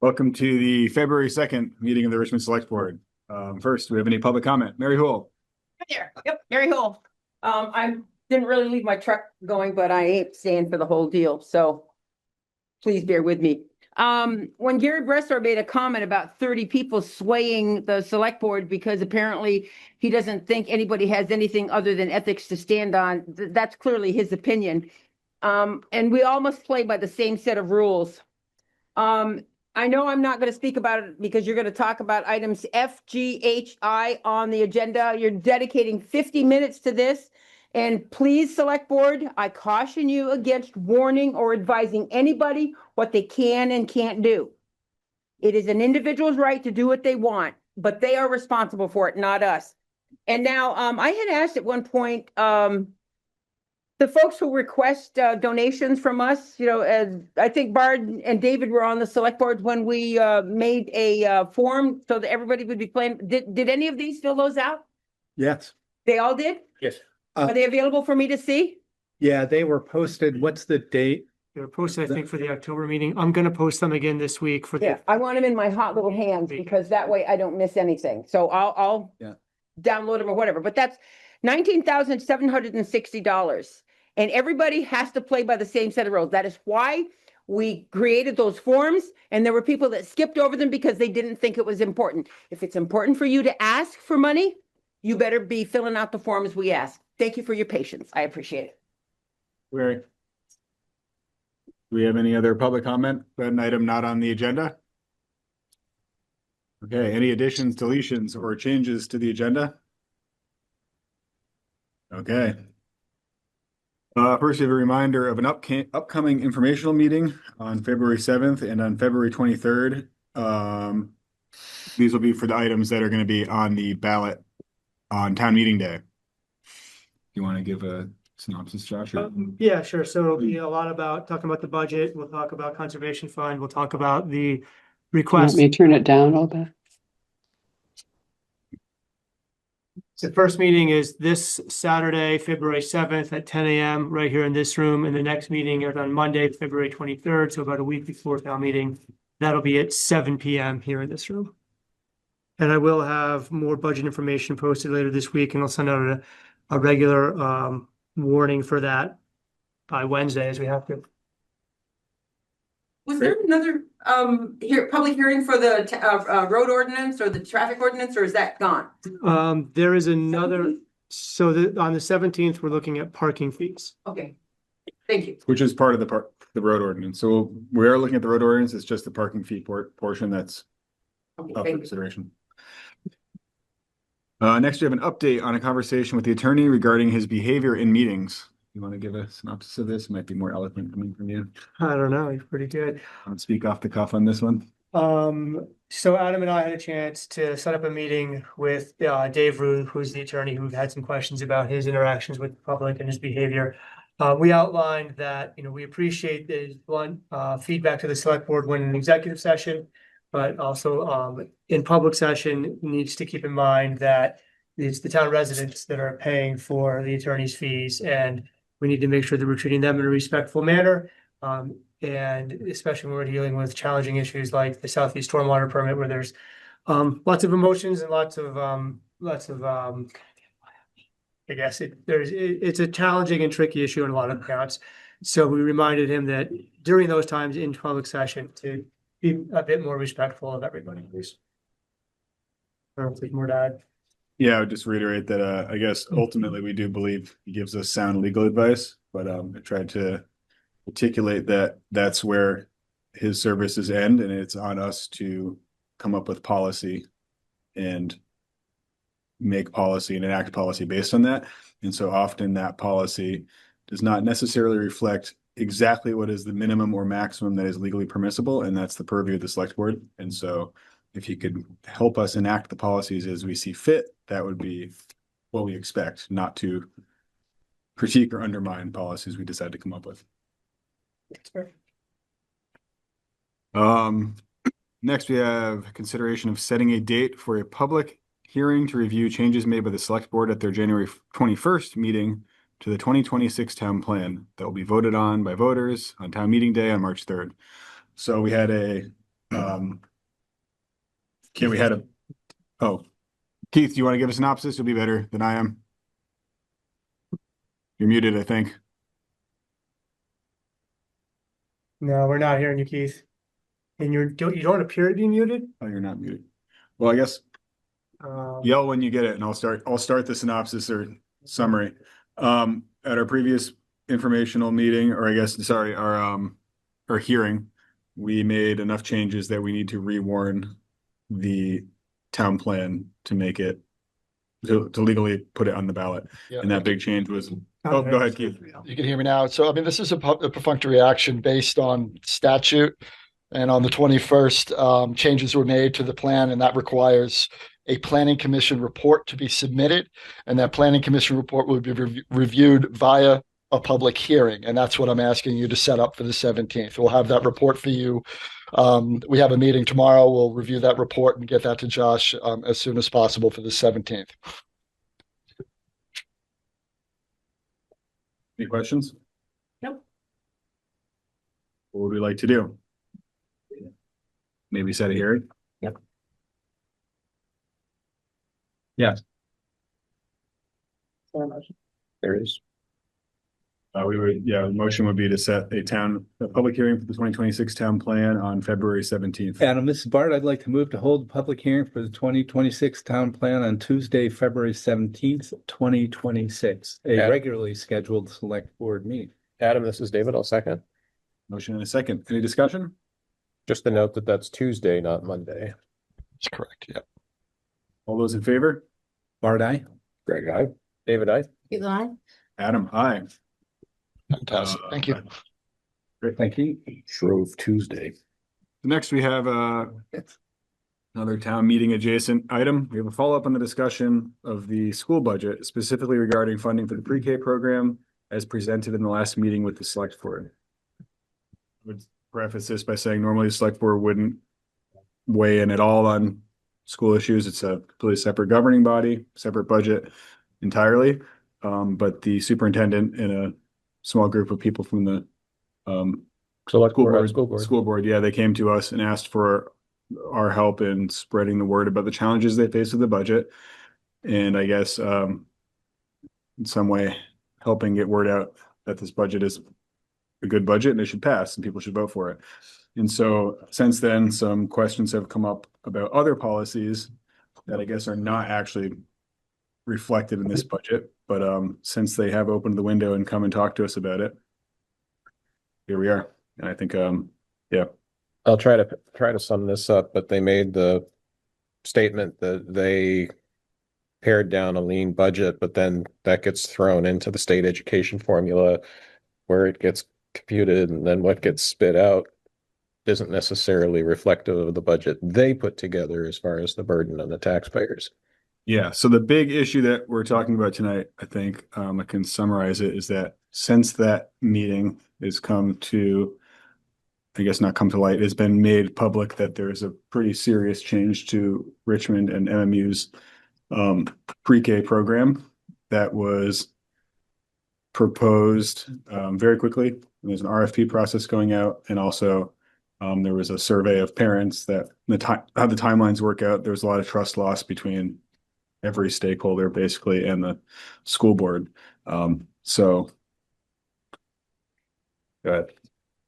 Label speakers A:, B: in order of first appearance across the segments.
A: Welcome to the February 2nd meeting of the Richmond Selectboard. First, do we have any public comment? Mary Hool.
B: Hi there. Yep, Mary Hool. I didn't really leave my truck going, but I ain't staying for the whole deal, so please bear with me. When Gary Bressler made a comment about 30 people swaying the select board because apparently he doesn't think anybody has anything other than ethics to stand on, that's clearly his opinion. And we all must play by the same set of rules. I know I'm not going to speak about it because you're going to talk about items F, G, H, I on the agenda. You're dedicating 50 minutes to this. And please, select board, I caution you against warning or advising anybody what they can and can't do. It is an individual's right to do what they want, but they are responsible for it, not us. And now I had asked at one point, the folks who request donations from us, as I think Bard and David were on the select board when we made a form so that everybody would be playing. Did any of these fill those out?
C: Yes.
B: They all did?
C: Yes.
B: Are they available for me to see?
C: Yeah, they were posted. What's the date?
D: They were posted, I think, for the October meeting. I'm gonna post them again this week for
B: Yeah, I want them in my hot little hands because that way I don't miss anything. So I'll download them or whatever, but that's $19,760. And everybody has to play by the same set of rules. That is why we created those forms. And there were people that skipped over them because they didn't think it was important. If it's important for you to ask for money, you better be filling out the forms we ask. Thank you for your patience. I appreciate it.
A: Do we have any other public comment? An item not on the agenda? Okay, any additions, deletions, or changes to the agenda? Okay. First, we have a reminder of an upcoming informational meeting on February 7th and on February 23rd. These will be for the items that are going to be on the ballot on town meeting day. You want to give a synopsis, Josh?
D: yeah, sure. So it'll be a lot about talking about the budget. We'll talk about conservation fund. We'll talk about the request.
E: Want me to turn it down a little bit?
D: The first meeting is this Saturday, February 7th at 10 a.m. right here in this room. And the next meeting is on Monday, February 23rd. So about a week before town meeting. That'll be at 7 p.m. here in this room. And I will have more budget information posted later this week, and I'll send out a regular warning for that by Wednesday as we have to.
B: Was there another public hearing for the road ordinance or the traffic ordinance, or is that gone?
D: There is another, so on the 17th, we're looking at parking fees.
B: Okay, thank you.
A: Which is part of the road ordinance. So we are looking at the road ordinance. It's just the parking fee portion that's
B: Okay,
A: up for
B: thank you.
A: consideration. Next, we have an update on a conversation with the attorney regarding his behavior in meetings. You want to give a synopsis of this? It might be more eloquent coming from you.
D: I don't know, you're pretty good.
A: Speak off the cuff on this one.
D: So Adam and I had a chance to set up a meeting with Dave Ruth, who's the attorney who had some questions about his interactions with the public and his behavior. We outlined that, we appreciate the blunt feedback to the select board when in executive session, but also in public session needs to keep in mind that it's the town residents that are paying for the attorney's fees, and we need to make sure that we're treating them in a respectful manner. And especially when we're dealing with challenging issues like the Southview stormwater permit, where there's lots of emotions and lots of I guess it's a challenging and tricky issue in a lot of accounts. So we reminded him that during those times in public session to be a bit more respectful of everybody, please. I don't know if there's more to add.
A: Yeah, I would just reiterate that I guess ultimately we do believe he gives us sound legal advice, but I tried to articulate that that's where his services end, and it's on us to come up with policy and make policy and enact policy based on that. And so often that policy does not necessarily reflect exactly what is the minimum or maximum that is legally permissible, and that's the purview of the select board. And so if you could help us enact the policies as we see fit, that would be what we expect, not to critique or undermine policies we decide to come up with.
D: That's perfect.
A: Next, we have consideration of setting a date for a public hearing to review changes made by the select board at their January 21st meeting to the 2026 town plan that will be voted on by voters on town meeting day on March 3rd. So we had a Can we had a, oh, Keith, do you want to give a synopsis? You'll be better than I am. You're muted, I think.
D: No, we're not hearing you, Keith. And you don't appear to be muted.
A: Oh, you're not muted. Well, I guess yell when you get it and I'll start the synopsis or summary. At our previous informational meeting, or I guess, sorry, our hearing, we made enough changes that we need to rewarn the town plan to make it to legally put it on the ballot.
E: Yeah.
A: And that big change was, oh, go ahead, Keith.
E: You can hear me now. So, I mean, this is a perfunctory action based on statute. And on the 21st, changes were made to the plan, and that requires a planning commission report to be submitted. And that planning commission report would be reviewed via a public hearing. And that's what I'm asking you to set up for the 17th. We'll have that report for you. We have a meeting tomorrow. We'll review that report and get that to Josh as soon as possible for the 17th.
A: Any questions?
B: Nope.
A: What would we like to do? Maybe set a hearing?
B: Yep.
A: Yes.
F: There is.
A: The motion would be to set a public hearing for the 2026 town plan on February 17th.
C: Adam, this is Bart. I'd like to move to hold a public hearing for the 2026 town plan on Tuesday, February 17th, 2026, a
F: Yeah.
C: regularly scheduled select board meeting.
F: Adam, this is David. I'll second.
A: Motion and a second. Any discussion?
F: Just to note that that's Tuesday, not Monday.
E: That's correct. Yeah.
A: All those in favor?
C: Bart, aye?
F: Greg, aye. David, aye.
A: Adam, aye.
E: Fantastic. Thank you.
A: Great.
C: Thank you.
F: Shrove Tuesday.
A: Next, we have another town meeting adjacent item. We have a follow-up on the discussion of the school budget, specifically regarding funding for the pre-K program as presented in the last meeting with the select board. I would preface this by saying normally the select board wouldn't weigh in at all on school issues. It's a completely separate governing body, separate budget entirely. But the superintendent and a small group of people from the school board, yeah, they came to us and asked for our help in spreading the word about the challenges they face with the budget. And I guess in some way helping get word out that this budget is a good budget and it should pass and people should vote for it. And so since then, some questions have come up about other policies that I guess are not actually reflected in this budget. But since they have opened the window and come and talk to us about it, here we are. And I think, yeah.
F: I'll try to sum this up, but they made the statement that they pared down a lean budget, but then that gets thrown into the state education formula where it gets computed, and then what gets spit out isn't necessarily reflective of the budget they put together as far as the burden on the taxpayers.
A: Yeah, so the big issue that we're talking about tonight, I think I can summarize it, is that since that meeting has come to, I guess not come to light, it's been made public that there's a pretty serious change to Richmond and MMU's pre-K program that was proposed very quickly. There's an RFP process going out, and also there was a survey of parents that how the timelines work out. There's a lot of trust loss between every stakeholder basically and the school board. So go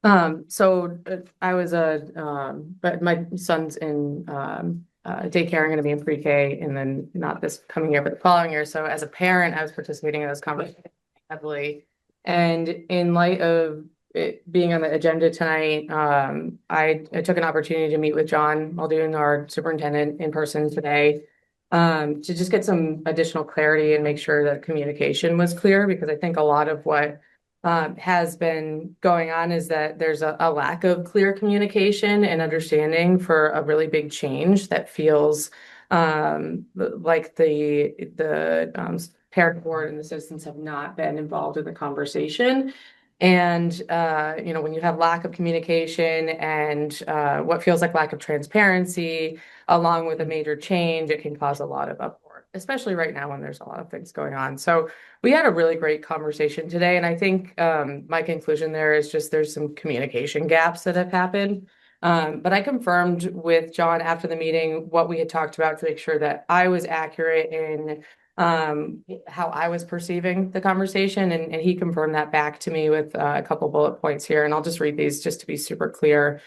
A: ahead.
G: So I was but my son's in daycare. I'm going to be in pre-K, and then not this coming year, but the following year. So as a parent, I was participating in those conversations heavily. And in light of it being on the agenda tonight, I took an opportunity to meet with John Muldoon, our superintendent, in person today, to just get some additional clarity and make sure that communication was clear, because I think a lot of what has been going on is that there's a lack of clear communication and understanding for a really big change that feels like the parent board and the citizens have not been involved in the conversation. And when you have lack of communication and what feels like lack of transparency, along with a major change, it can cause a lot of uproar, especially right now when there's a lot of things going on. So we had a really great conversation today. And I think my conclusion there is just there's some communication gaps that have happened. But I confirmed with John after the meeting what we had talked about to make sure that I was accurate in how I was perceiving the conversation, and he confirmed that back to me with a couple bullet points here, and I'll just read these just to be super clear.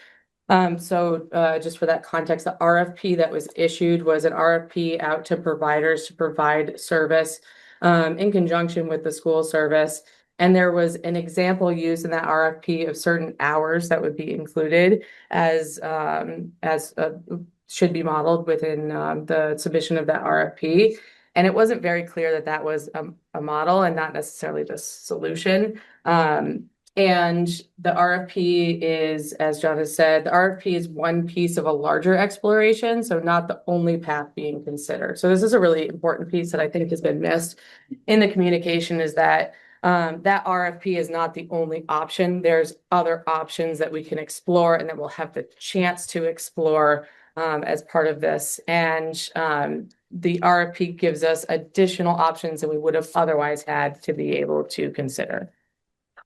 G: Just for that context, the RFP that was issued was an RFP out to providers to provide service in conjunction with the school service. And there was an example used in that RFP of certain hours that would be included as should be modeled within the submission of that RFP. And it wasn't very clear that that was a model and not necessarily the solution. And the RFP is, as John has said, the RFP is one piece of a larger exploration, so not the only path being considered. So this is a really important piece that I think has been missed in the communication, is that that RFP is not the only option. There's other options that we can explore and that we'll have the chance to explore as part of this. And the RFP gives us additional options than we would have otherwise had to be able to consider.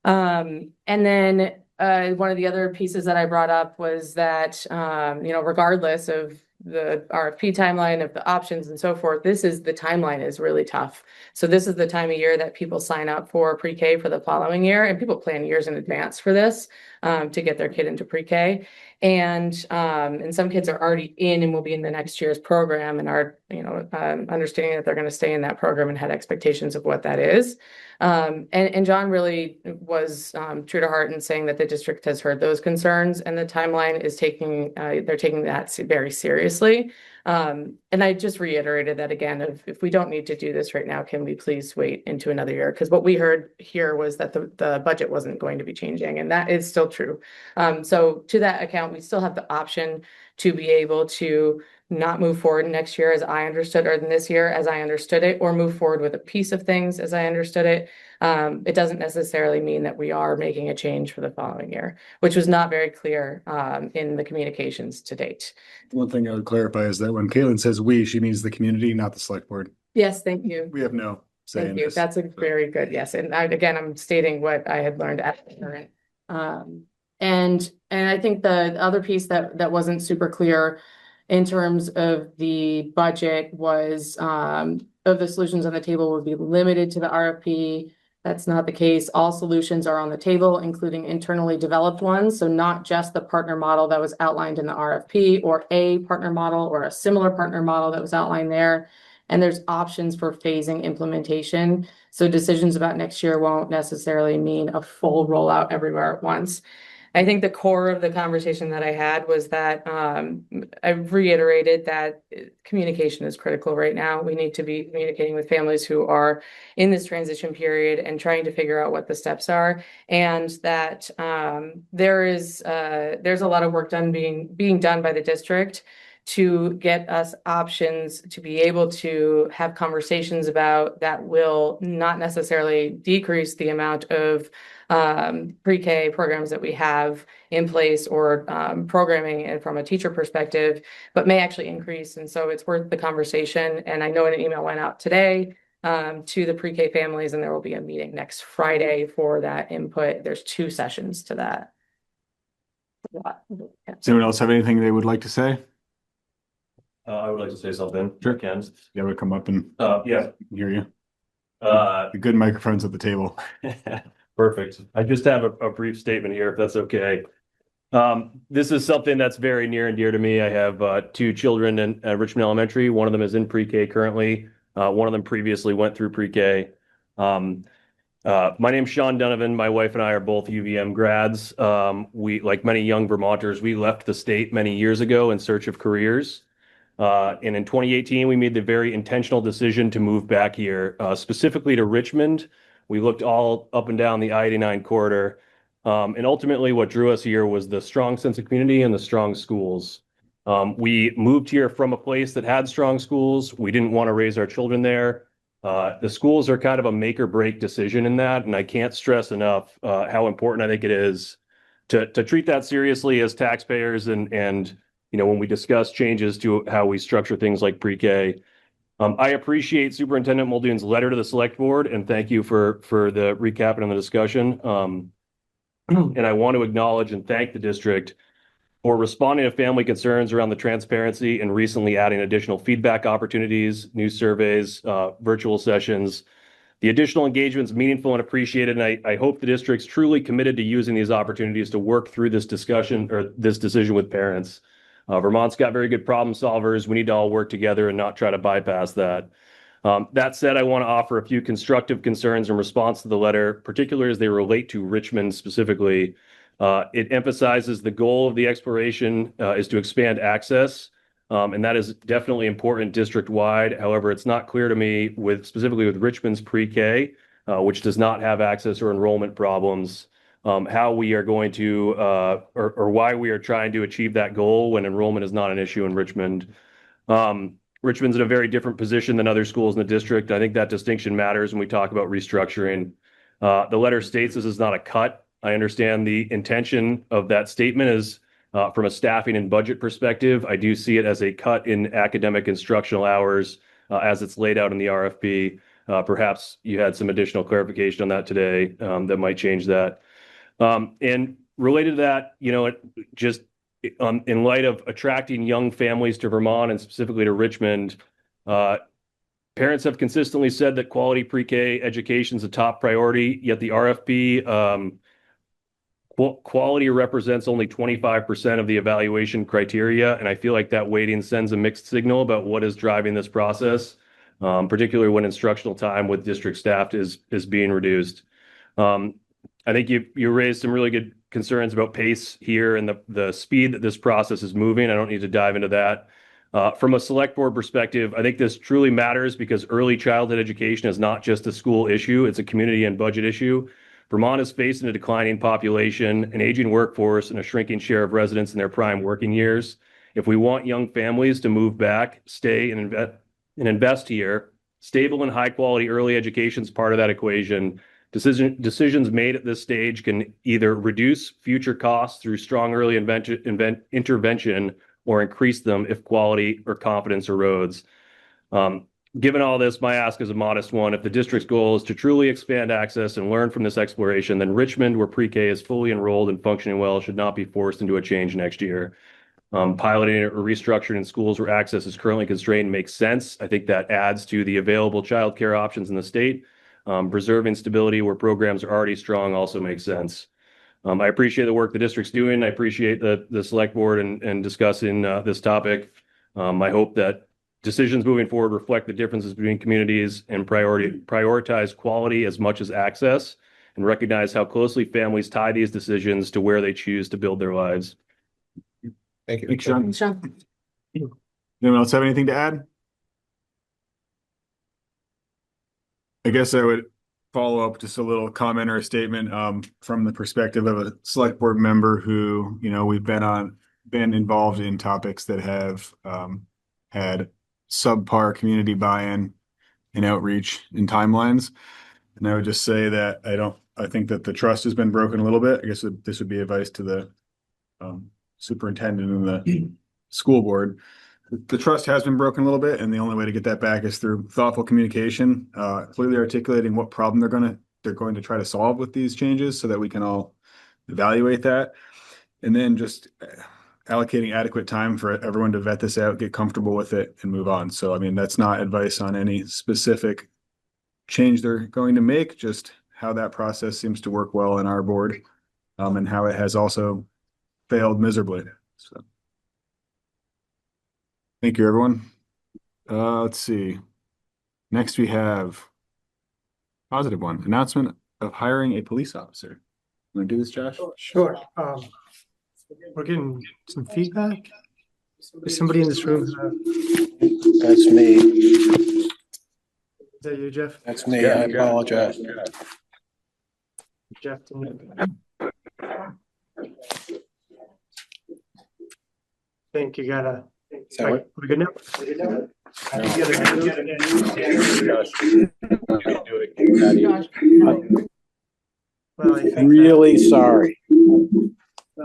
G: And then one of the other pieces that I brought up was that, regardless of the RFP timeline, of the options and so forth, the timeline is really tough. So this is the time of year that people sign up for pre-K for the following year, and people plan years in advance for this to get their kid into pre-K. And some kids are already in and will be in the next year's program and are, understanding that they're going to stay in that program and had expectations of what that is. And John really was true to heart in saying that the district has heard those concerns, and the timeline is they're taking that very seriously. And I just reiterated that again, if we don't need to do this right now, can we please wait into another year? Because what we heard here was that the budget wasn't going to be changing, and that is still true. So to that account, we still have the option to be able to not move forward next year as I understood, or this year as I understood it, or move forward with a piece of things as I understood it. It doesn't necessarily mean that we are making a change for the following year, which was not very clear in the communications to date.
A: One thing I would clarify is that when Caitlin says we, she means the community, not the select board.
G: Yes, thank you.
A: We have no say in
G: Thank you.
A: this.
G: That's a very good, yes. And again, I'm stating what I had learned at the current. And I think the other piece that wasn't super clear in terms of the budget was of the solutions on the table would be limited to the RFP. That's not the case. All solutions are on the table, including internally developed ones. So not just the partner model that was outlined in the RFP, or a partner model or a similar partner model that was outlined there. And there's options for phasing implementation. So decisions about next year won't necessarily mean a full rollout everywhere at once. I think the core of the conversation that I had was that I reiterated that communication is critical right now. We need to be communicating with families who are in this transition period and trying to figure out what the steps are, and that there's a lot of work being done by the district to get us options to be able to have conversations about that will not necessarily decrease the amount of pre-K programs that we have in place, or programming and from a teacher perspective, but may actually increase. And so it's worth the conversation. And I know an email went out today to the pre-K families, and there will be a meeting next Friday for that input. There's 2 sessions to that.
A: Does anyone else have anything they would like to say?
H: I would like to say something.
A: Sure.
H: Ken.
A: Yeah, we'll come up and
H: Yeah.
A: hear you.
H: Uh,
A: The good microphones at the table.
H: Perfect. I just have a brief statement here, if that's okay. This is something that's very near and dear to me. I have 2 children in Richmond Elementary. One of them is in pre-K currently. One of them previously went through pre-K. My name's Sean Donovan. My wife and I are both UVM grads. We, like many young Vermonters, we left the state many years ago in search of careers. And in 2018, we made the very intentional decision to move back here, specifically to Richmond. We looked all up and down the I-89 corridor. And ultimately, what drew us here was the strong sense of community and the strong schools. We moved here from a place that had strong schools. We didn't want to raise our children there. The schools are kind of a make or break decision in that. And I can't stress enough how important I think it is to treat that seriously as taxpayers, and when we discuss changes to how we structure things like pre-K. I appreciate Superintendent Muldoon's letter to the select board, and thank you for the recap and the discussion. And I want to acknowledge and thank the district for responding to family concerns around the transparency and recently adding additional feedback opportunities, new surveys, virtual sessions. The additional engagement is meaningful and appreciated, and I hope the district's truly committed to using these opportunities to work through this discussion or this decision with parents. Vermont's got very good problem solvers. We need to all work together and not try to bypass that. That said, I want to offer a few constructive concerns in response to the letter, particularly as they relate to Richmond specifically. It emphasizes the goal of the exploration is to expand access, and that is definitely important district-wide. However, it's not clear to me specifically with Richmond's pre-K, which does not have access or enrollment problems, how we are going to or why we are trying to achieve that goal when enrollment is not an issue in Richmond. Richmond's in a very different position than other schools in the district. I think that distinction matters when we talk about restructuring. The letter states this is not a cut. I understand the intention of that statement is from a staffing and budget perspective. I do see it as a cut in academic instructional hours as it's laid out in the RFP. Perhaps you had some additional clarification on that today that might change that. And related to that, in light of attracting young families to Vermont and specifically to Richmond, parents have consistently said that quality pre-K education is a top priority, yet the RFP quality represents only 25% of the evaluation criteria, and I feel like that weighting sends a mixed signal about what is driving this process, particularly when instructional time with district staff is being reduced. I think you raised some really good concerns about pace here and the speed that this process is moving. I don't need to dive into that. From a select board perspective, I think this truly matters because early childhood education is not just a school issue, it's a community and budget issue. Vermont is facing a declining population, an aging workforce, and a shrinking share of residents in their prime working years. If we want young families to move back, stay, and invest here, stable and high-quality early education is part of that equation. Decisions made at this stage can either reduce future costs through strong early intervention or increase them if quality or confidence erodes. Given all this, my ask is a modest one. If the district's goal is to truly expand access and learn from this exploration, then Richmond, where pre-K is fully enrolled and functioning well, should not be forced into a change next year. Piloting or restructuring in schools where access is currently constrained makes sense. I think that adds to the available childcare options in the state. Preserving stability where programs are already strong also makes sense. I appreciate the work the district's doing. I appreciate the select board and discussing this topic. I hope that decisions moving forward reflect the differences between communities and prioritize quality as much as access and recognize how closely families tie these decisions to where they choose to build their lives.
F: Thank you.
A: Thanks, Sean.
G: Thanks, Sean.
A: Anyone else have anything to add? I guess I would follow up just a little comment or a statement from the perspective of a select board member who, we've been involved in topics that have had subpar community buy-in and outreach in timelines. And I would just say that I think that the trust has been broken a little bit. I guess this would be advice to the superintendent and the school board. The trust has been broken a little bit, and the only way to get that back is through thoughtful communication, clearly articulating what problem they're going to try to solve with these changes so that we can all evaluate that. And then just allocating adequate time for everyone to vet this out, get comfortable with it, and move on. So, that's not advice on any specific change they're going to make, just how that process seems to work well in our board, and how it has also failed miserably. So, thank you, everyone. Let's see. Next, we have positive one, announcement of hiring a police officer. Want to do this, Josh?
D: Sure. We're getting some feedback. Is somebody in this room?
I: That's me.
D: Is that you, Jeff?
I: That's me. I apologize.
D: Jeff. Think you gotta. Right, we're good now? Well, I think
I: Really sorry.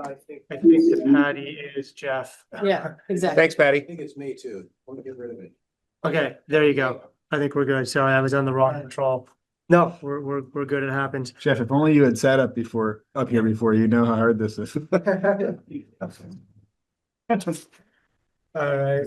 D: I think the Patty is Jeff.
G: Yeah, exactly.
F: Thanks, Patty.
I: I think it's me too. I want to get rid of it.
D: Okay, there you go. I think we're good. Sorry, I was on the wrong control. No, we're good. It happens.
A: Jeff, if only you had sat up here before, you know how hard this is.
D: All right,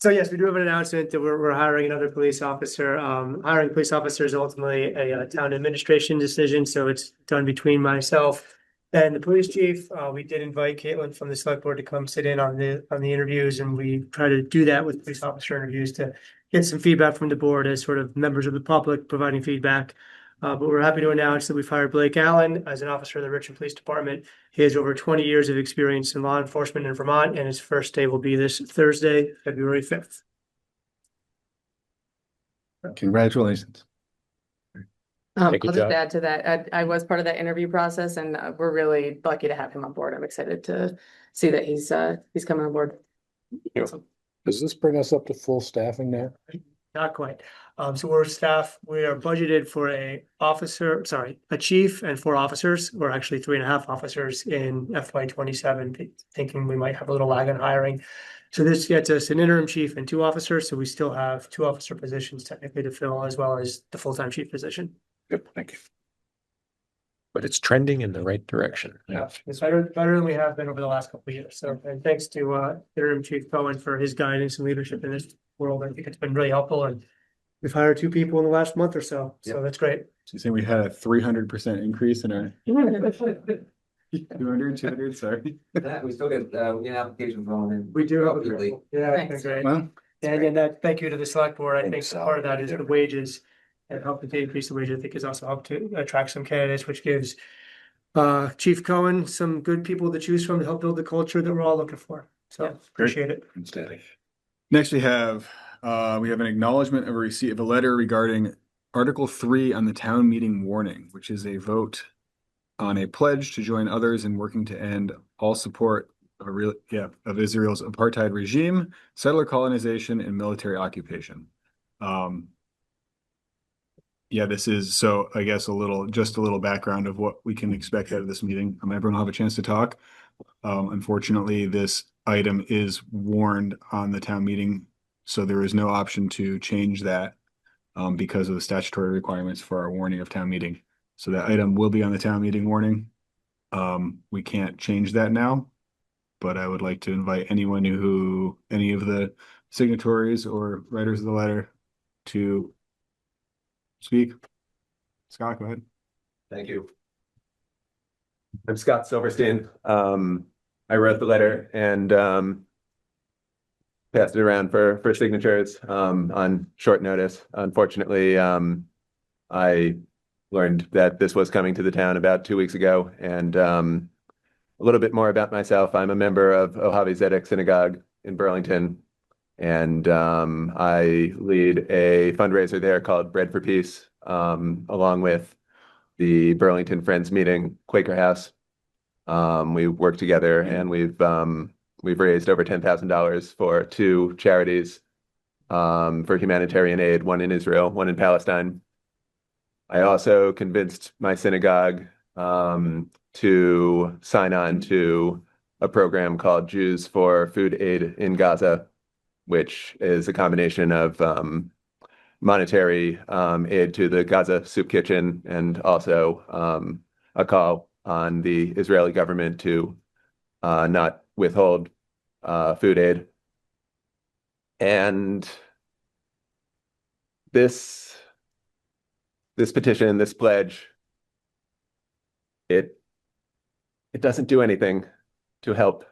D: so yes, we do have an announcement that we're hiring another police officer. Hiring police officer is ultimately a town administration decision, so it's done between myself and the police chief. We did invite Caitlin from the select board to come sit in on the interviews, and we try to do that with police officer interviews to get some feedback from the board as sort of members of the public providing feedback. But we're happy to announce that we've hired Blake Allen as an officer of the Richmond Police Department. He has over 20 years of experience in law enforcement in Vermont, and his first day will be this Thursday, February 5th.
C: Congratulations.
G: I'll
F: Thank you,
G: just
F: Josh.
G: add to that, I was part of that interview process and we're really lucky to have him on board. I'm excited to see that he's coming on board.
I: Does this bring us up to full staffing now?
D: Not quite. So we are budgeted for a chief and 4 officers. We're actually 3.5 officers in FY 27, thinking we might have a little lag in hiring. So this gets us an interim chief and 2 officers. So we still have 2 officer positions technically to fill, as well as the full-time chief position.
I: Good, thank you.
F: But it's trending in the right direction.
D: Yeah, it's better than we have been over the last couple of years. So, and thanks to interim chief Cohen for his guidance and leadership in this world. I think it's been really helpful, and we've hired 2 people in the last month or so. So that's great.
A: So you saying we had a 300% increase in our 200, sorry.
J: That, we still get, we get applications rolling in.
D: We do have
J: Hopefully.
D: it's been
G: Thanks.
D: great.
A: Well,
D: And then thank you to the select board. I think
I: Thanks,
D: part of that is the wages, and helping to increase the wages, I think has also helped to attract some candidates, which gives Chief Cohen some good people to choose from to help build the culture that we're all looking for. So appreciate it.
A: next we have an acknowledgement of a receipt of a letter regarding Article 3 on the town meeting warning, which is a vote on a pledge to join others in working to end all support of Israel's apartheid regime, settler colonization, and military occupation. This is, so I guess just a little background of what we can expect out of this meeting. Everyone will have a chance to talk. Unfortunately, this item is warned on the town meeting, so there is no option to change that because of the statutory requirements for our warning of town meeting. So that item will be on the town meeting warning. We can't change that now, but I would like to invite any of the signatories or writers of the letter to speak. Scott, go ahead.
K: Thank you. I'm Scott Silverstein. I wrote the letter and passed it around for signatures on short notice. Unfortunately, I learned that this was coming to the town about 2 weeks ago. And a little bit more about myself. I'm a member of Ohavi Zedek Synagogue in Burlington. And I lead a fundraiser there called Bread for Peace, along with the Burlington Friends Meeting, Quaker House. We work together and we've raised over $10,000 for 2 charities for humanitarian aid, one in Israel, one in Palestine. I also convinced my synagogue to sign on to a program called Jews for Food Aid in Gaza, which is a combination of monetary aid to the Gaza soup kitchen and also a call on the Israeli government to not withhold food aid. And this petition, this pledge, it doesn't do anything to help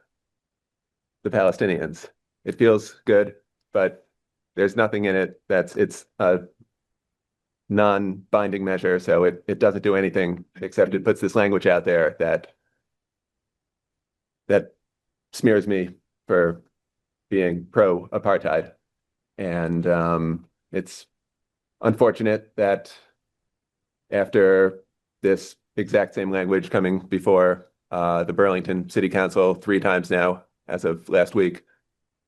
K: the Palestinians. It feels good, but there's nothing in it it's a non-binding measure, so it doesn't do anything except it puts this language out there that smears me for being pro-apartheid. And it's unfortunate that after this exact same language coming before the Burlington City Council 3 times now, as of last week,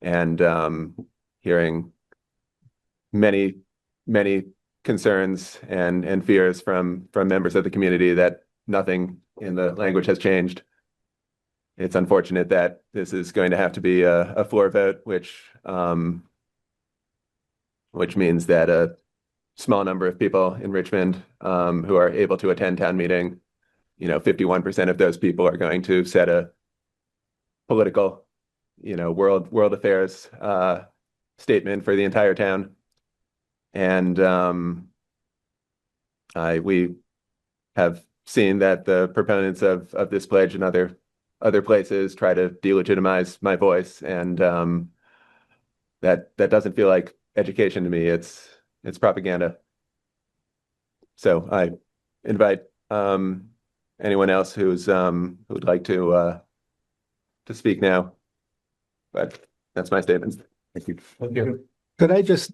K: and hearing many concerns and fears from members of the community that nothing in the language has changed. It's unfortunate that this is going to have to be a floor vote, which means that a small number of people in Richmond who are able to attend town meeting, 51% of those people are going to set a political world affairs statement for the entire town. And we have seen that the proponents of this pledge and other places try to delegitimize my voice, and that doesn't feel like education to me. It's propaganda. So I invite anyone else who's who'd like to speak now. But that's my statement. Thank you.
C: Thank you. Could I just,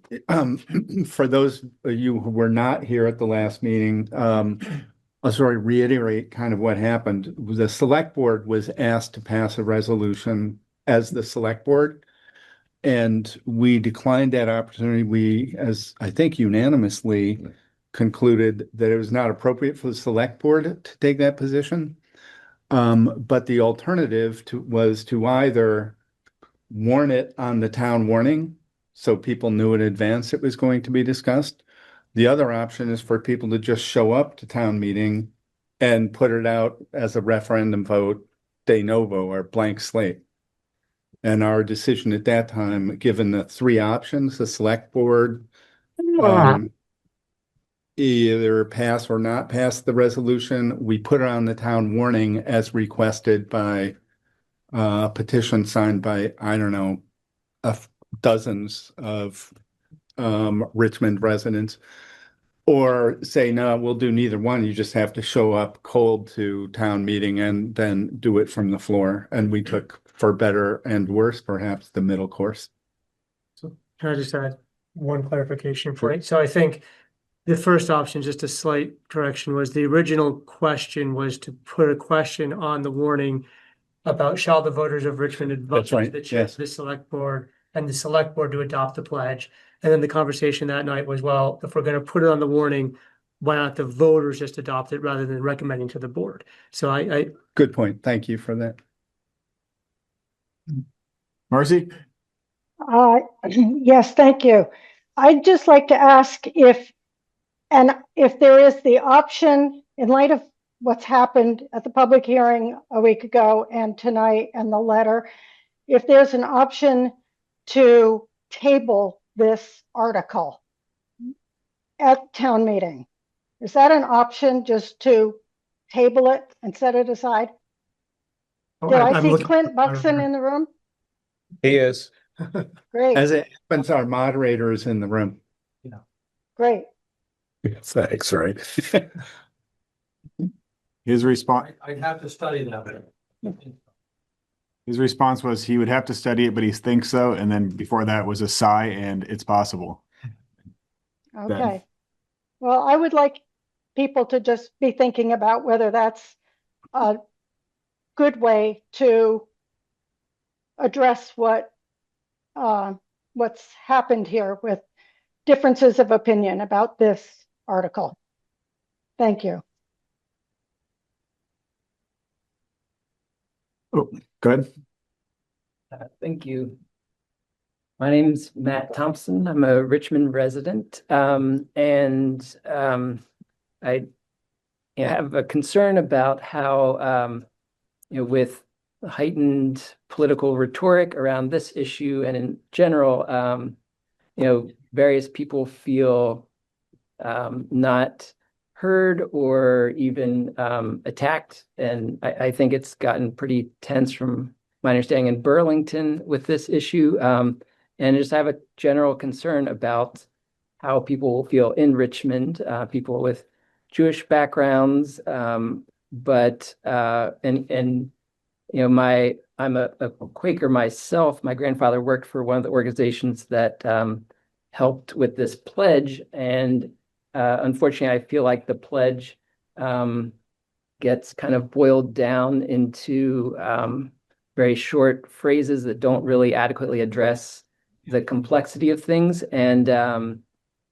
C: for those of you who were not here at the last meeting, I'll sort of reiterate kind of what happened. The select board was asked to pass a resolution as the select board, and we declined that opportunity. We, as I think unanimously, concluded that it was not appropriate for the select board to take that position. But the alternative was to either warn it on the town warning, so people knew in advance it was going to be discussed. The other option is for people to just show up to town meeting and put it out as a referendum vote, de novo or blank slate. And our decision at that time, given the three options, the select board, either pass or not pass the resolution, we put it on the town warning as requested by petition signed by, I don't know, dozens of Richmond residents, or say, no, we'll do neither one. You just have to show up cold to town meeting and then do it from the floor. And we took, for better and worse, perhaps, the middle course.
D: So can I just add one clarification point? So I think the first option, just a slight correction, was the original question was to put a question on the warning about shall the voters of Richmond advise the chair of the select board and the select board to adopt the pledge. And then the conversation that night was, well, if we're going to put it on the warning, why not the voters just adopt it rather than recommending to the board? So I
C: good point. Thank you for that.
A: Marcy?
L: Yes, thank you. I'd just like to ask if there is the option, in light of what's happened at the public hearing a week ago and tonight and the letter, if there's an option to table this article at town meeting. Is that an option, just to table it and set it aside? Did I see Clint Buxton in the room?
F: He is.
L: Great.
C: As it happens, our moderator is in the room.
L: Great.
C: Thanks, right?
A: His response,
I: I'd have to study that.
A: his response was he would have to study it, but he thinks so. And then before that was a sigh, and it's possible.
L: Okay. Well, I would like people to just be thinking about whether that's a good way to address what's happened here with differences of opinion about this article. Thank you.
A: Oh, go ahead.
M: Thank you. My name's Matt Thompson. I'm a Richmond resident, and I have a concern about how, with heightened political rhetoric around this issue and in general, various people feel not heard or even attacked. And I think it's gotten pretty tense from my understanding in Burlington with this issue. And just have a general concern about how people will feel in Richmond, people with Jewish backgrounds. I'm a Quaker myself. My grandfather worked for one of the organizations that helped with this pledge. And unfortunately, I feel like the pledge gets kind of boiled down into very short phrases that don't really adequately address the complexity of things. And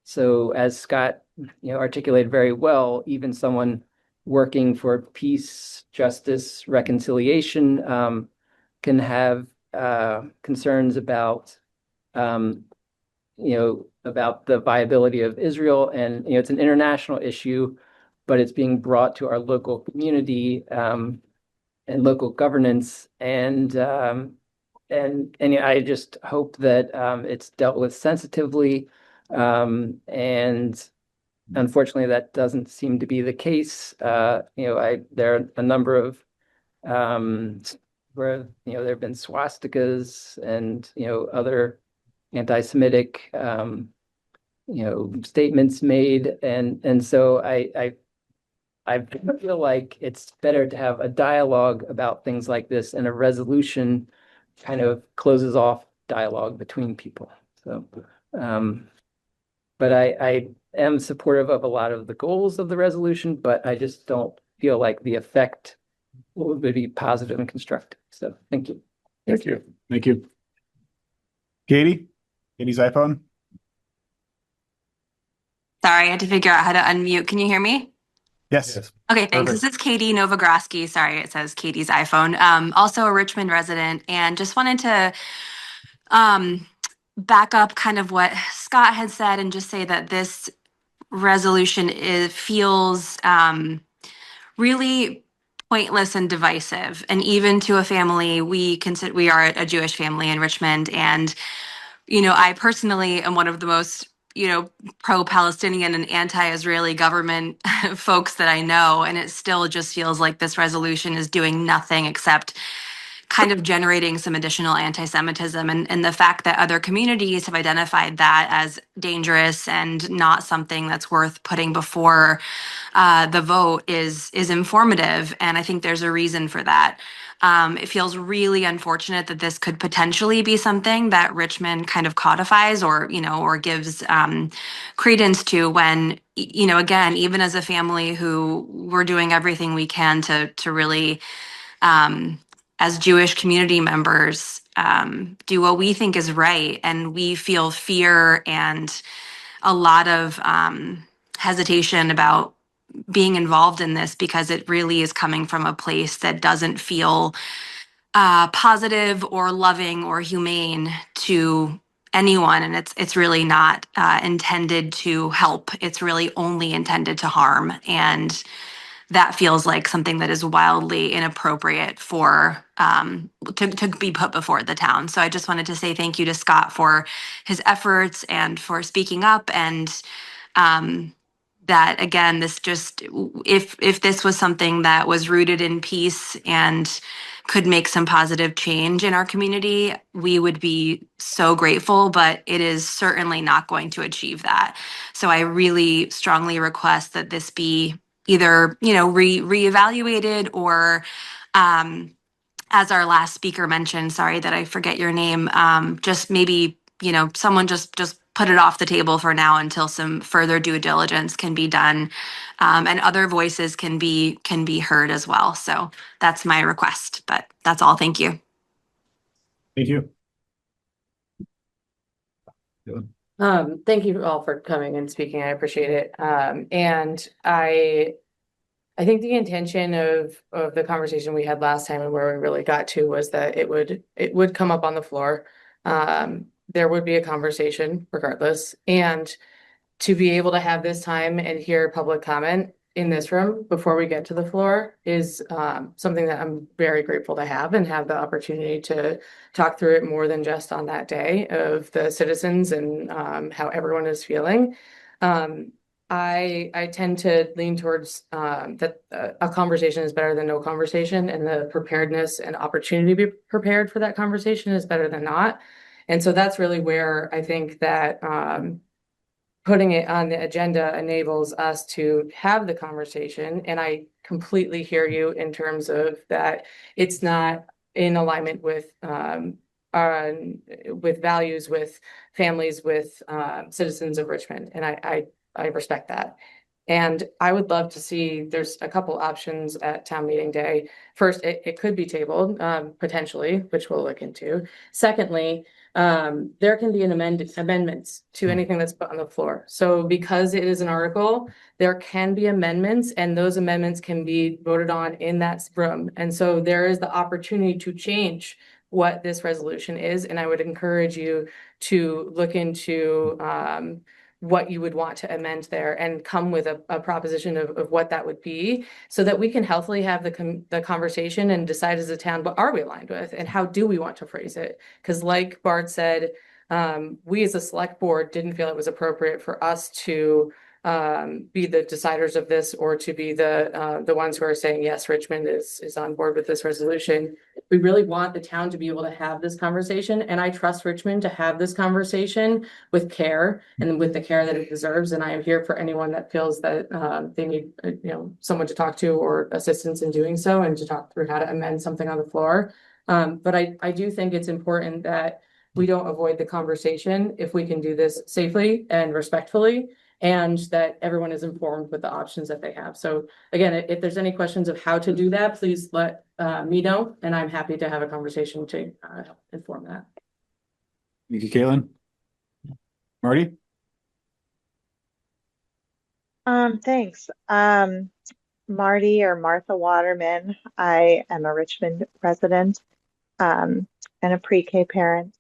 M: so as Scott articulated very well, even someone working for peace, justice, reconciliation can have concerns about about the viability of Israel. And it's an international issue, but it's being brought to our local community and local governance. And and I just hope that it's dealt with sensitively. And unfortunately, that doesn't seem to be the case. There are a number of where there have been swastikas and other anti-Semitic statements made, and so I feel like it's better to have a dialogue about things like this, and a resolution kind of closes off dialogue between people. So, but I am supportive of a lot of the goals of the resolution, but I just don't feel like the effect would be positive and constructive. So, thank you.
F: Thank you.
A: Thank you. Katie's iPhone.
N: Sorry, I had to figure out how to unmute. Can you hear me?
A: Yes.
N: Okay, thanks.
A: Perfect.
N: This is Katie Novogrodsky. Sorry, it says Katie's iPhone. Also a Richmond resident, and just wanted to back up kind of what Scott had said and just say that this resolution feels really pointless and divisive. And even to a family, we are a Jewish family in Richmond, and I personally am one of the most pro-Palestinian and anti-Israeli government folks that I know, and it still just feels like this resolution is doing nothing except kind of generating some additional anti-Semitism, and the fact that other communities have identified that as dangerous and not something that's worth putting before the vote is informative, and I think there's a reason for that. It feels really unfortunate that this could potentially be something that Richmond kind of codifies or gives credence to when, again, even as a family who we're doing everything we can to really, as Jewish community members, do what we think is right. And we feel fear and a lot of hesitation about being involved in this because it really is coming from a place that doesn't feel positive or loving or humane to anyone, and it's really not intended to help. It's really only intended to harm, and that feels like something that is wildly inappropriate for to be put before the town. So I just wanted to say thank you to Scott for his efforts and for speaking up, and that again, this just if this was something that was rooted in peace and could make some positive change in our community, we would be so grateful, but it is certainly not going to achieve that. So I really strongly request that this be either, reevaluated or, as our last speaker mentioned, sorry that I forget your name, just maybe, someone just put it off the table for now until some further due diligence can be done, and other voices can be heard as well. So that's my request, but that's all. Thank you.
A: Thank you.
G: Thank you all for coming and speaking. I appreciate it. And I think the intention of the conversation we had last time and where we really got to was that it would come up on the floor. There would be a conversation regardless, and to be able to have this time and hear public comment in this room before we get to the floor is something that I'm very grateful to have, and have the opportunity to talk through it more than just on that day of the citizens and how everyone is feeling. I tend to lean towards that a conversation is better than no conversation, and the preparedness and opportunity to be prepared for that conversation is better than not. And so that's really where I think that putting it on the agenda enables us to have the conversation. And I completely hear you in terms of that it's not in alignment with values, with families, with citizens of Richmond. And I respect that. And I would love to see, there's a couple options at town meeting day. First, it could be tabled potentially, which we'll look into. Secondly, there can be amendments to anything that's put on the floor. So because it is an article, there can be amendments, and those amendments can be voted on in that room. And so there is the opportunity to change what this resolution is. And I would encourage you to look into what you would want to amend there and come with a proposition of what that would be, so that we can healthily have the conversation and decide as a town, what are we aligned with and how do we want to phrase it? Because like Bart said, we as a select board didn't feel it was appropriate for us to be the deciders of this, or to be the ones who are saying, yes, Richmond is on board with this resolution. We really want the town to be able to have this conversation, and I trust Richmond to have this conversation with care and with the care that it deserves. And I am here for anyone that feels that they need, someone to talk to or assistance in doing so, and to talk through how to amend something on the floor. But I do think it's important that we don't avoid the conversation if we can do this safely and respectfully, and that everyone is informed with the options that they have. So again, if there's any questions of how to do that, please let me know, and I'm happy to have a conversation to inform that.
A: Thank you, Caitlin. Marty?
O: Thanks. Marty or Martha Waterman. I am a Richmond resident, and a pre-K parent,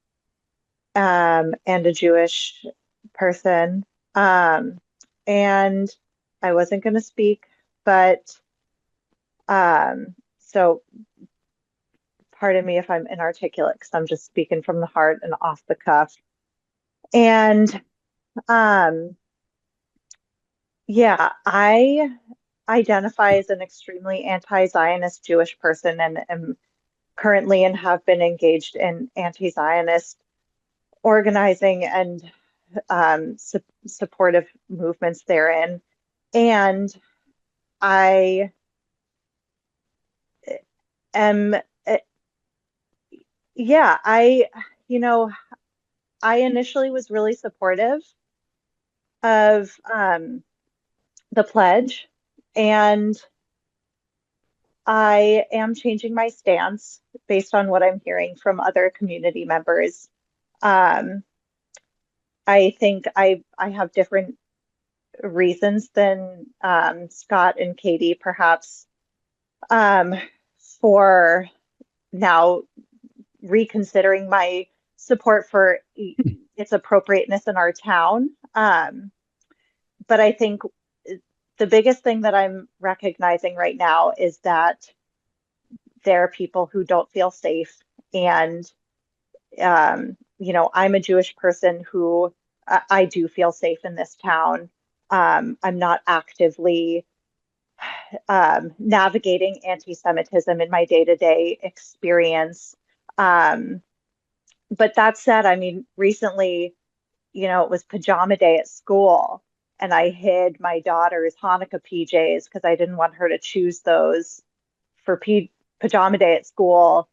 O: and a Jewish person. And I wasn't going to speak, but so pardon me if I'm inarticulate, because I'm just speaking from the heart and off the cuff. And yeah, I identify as an extremely anti-Zionist Jewish person, and am currently and have been engaged in anti-Zionist organizing and supportive movements therein. And I am, I initially was really supportive of the pledge, and I am changing my stance based on what I'm hearing from other community members. I think I have different reasons than Scott and Katie, perhaps, for now reconsidering my support for its appropriateness in our town. But I think the biggest thing that I'm recognizing right now is that there are people who don't feel safe. And, I'm a Jewish person who I do feel safe in this town. I'm not actively navigating anti-Semitism in my day-to-day experience. But that said, I mean, recently, it was pajama day at school, and I hid my daughter's Hanukkah PJs because I didn't want her to choose those for pajama day at school,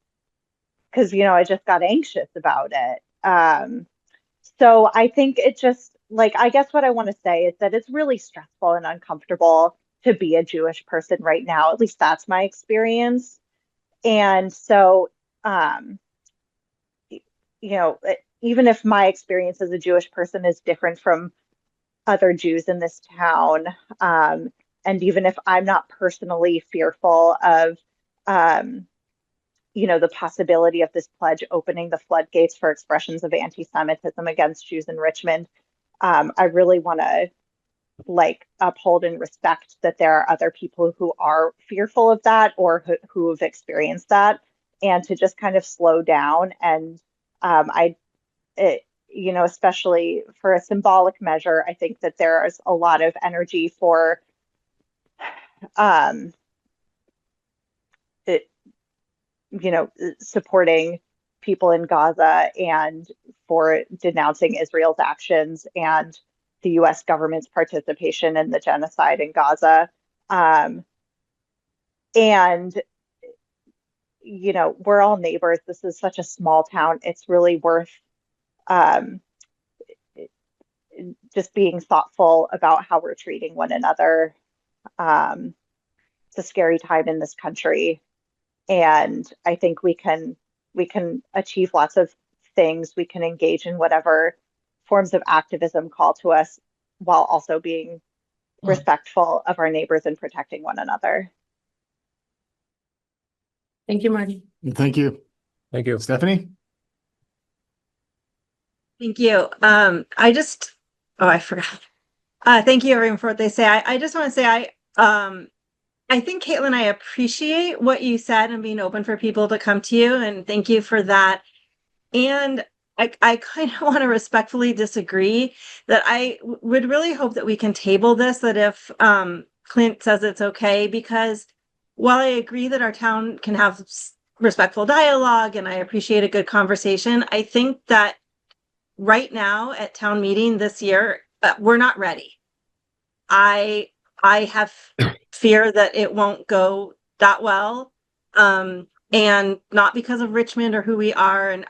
O: because, I just got anxious about it. So I think it just, I guess what I want to say is that it's really stressful and uncomfortable to be a Jewish person right now. At least that's my experience. And so, even if my experience as a Jewish person is different from other Jews in this town, and even if I'm not personally fearful of, the possibility of this pledge opening the floodgates for expressions of anti-Semitism against Jews in Richmond, I really want to uphold and respect that there are other people who are fearful of that, or who have experienced that, and to just kind of slow down. And especially for a symbolic measure, I think that there is a lot of energy for supporting people in Gaza, and for denouncing Israel's actions and the US government's participation in the genocide in Gaza. And, we're all neighbors. This is such a small town. It's really worth just being thoughtful about how we're treating one another. It's a scary time in this country. And I think we can achieve lots of things. We can engage in whatever forms of activism call to us, while also being respectful of our neighbors and protecting one another.
G: Thank you, Marty.
A: Thank you.
F: Thank you.
A: Stephanie?
P: Thank you. I just Oh, I forgot. Thank you everyone for what they say. I just want to say I think Caitlin, I appreciate what you said and being open for people to come to you, and thank you for that. And I kind of want to respectfully disagree that I would really hope that we can table this, that if Clint says it's okay, because while I agree that our town can have respectful dialogue and I appreciate a good conversation, I think that right now at town meeting this year, we're not ready. I have fear that it won't go that well. And not because of Richmond or who we are. And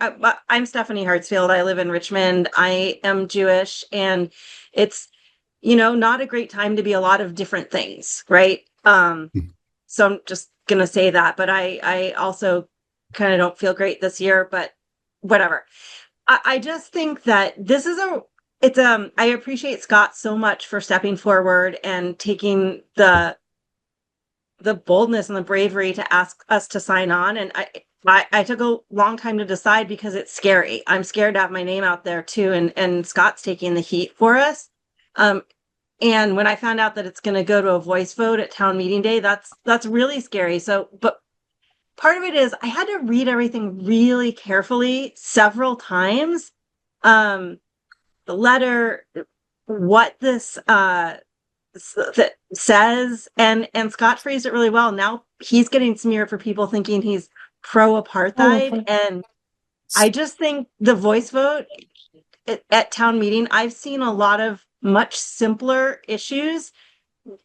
P: I'm Stephanie Hartsfield. I live in Richmond. I am Jewish, and it's, not a great time to be a lot of different things, right? So I'm just gonna say that, but I also kind of don't feel great this year, but whatever. I just think that this is I appreciate Scott so much for stepping forward and taking the boldness and the bravery to ask us to sign on. And I took a long time to decide because it's scary. I'm scared to have my name out there too. And Scott's taking the heat for us. And when I found out that it's going to go to a voice vote at town meeting day, that's really scary. So, but part of it is I had to read everything really carefully several times. The letter, what this, that says, and Scott phrased it really well. Now he's getting smeared for people thinking he's pro-apartheid. And I just think the voice vote at town meeting, I've seen a lot of much simpler issues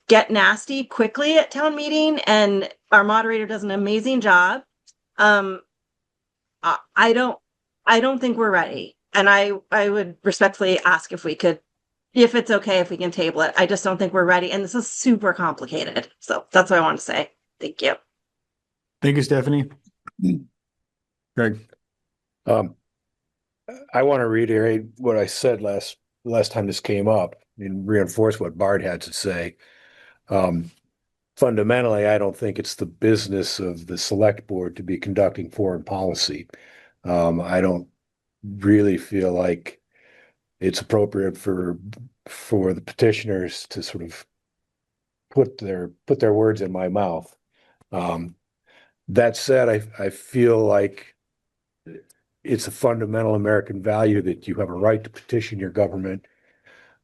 P: get nasty quickly at town meeting, and our moderator does an amazing job. I don't think we're ready. And I would respectfully ask if it's okay if we can table it. I just don't think we're ready. And this is super complicated. So that's what I want to say. Thank you.
A: Thank you, Stephanie. Greg.
I: I want to reiterate what I said last time this came up and reinforce what Bart had to say. Fundamentally, I don't think it's the business of the select board to be conducting foreign policy. I don't really feel like it's appropriate for the petitioners to sort of put their words in my mouth. That said, I feel like it's a fundamental American value that you have a right to petition your government.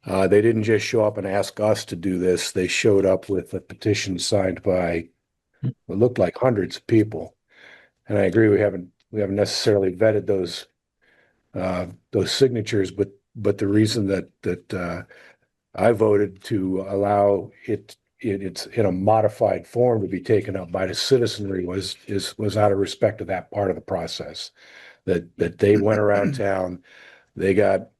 I: They didn't just show up and ask us to do this. They showed up with a petition signed by what looked like hundreds of people. And I agree, we haven't necessarily vetted those signatures, but the reason that I voted to allow it's in a modified form to be taken up by the citizenry was out of respect to that part of the process. That they went around town, they got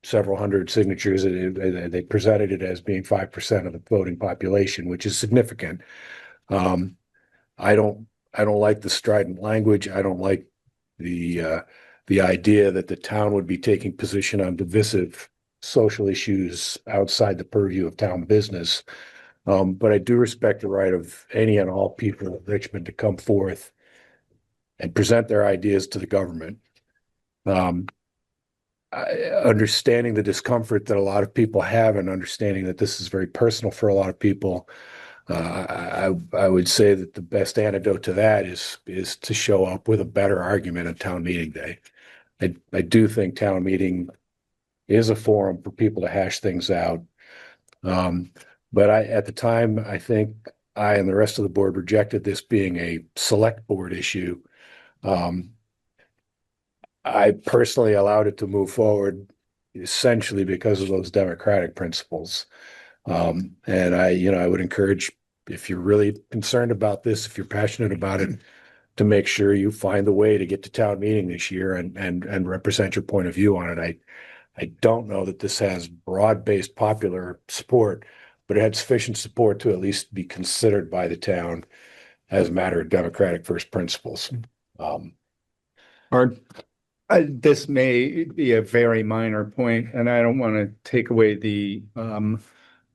I: several hundred signatures, and they presented it as being 5% of the voting population, which is significant. I don't like the strident language. I don't like the idea that the town would be taking position on divisive social issues outside the purview of town business. But I do respect the right of any and all people of Richmond to come forth and present their ideas to the government. Understanding the discomfort that a lot of people have and understanding that this is very personal for a lot of people, I would say that the best antidote to that is to show up with a better argument at town meeting day. I do think town meeting is a forum for people to hash things out. But at the time, I think I and the rest of the board rejected this being a select board issue. I personally allowed it to move forward essentially because of those democratic principles. And I would encourage, if you're really concerned about this, if you're passionate about it, to make sure you find the way to get to town meeting this year and represent your point of view on it. I don't know that this has broad-based popular support, but it had sufficient support to at least be considered by the town as a matter of democratic first principles.
C: This may be a very minor point, and I don't want to take away the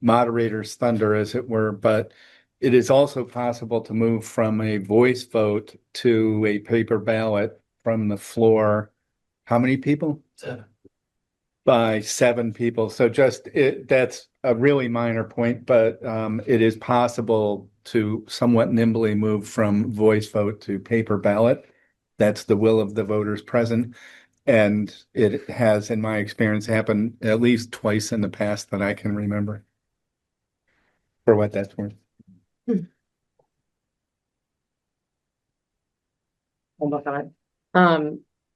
C: moderator's thunder, as it were, but it is also possible to move from a voice vote to a paper ballot from the floor. How many people? 7. by 7 people. So that's a really minor point, but it is possible to somewhat nimbly move from voice vote to paper ballot. That's the will of the voters present. And it has, in my experience, happened at least twice in the past that I can remember. For what that's worth.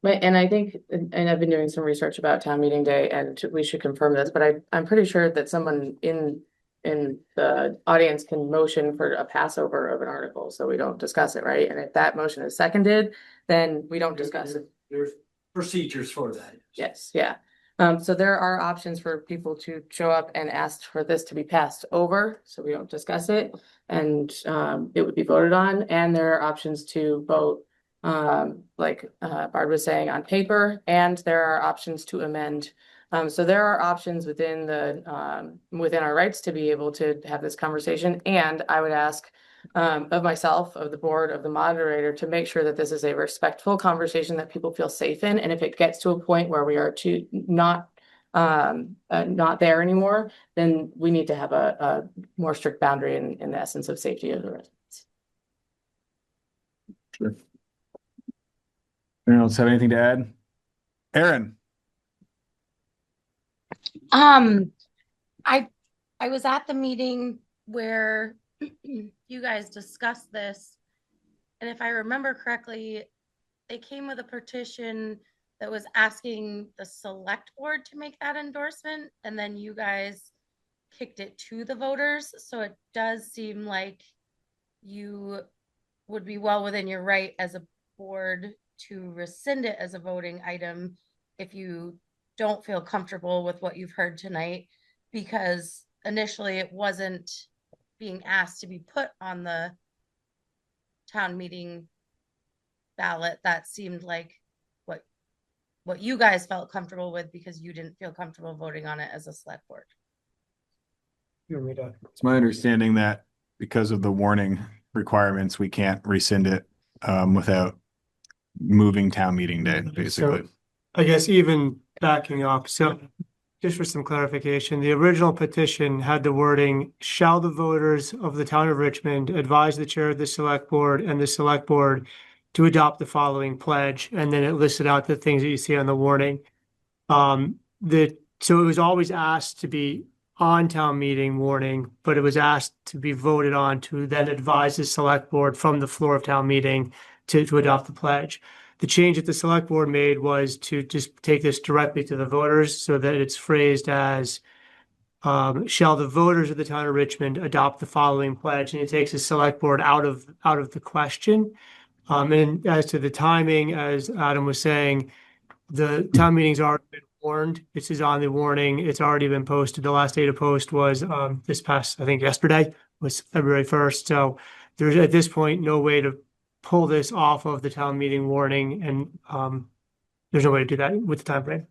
G: And I think, and I've been doing some research about town meeting day, and we should confirm this, but I'm pretty sure that someone in the audience can motion for a passover of an article, so we don't discuss it, right? And if that motion is seconded, then we don't discuss it.
Q: There's procedures for that.
G: Yes, yeah. So there are options for people to show up and ask for this to be passed over, so we don't discuss it, and it would be voted on. And there are options to vote, like Bard was saying, on paper, and there are options to amend. So there are options within within our rights to be able to have this conversation. And I would ask of myself, of the board, of the moderator, to make sure that this is a respectful conversation that people feel safe in. And if it gets to a point where we are not there anymore, then we need to have a more strict boundary in the essence of safety of the residents.
A: Sure. Anyone else have anything to add? Aaron.
R: I was at the meeting where you guys discussed this, and if I remember correctly, they came with a petition that was asking the select board to make that endorsement, and then you guys kicked it to the voters. So it does seem like you would be well within your right as a board to rescind it as a voting item if you don't feel comfortable with what you've heard tonight, because initially it wasn't being asked to be put on the town meeting ballot. That seemed like what you guys felt comfortable with, because you didn't feel comfortable voting on it as a select board.
A: It's my understanding that because of the warning requirements, we can't rescind it without moving town meeting day, basically.
D: So I guess even backing up, so just for some clarification, the original petition had the wording, shall the voters of the town of Richmond advise the chair of the select board and the select board to adopt the following pledge, and then it listed out the things that you see on the warning. So it was always asked to be on town meeting warning, but it was asked to be voted on to then advise the select board from the floor of town meeting to adopt the pledge. The change that the select board made was to just take this directly to the voters, so that it's phrased as shall the voters of the town of Richmond adopt the following pledge, and it takes the select board out of the question. And as to the timing, as Adam was saying, the town meeting's already been warned. This is on the warning. It's already been posted. The last day to post was this past, I think yesterday, was February 1st. So there's at this point no way to pull this off of the town meeting warning, and there's no way to do that with the time frame.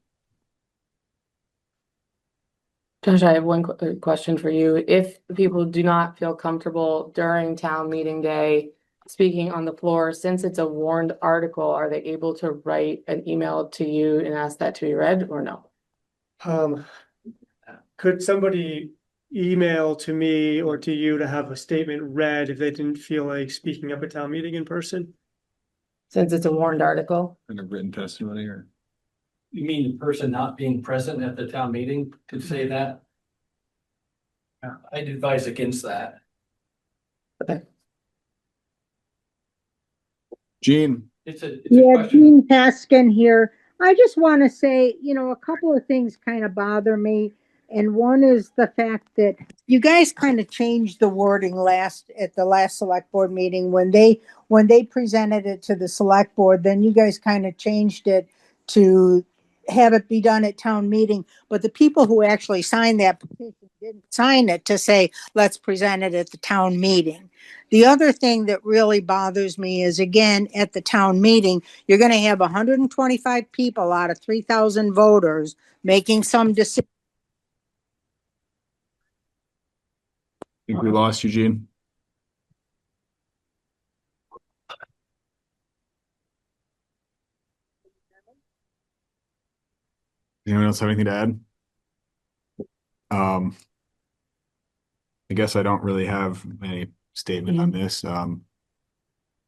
G: Josh, I have one question for you. If people do not feel comfortable during town meeting day speaking on the floor, since it's a warned article, are they able to write an email to you and ask that to be read, or no?
D: Could somebody email to me or to you to have a statement read if they didn't feel like speaking up at town meeting in person?
G: Since it's a warned article?
A: In a written testimony, or?
Q: You mean the person not being present at the town meeting could say that? I'd advise against that.
G: Okay.
A: Gene.
Q: It's a
S: Yeah,
Q: question.
S: Gene Haskin here. I just want to say, a couple of things kind of bother me. And one is the fact that you guys kind of changed the wording at the last select board meeting when they presented it to the select board. Then you guys kind of changed it to have it be done at town meeting. But the people who actually signed that petition didn't sign it to say, let's present it at the town meeting. The other thing that really bothers me is, again, at the town meeting, you're going to have 125 people out of 3,000 voters making some decision.
A: I think we lost Eugene. Anyone else have anything to add? I guess I don't really have any statement on this.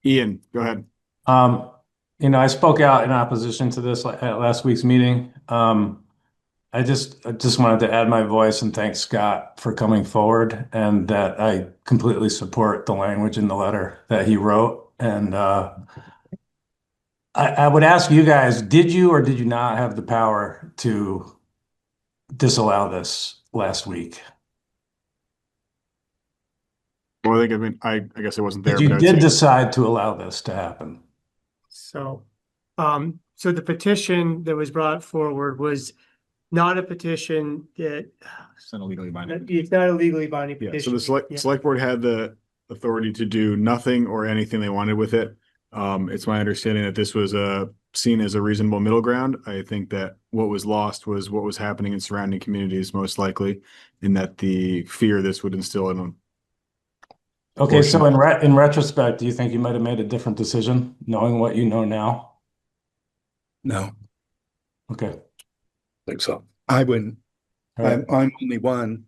A: Ian, go ahead.
T: I spoke out in opposition to this at last week's meeting. I just wanted to add my voice and thank Scott for coming forward, and that I completely support the language in the letter that he wrote. And I would ask you guys, did you or did you not have the power to disallow this last week?
A: Well, I guess I wasn't there.
T: But you
A: I'd
T: did
A: say-
T: decide to allow this to happen.
D: So, so the petition that was brought forward was not a petition that.
A: It's not a legally binding.
D: It's not a legally binding
A: Yeah, so
D: petition.
A: the select board had the authority to do nothing or anything they wanted with it. It's my understanding that this was seen as a reasonable middle ground. I think that what was lost was what was happening in surrounding communities, most likely, in that the fear this would instill in them.
T: Okay, so in retrospect, do you think you might have made a different decision knowing what you know now?
I: No,
T: Okay.
I: think so.
C: I wouldn't.
T: All right.
C: I'm only one.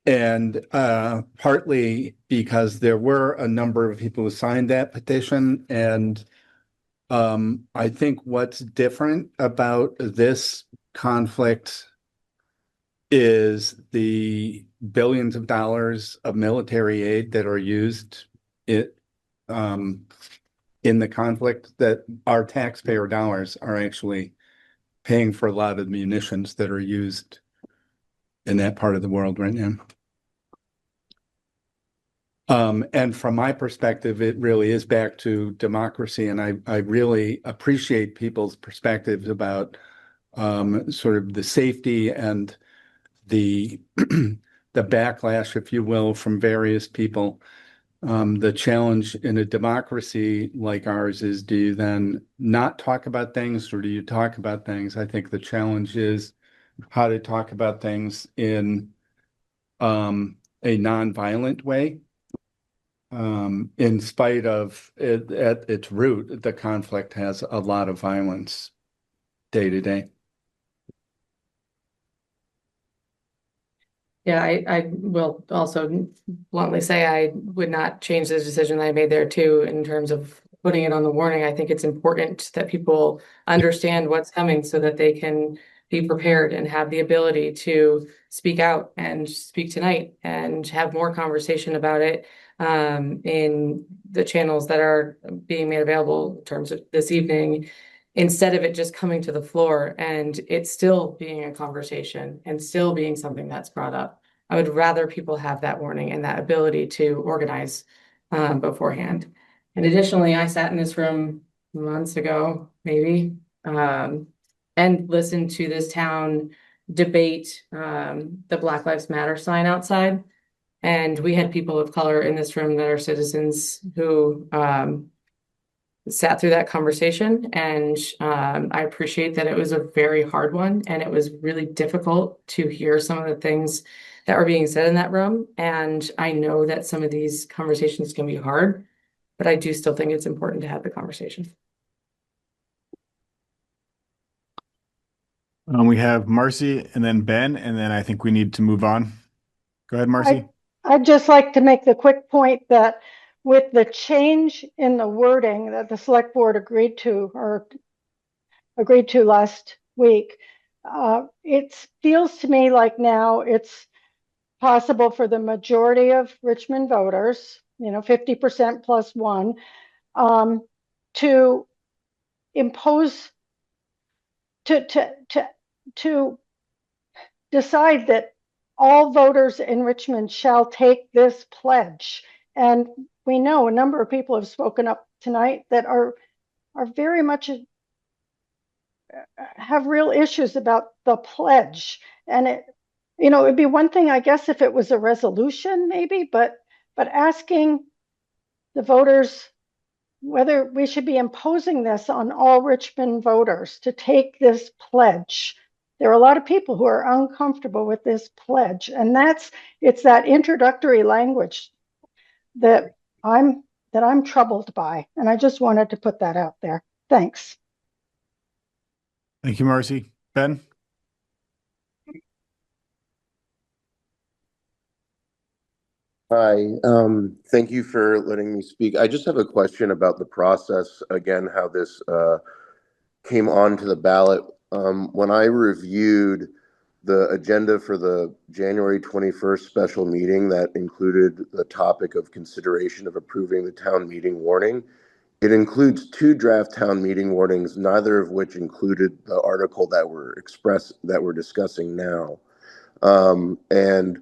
C: And partly because there were a number of people who signed that petition, and I think what's different about this conflict is the billions of dollars of military aid that are used in the conflict, that our taxpayer dollars are actually paying for a lot of the munitions that are used in that part of the world right now. And from my perspective, it really is back to democracy. And I really appreciate people's perspectives about sort of the safety and the the backlash, if you will, from various people. The challenge in a democracy like ours is, do you then not talk about things, or do you talk about things? I think the challenge is how to talk about things in a nonviolent way. In spite of it, at its root, the conflict has a lot of violence day to day.
G: Yeah, I will also bluntly say I would not change the decision that I made there too, in terms of putting it on the warning. I think it's important that people understand what's coming so that they can be prepared and have the ability to speak out and speak tonight and have more conversation about it in the channels that are being made available in terms of this evening, instead of it just coming to the floor and it still being a conversation and still being something that's brought up. I would rather people have that warning and that ability to organize beforehand. And additionally, I sat in this room months ago, maybe, and listened to this town debate the Black Lives Matter sign outside. And we had people of color in this room that are citizens who sat through that conversation. And I appreciate that it was a very hard one. And it was really difficult to hear some of the things that were being said in that room. And I know that some of these conversations can be hard, but I do still think it's important to have the conversation.
A: We have Marcy and then Ben, and then I think we need to move on. Go ahead, Marcy.
L: I'd just like to make the quick point that with the change in the wording that the select board agreed to last week, it feels to me like now it's possible for the majority of Richmond voters, 50% plus one, to impose, to decide that all voters in Richmond shall take this pledge. And we know a number of people have spoken up tonight that are very much have real issues about the pledge. And it'd be one thing, I guess, if it was a resolution, maybe, but asking the voters whether we should be imposing this on all Richmond voters to take this pledge. There are a lot of people who are uncomfortable with this pledge, and it's that introductory language that I'm troubled by, and I just wanted to put that out there. Thanks.
A: Thank you, Marcy. Ben?
U: Hi, thank you for letting me speak. I just have a question about the process, again, how this came onto the ballot. When I reviewed the agenda for the January 21st special meeting that included the topic of consideration of approving the town meeting warning, it includes 2 draft town meeting warnings, neither of which included the article that we're discussing now. And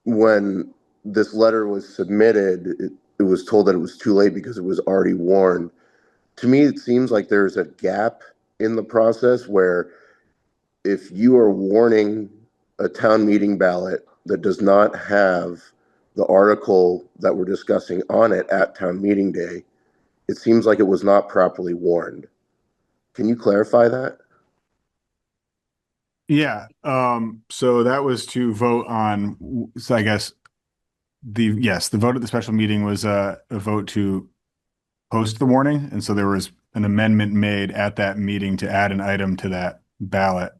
U: when this letter was submitted, it was told that it was too late because it was already warned. To me, it seems like there's a gap in the process where if you are warning a town meeting ballot that does not have the article that we're discussing on it at town meeting day, it seems like it was not properly warned. Can you clarify that?
A: Yeah, so that was to vote on, so I guess the vote at the special meeting was a vote to post the warning, and so there was an amendment made at that meeting to add an item to that ballot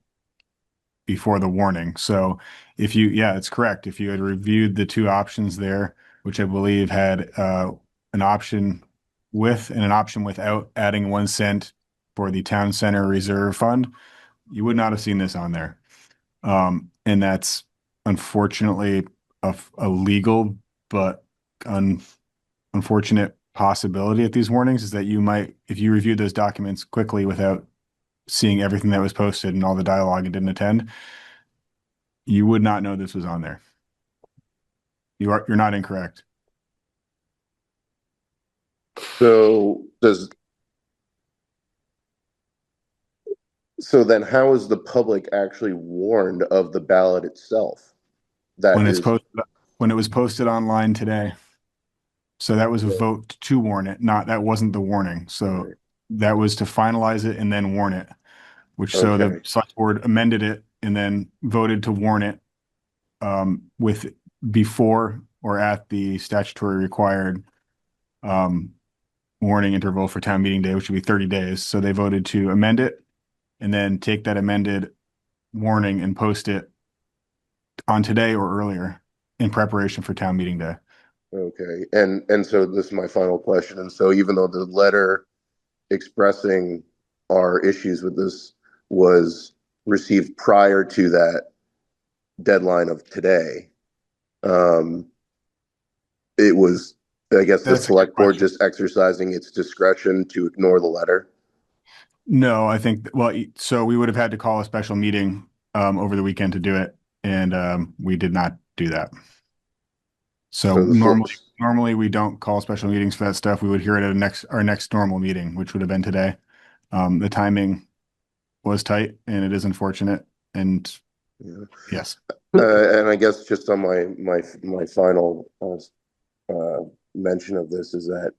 A: before the warning. So yeah, it's correct. If you had reviewed the 2 options there, which I believe had an option with and an option without adding 1 cent for the town center reserve fund, you would not have seen this on there. And that's unfortunately a legal but unfortunate possibility at these warnings, is that you might, if you reviewed those documents quickly without seeing everything that was posted and all the dialogue and didn't attend, you would not know this was on there. You're not incorrect.
U: So then how is the public actually warned of the ballot itself?
A: When it was posted online today. So that was a vote to warn it, that wasn't the warning. So that was to finalize it and then warn it, so the select board amended it and then voted to warn it with before or at the statutory required warning interval for town meeting day, which would be 30 days. So they voted to amend it and then take that amended warning and post it on today or earlier in preparation for town meeting day.
U: Okay, and so this is my final question. And so even though the letter expressing our issues with this was received prior to that deadline of today, it was, I guess, the select board just exercising its discretion to ignore the letter?
A: No, I think, so we would have had to call a special meeting over the weekend to do it, and we did not do that. So normally we don't call special meetings for that stuff. We would hear it at our next normal meeting, which would have been today. The timing was tight, and it is unfortunate. And yes.
U: And I guess just on my final mention of this is that,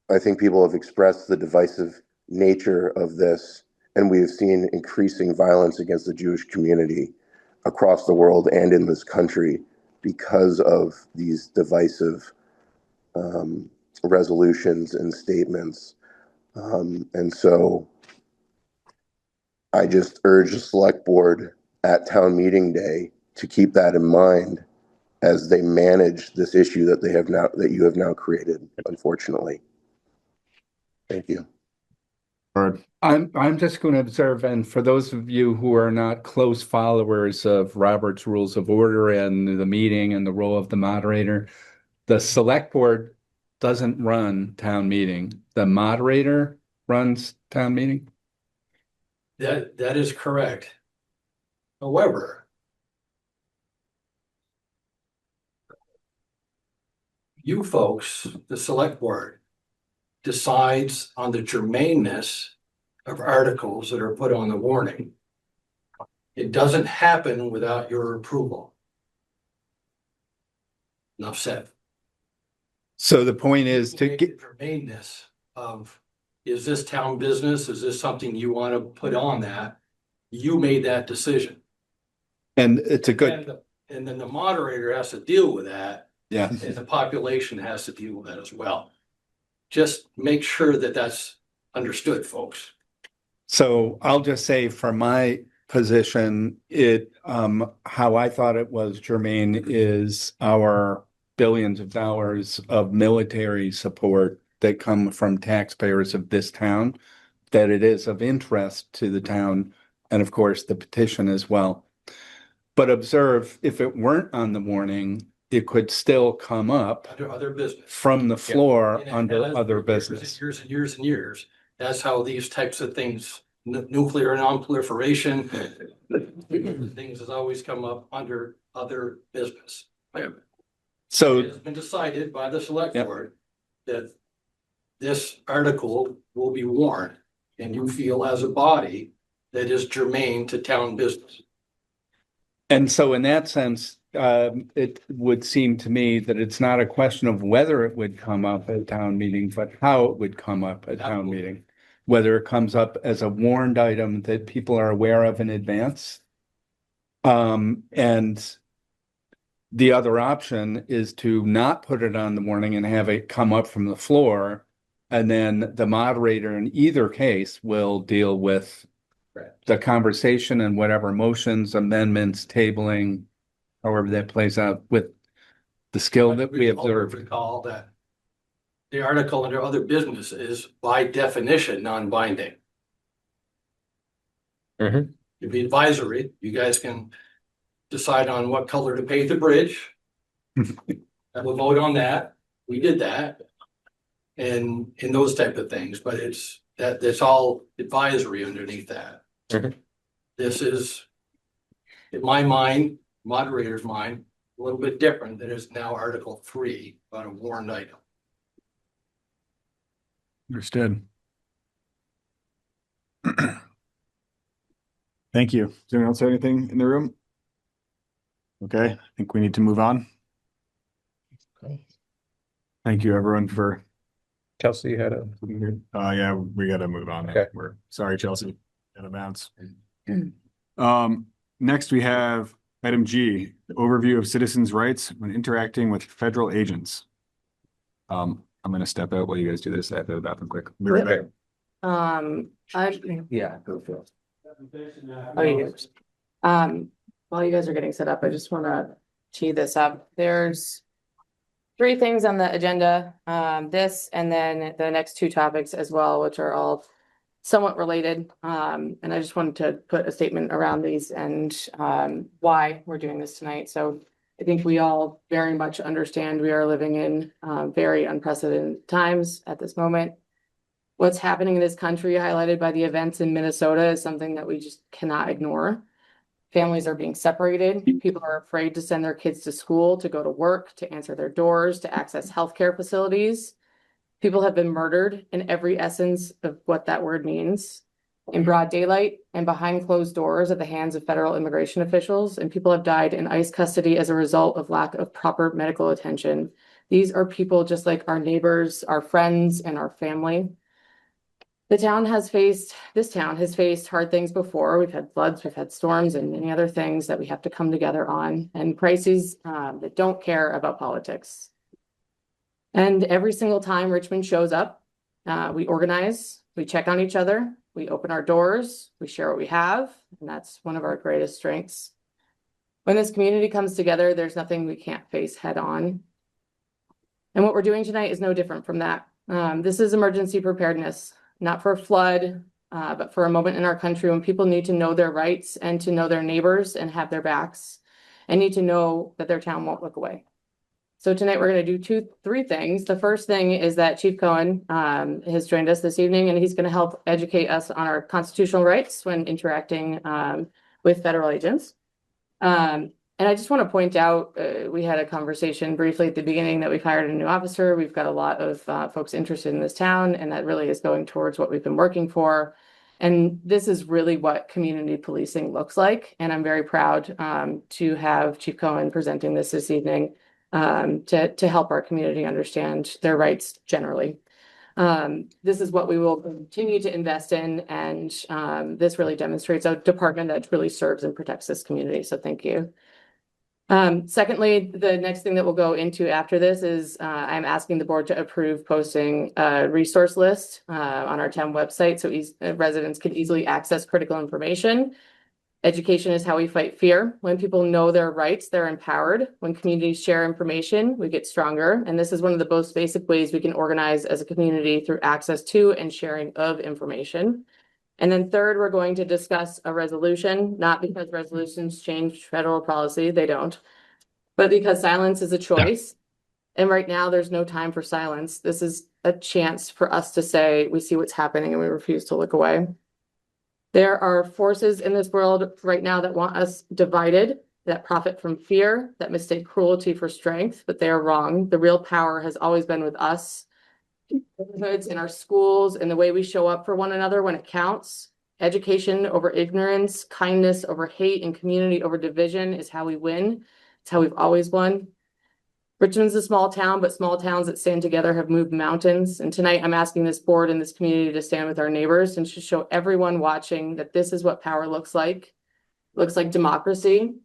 U: I think people have expressed the divisive nature of this, and we have seen increasing violence against the Jewish community across the world and in this country because of these divisive resolutions and statements. And so I just urge the select board at town meeting day to keep that in mind as they manage this issue that you have now created, unfortunately. Thank you.
C: I'm just going to observe, and for those of you who are not close followers of Robert's Rules of Order and the meeting and the role of the moderator, the select board doesn't run town meeting. The moderator runs town meeting.
Q: That is correct. However, you folks, the select board, decides on the germaneness of articles that are put on the warning. It doesn't happen without your approval. Enough said.
C: So the point is to get
Q: germaneness of, is this town business? Is this something you want to put on that? You made that decision.
C: And it's a good.
Q: And then the moderator has to deal with that.
C: Yeah.
Q: And the population has to deal with that as well. Just make sure that that's understood, folks.
C: So I'll just say from my position, how I thought it was germane is our billions of dollars of military support that come from taxpayers of this town, that it is of interest to the town, and of course, the petition as well. But observe, if it weren't on the warning, it could still come up
Q: Under other business.
C: from the floor
Q: And
C: under
Q: has
C: other
Q: for years
C: business.
Q: and years and years and years. That's how these types of things, nuclear non-proliferation, things has always come up under other business.
C: So
Q: it has been decided by the select board that this article will be warned, and you feel as a body that is germane to town business.
C: And so in that sense, it would seem to me that it's not a question of whether it would come up at town meeting, but how it would come up at town meeting. Whether it comes up as a warned item that people are aware of in advance. And the other option is to not put it on the warning and have it come up from the floor. And then the moderator in either case will deal with the conversation and whatever motions, amendments, tabling, however that plays out with the skill that we observe.
Q: Recall that the article under other business is by definition non-binding. It'd be advisory. You guys can decide on what color to paint the bridge. And we'll vote on that. We did that. And those type of things, but it's all advisory underneath that. This is, in my mind, moderator's mind, a little bit different than is now Article 3 about a warned item.
A: Understood. Thank you. Does anyone else have anything in the room? Okay, I think we need to move on. Thank you, everyone, for.
F: Chelsea had a.
A: Yeah, we gotta move on.
F: Okay.
A: We're sorry, Chelsea. Gotta bounce. Next we have item G, the overview of citizens' rights when interacting with federal agents. I'm gonna step out while you guys do this. I have to go to the bathroom quick. Be right back.
M: Yeah, go for it.
G: Oh, you guys. While you guys are getting set up, I just want to tee this up. There's 3 things on the agenda, this and then the next 2 topics as well, which are all somewhat related. And I just wanted to put a statement around these and why we're doing this tonight. So I think we all very much understand we are living in very unprecedented times at this moment. What's happening in this country, highlighted by the events in Minnesota, is something that we just cannot ignore. Families are being separated. People are afraid to send their kids to school, to go to work, to answer their doors, to access healthcare facilities. People have been murdered in every essence of what that word means, in broad daylight and behind closed doors at the hands of federal immigration officials. And people have died in ICE custody as a result of lack of proper medical attention. These are people just like our neighbors, our friends, and our family. This town has faced hard things before. We've had floods, we've had storms, and many other things that we have to come together on, and crises that don't care about politics. And every single time Richmond shows up, we organize, we check on each other, we open our doors, we share what we have, and that's one of our greatest strengths. When this community comes together, there's nothing we can't face head on. And what we're doing tonight is no different from that. This is emergency preparedness. Not for a flood, but for a moment in our country when people need to know their rights and to know their neighbors and have their backs and need to know that their town won't look away. So tonight we're going to do 3 things. The first thing is that Chief Cohen has joined us this evening, and he's going to help educate us on our constitutional rights when interacting with federal agents. And I just want to point out, we had a conversation briefly at the beginning that we've hired a new officer. We've got a lot of folks interested in this town, and that really is going towards what we've been working for. And this is really what community policing looks like. And I'm very proud to have Chief Cohen presenting this evening to help our community understand their rights generally. This is what we will continue to invest in, and this really demonstrates a department that really serves and protects this community. So thank you. Secondly, the next thing that we'll go into after this is I'm asking the board to approve posting a resource list on our town website so residents can easily access critical information. Education is how we fight fear. When people know their rights, they're empowered. When communities share information, we get stronger. And this is one of the most basic ways we can organize as a community through access to and sharing of information. And then third, we're going to discuss a resolution, not because resolutions change federal policy, they don't, but because silence is a choice. And right now there's no time for silence. This is a chance for us to say, we see what's happening and we refuse to look away. There are forces in this world right now that want us divided, that profit from fear, that mistake cruelty for strength, but they are wrong. The real power has always been with us. It's in our schools and the way we show up for one another when it counts. Education over ignorance, kindness over hate, and community over division is how we win. It's how we've always won. Richmond's a small town, but small towns that stand together have moved mountains. And tonight I'm asking this board and this community to stand with our neighbors and to show everyone watching that this is what power looks like. It looks like democracy.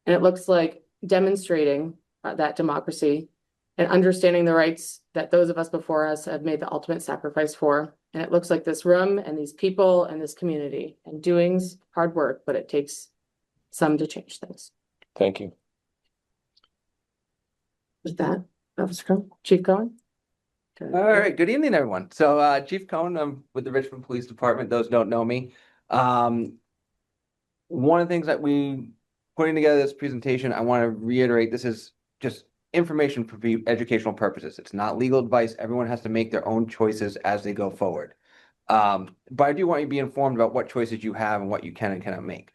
G: And it looks like demonstrating that democracy and understanding the rights that those of us before us have made the ultimate sacrifice for. And it looks like this room and these people and this community, and doing's hard work, but it takes some to change things.
F: Thank you.
G: With that, Officer Chief Cohen.
B: All right, good evening, everyone. So Chief Cohen, I'm with the Richmond Police Department. Those don't know me. One of the things that we putting together this presentation, I want to reiterate, this is just information for educational purposes. It's not legal advice. Everyone has to make their own choices as they go forward. But I do want you to be informed about what choices you have and what you can and cannot make.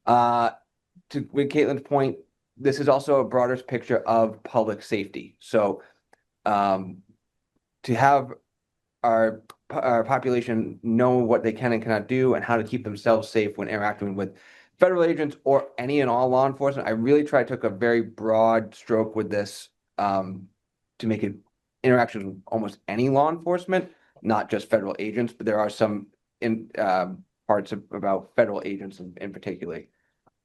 B: With Caitlin's point, this is also a broader picture of public safety. So to have our population know what they can and cannot do and how to keep themselves safe when interacting with federal agents or any and all law enforcement, I really took a very broad stroke with this to make it interactions with almost any law enforcement, not just federal agents, but there are some parts about federal agents in particular.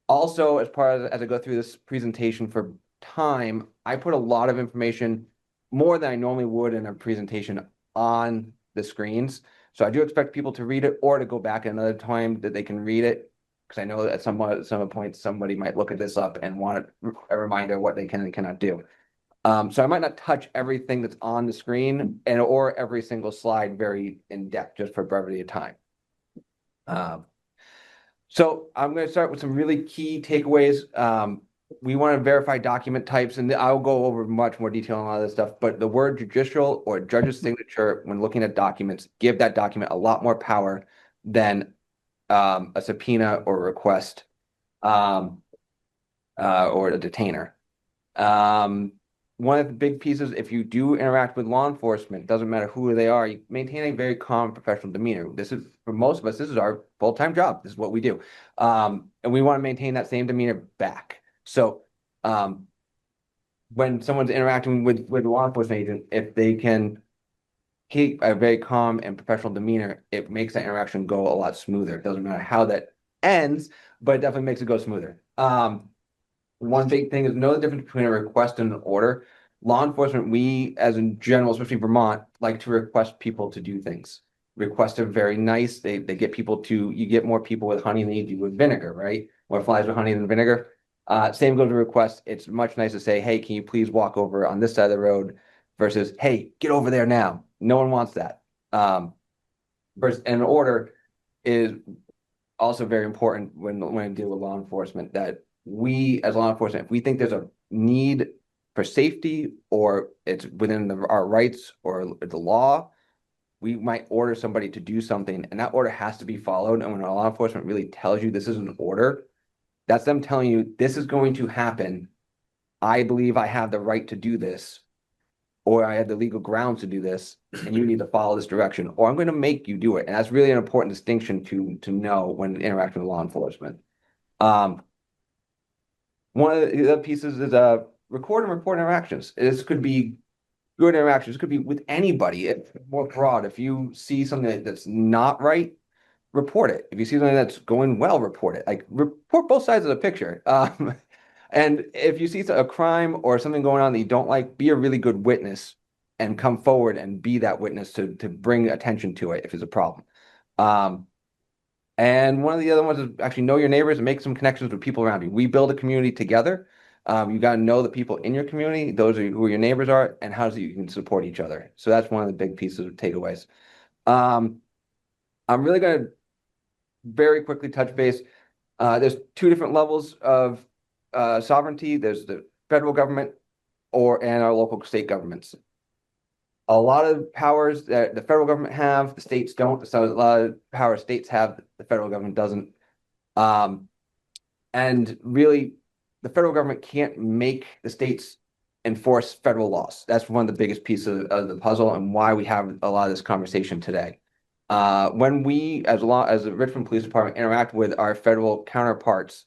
B: Also, as I go through this presentation for time, I put a lot of information, more than I normally would in a presentation, on the screens. So I do expect people to read it or to go back another time that they can read it, because I know that at some point somebody might look at this up and want a reminder of what they can and cannot do. So I might not touch everything that's on the screen or every single slide very in depth, just for brevity of time. So I'm going to start with some really key takeaways. We want to verify document types, and I'll go over much more detail on all this stuff, but the word judicial or judge's signature when looking at documents give that document a lot more power than a subpoena or request or a detainer. One of the big pieces, if you do interact with law enforcement, doesn't matter who they are, you maintain a very calm professional demeanor. This is, for most of us, this is our full-time job. This is what we do. And we want to maintain that same demeanor back. So when someone's interacting with a law enforcement agent, if they can keep a very calm and professional demeanor, it makes that interaction go a lot smoother. It doesn't matter how that ends, but it definitely makes it go smoother. One big thing is know the difference between a request and an order. Law enforcement, we as in general, especially Vermont, like to request people to do things. Requests are very nice. They get people to, you get more people with honey than you do with vinegar, right? More flies with honey than vinegar. Same goes to requests. It's much nicer to say, hey, can you please walk over on this side of the road versus, hey, get over there now. No one wants that. Versus an order is also very important when I deal with law enforcement, that we as law enforcement, if we think there's a need for safety or it's within our rights or the law, we might order somebody to do something, and that order has to be followed. And when law enforcement really tells you this is an order, that's them telling you this is going to happen. I believe I have the right to do this, or I have the legal grounds to do this, and you need to follow this direction, or I'm going to make you do it. And that's really an important distinction to know when interacting with law enforcement. One of the other pieces is record and report interactions. This could be good interactions. It could be with anybody. It's more broad. If you see something that's not right, report it. If you see something that's going well, report it. Like, report both sides of the picture. And if you see a crime or something going on that you don't like, be a really good witness and come forward and be that witness to bring attention to it if it's a problem. And one of the other ones is actually know your neighbors and make some connections with people around you. We build a community together. You got to know the people in your community, those are who your neighbors are, and how you can support each other. So that's one of the big pieces of takeaways. I'm really going to very quickly touch base. There's two different levels of sovereignty. There's the federal government and our local state governments. A lot of powers that the federal government have, the states don't. So a lot of power states have, the federal government doesn't. And really, the federal government can't make the states enforce federal laws. That's one of the biggest pieces of the puzzle and why we have a lot of this conversation today. When we, as the Richmond Police Department, interact with our federal counterparts,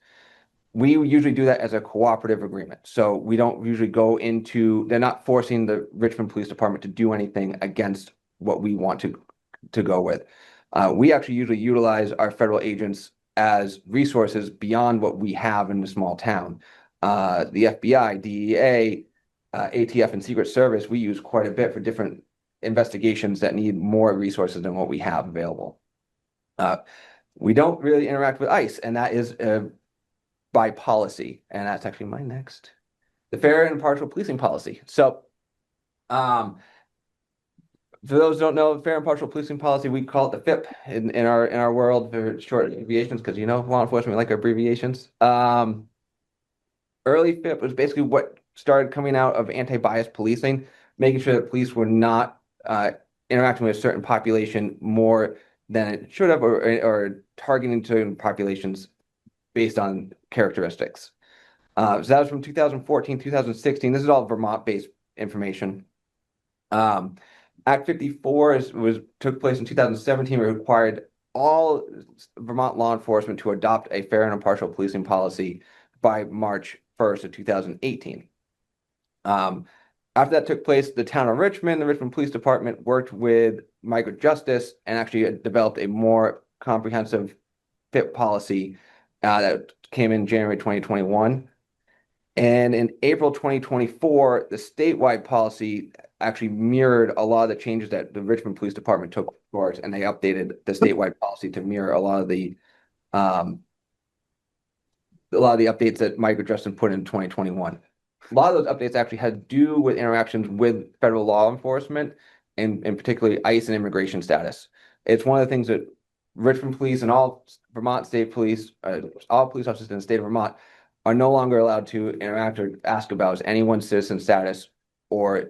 B: we usually do that as a cooperative agreement. So we don't usually go into, they're not forcing the Richmond Police Department to do anything against what we want to go with. We actually usually utilize our federal agents as resources beyond what we have in the small town. The FBI, DEA, ATF, and Secret Service, we use quite a bit for different investigations that need more resources than what we have available. We don't really interact with ICE, and that is by policy, and that's actually my next. The fair and impartial policing policy. So, for those who don't know, fair and impartial policing policy, we call it the FIP in our world for short abbreviations, because law enforcement, we like abbreviations. Early FIP was basically what started coming out of anti-bias policing, making sure that police were not interacting with a certain population more than it should have, or targeting certain populations based on characteristics. So that was from 2014, 2016. This is all Vermont-based information. Act 54 took place in 2017. It required all Vermont law enforcement to adopt a fair and impartial policing policy by March 1st of 2018. After that took place, the town of Richmond, the Richmond Police Department, worked with Migrant Justice and actually developed a more comprehensive FIP policy that came in January 2021. And in April 2024, the statewide policy actually mirrored a lot of the changes that the Richmond Police Department took forward, and they updated the statewide policy to mirror a lot of the updates that Migrant Justice put in 2021. A lot of those updates actually had to do with interactions with federal law enforcement, and particularly ICE and immigration status. It's one of the things that Richmond Police and all Vermont State Police, all police officers in the state of Vermont, are no longer allowed to interact or ask about anyone's citizen status, or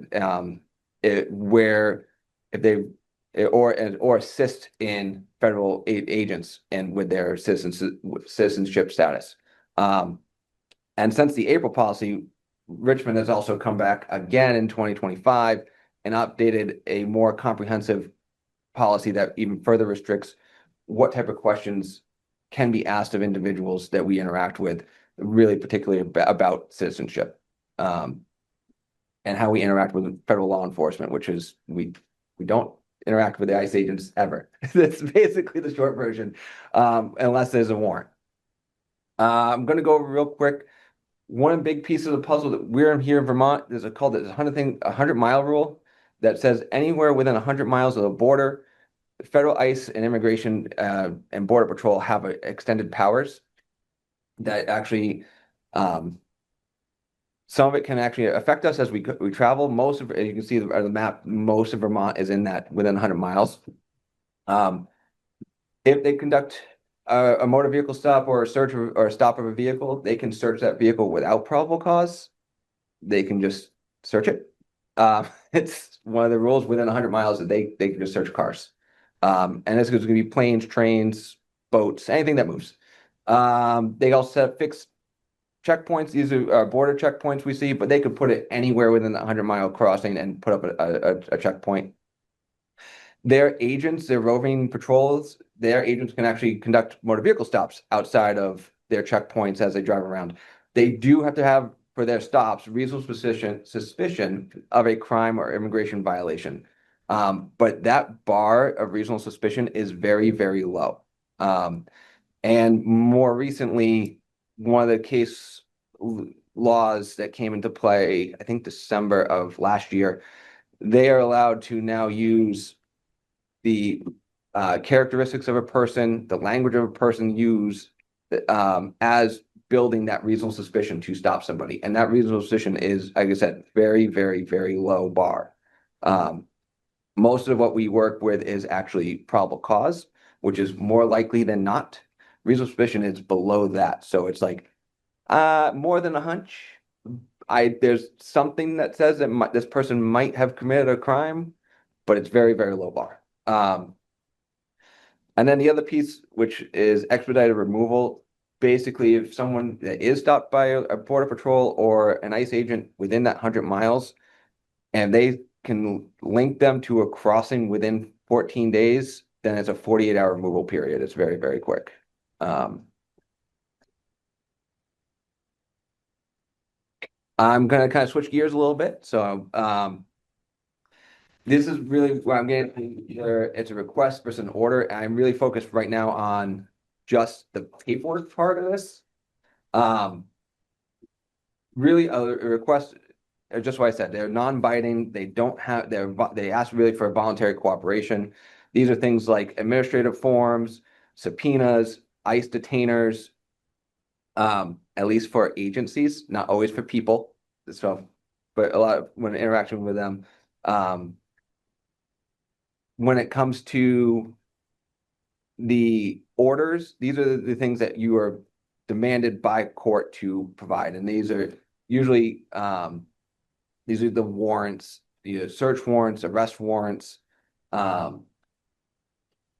B: or assist in federal agents and with their citizenship status. And since the April policy, Richmond has also come back again in 2025 and updated a more comprehensive policy that even further restricts what type of questions can be asked of individuals that we interact with, really particularly about citizenship, and how we interact with federal law enforcement, which is we don't interact with the ICE agents ever. That's basically the short version, unless there's a warrant. I'm going to go over real quick. One big piece of the puzzle that we're here in Vermont is called the 100-mile rule, that says anywhere within 100 miles of the border, federal ICE and immigration and border patrol have extended powers that actually, some of it can actually affect us as we travel. Most of, as you can see the map, most of Vermont is in that within 100 miles. If they conduct a motor vehicle stop or a search or a stop of a vehicle, they can search that vehicle without probable cause. They can just search it. It's one of the rules within 100 miles that they can just search cars. And this is going to be planes, trains, boats, anything that moves. They also have fixed checkpoints. These are border checkpoints we see, but they could put it anywhere within the 100-mile crossing and put up a checkpoint. Their agents, their roving patrols, their agents can actually conduct motor vehicle stops outside of their checkpoints as they drive around. They do have to have, for their stops, reasonable suspicion of a crime or immigration violation. But that bar of reasonable suspicion is very, very low. And more recently, one of the laws that came into play, I think December of last year, they are allowed to now use the characteristics of a person, the language of a person use as building that reasonable suspicion to stop somebody. And that reasonable suspicion is, like I said, very, very, very low bar. Most of what we work with is actually probable cause, which is more likely than not. Reasonable suspicion is below that. So it's like more than a hunch. There's something that says that this person might have committed a crime, but it's very, very low bar. And then the other piece, which is expedited removal, basically if someone is stopped by a border patrol or an ICE agent within that 100 miles, and they can link them to a crossing within 14 days, then it's a 48-hour removal period. It's very, very quick. I'm going to kind of switch gears a little bit. So this is really where I'm getting either it's a request versus an order. And I'm really focused right now on just the paperwork part of this. Really a request, just what I said, they're non-binding. They don't have, they ask really for voluntary cooperation. These are things like administrative forms, subpoenas, ICE detainers, at least for agencies, not always for people. So, but a lot of when interaction with them, when it comes to the orders, these are the things that you are demanded by court to provide, and these are usually these are the warrants, the search warrants, arrest warrants.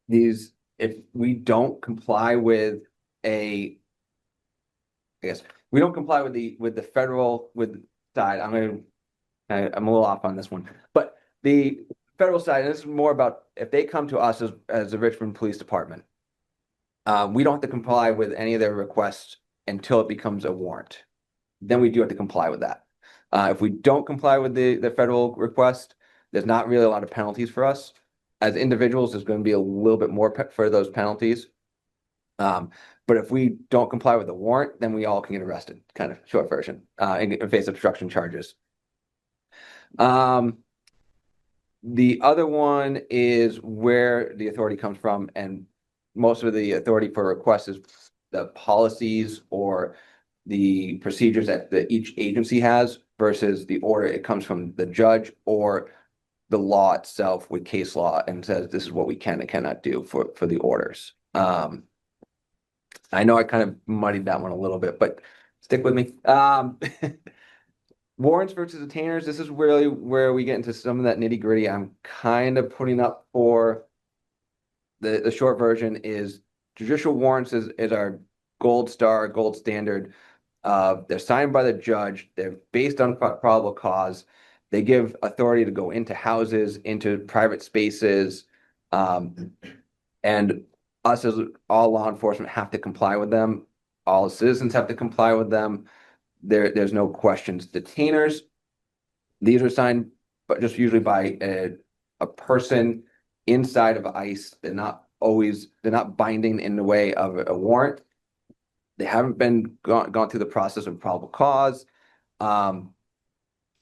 B: These, if we don't comply with we don't comply with the federal side. I'm a little off on this one, but the federal side, and this is more about if they come to us as the Richmond Police Department, we don't have to comply with any of their requests until it becomes a warrant. Then we do have to comply with that. If we don't comply with the federal request, there's not really a lot of penalties for us. As individuals, there's going to be a little bit more for those penalties. But if we don't comply with the warrant, then we all can get arrested, kind of short version, and face obstruction charges. The other one is where the authority comes from, and most of the authority for requests is the policies or the procedures that each agency has versus the order. It comes from the judge or the law itself with case law and says this is what we can and cannot do for the orders. I know I kind of muddied that one a little bit, but stick with me. Warrants versus detainers. This is really where we get into some of that nitty gritty. I'm kind of putting up for the short version is judicial warrants is our gold star, gold standard. They're signed by the judge. They're based on probable cause. They give authority to go into houses, into private spaces, and us as all law enforcement have to comply with them. All citizens have to comply with them. There's no questions. Detainers, these are signed, but just usually by a person inside of ICE. They're not binding in the way of a warrant. They haven't been gone through the process of probable cause.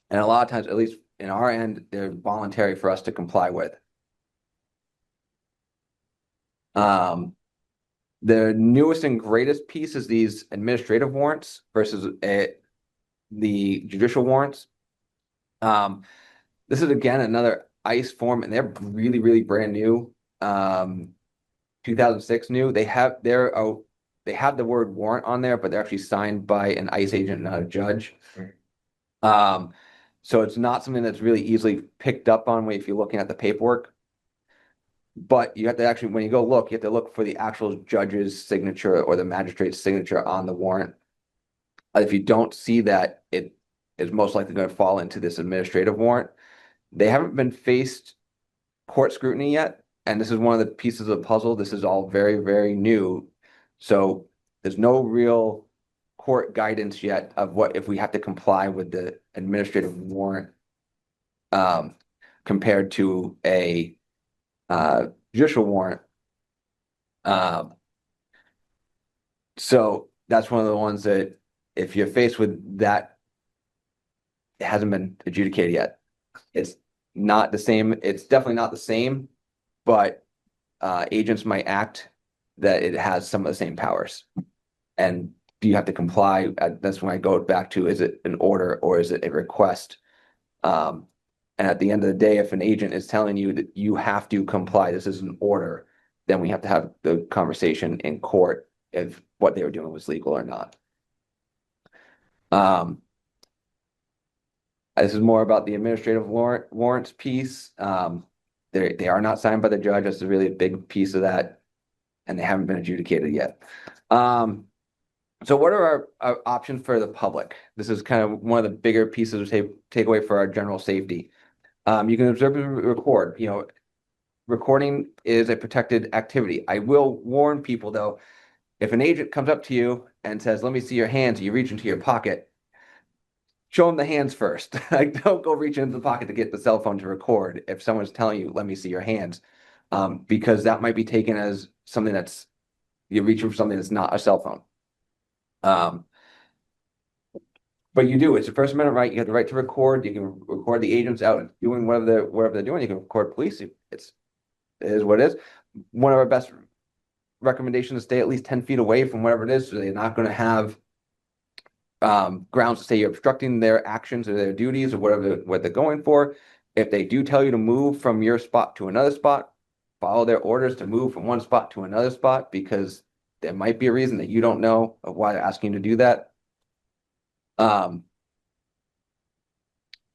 B: And a lot of times, at least in our end, they're voluntary for us to comply with. The newest and greatest piece is these administrative warrants versus the judicial warrants. This is again another ICE form, and they're really, really brand new. 2006 new. They have the word warrant on there, but they're actually signed by an ICE agent, not a judge. So it's not something that's really easily picked up on if you're looking at the paperwork. But you have to actually, when you go look, you have to look for the actual judge's signature or the magistrate's signature on the warrant. If you don't see that, it is most likely going to fall into this administrative warrant. They haven't been faced court scrutiny yet, and this is one of the pieces of the puzzle. This is all very, very new. So there's no real court guidance yet of what if we have to comply with the administrative warrant compared to a judicial warrant. So that's one of the ones that if you're faced with that, it hasn't been adjudicated yet. It's not the same. It's definitely not the same, but agents might act that it has some of the same powers. And do you have to comply? That's when I go back to, is it an order or is it a request? And at the end of the day, if an agent is telling you that you have to comply, this is an order, then we have to have the conversation in court if what they were doing was legal or not. This is more about the administrative warrants piece. They are not signed by the judge. That's really a big piece of that, and they haven't been adjudicated yet. So what are our options for the public? This is kind of one of the bigger pieces of takeaway for our general safety. You can observe and record. You know, recording is a protected activity. I will warn people though, if an agent comes up to you and says, "Let me see your hands," you reach into your pocket, show them the hands first. Like, don't go reach into the pocket to get the cell phone to record if someone's telling you, "Let me see your hands," because that might be taken as something that's, you're reaching for something that's not a cell phone. But you do, it's a First Amendment right. You have the right to record. You can record the agents out doing whatever they're doing. You can record police. It is what it is. One of our best recommendations is stay at least 10 feet away from whatever it is, so they're not going to have grounds to say you're obstructing their actions or their duties or what they're going for. If they do tell you to move from your spot to another spot, follow their orders to move from one spot to another spot, because there might be a reason that you don't know of why they're asking you to do that.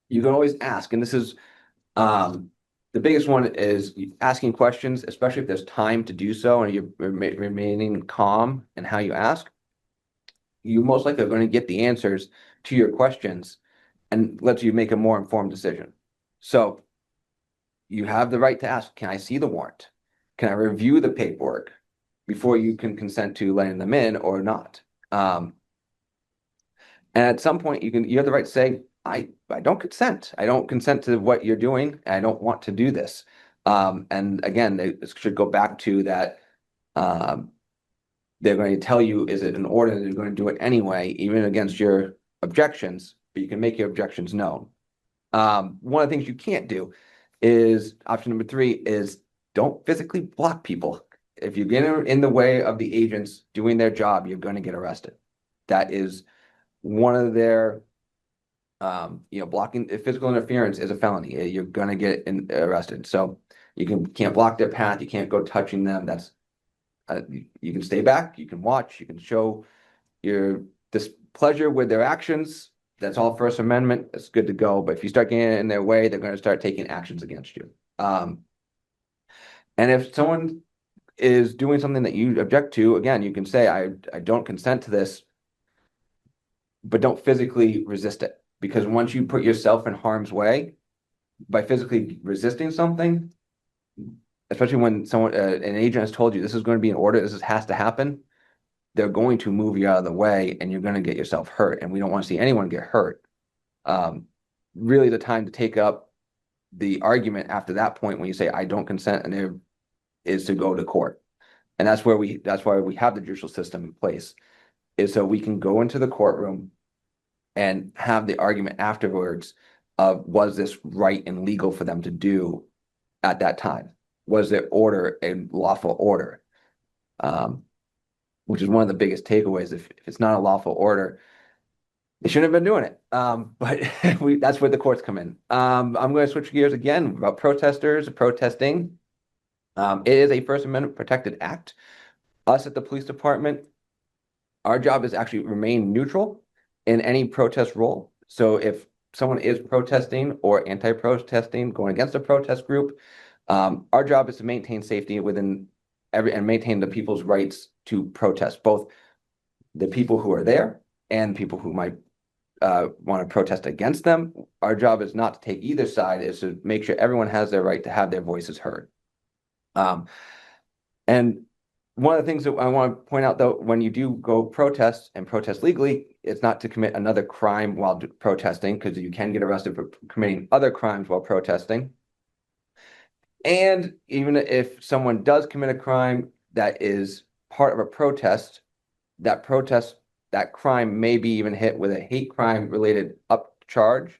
B: You can always ask, and this is the biggest one, is asking questions, especially if there's time to do so and you're remaining calm in how you ask. You most likely are going to get the answers to your questions and lets you make a more informed decision. So you have the right to ask, can I see the warrant? Can I review the paperwork before you can consent to letting them in or not? And at some point you have the right to say, I don't consent. I don't consent to what you're doing. I don't want to do this. And again, this should go back to that. They're going to tell you, is it an order? They're going to do it anyway, even against your objections, but you can make your objections known. One of the things you can't do is, option number 3 is, don't physically block people. If you get in the way of the agents doing their job, you're going to get arrested. That is one of their, blocking. Physical interference is a felony. You're going to get arrested. So you can't block their path. You can't go touching them. That's you can stay back. You can watch. You can show your displeasure with their actions. That's all First Amendment. It's good to go. But if you start getting in their way, they're going to start taking actions against you. And if someone is doing something that you object to, again, you can say, I don't consent to this, but don't physically resist it. Because once you put yourself in harm's way by physically resisting something, especially when someone, an agent has told you this is going to be an order, this has to happen, they're going to move you out of the way and you're going to get yourself hurt. And we don't want to see anyone get hurt. Really the time to take up the argument after that point, when you say, I don't consent, and there is to go to court. And that's why we have the judicial system in place, is so we can go into the courtroom and have the argument afterwards of, was this right and legal for them to do at that time? Was their order a lawful order? Which is one of the biggest takeaways. If it's not a lawful order, they shouldn't have been doing it. But that's where the courts come in. I'm going to switch gears again about protesters, protesting. It is a First Amendment protected act. Us at the police department, our job is actually remain neutral in any protest role. So if someone is protesting or anti-protesting, going against a protest group, our job is to maintain safety within and maintain the people's rights to protest, both the people who are there and people who might want to protest against them. Our job is not to take either side, is to make sure everyone has their right to have their voices heard. And one of the things that I want to point out, though, when you do go protest and protest legally, it's not to commit another crime while protesting, because you can get arrested for committing other crimes while protesting. And even if someone does commit a crime that is part of a protest, that protest that crime may be even hit with a hate crime related upcharge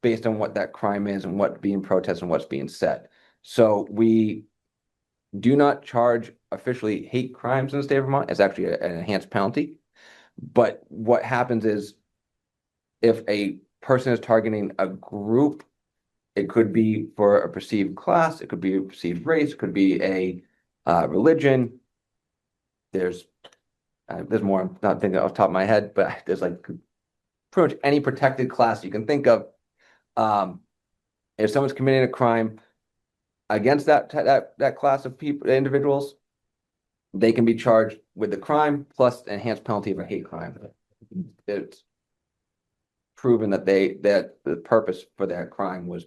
B: based on what that crime is and what's being protested and what's being said. So we do not charge officially hate crimes in the state of Vermont. It's actually an enhanced penalty. But what happens is if a person is targeting a group, it could be for a perceived class, it could be a perceived race, it could be a religion. There's more, I'm not thinking off the top of my head, but there's like pretty much any protected class you can think of. If someone's committing a crime against that class of people, individuals, they can be charged with the crime plus the enhanced penalty of a hate crime. It's proven that the purpose for that crime was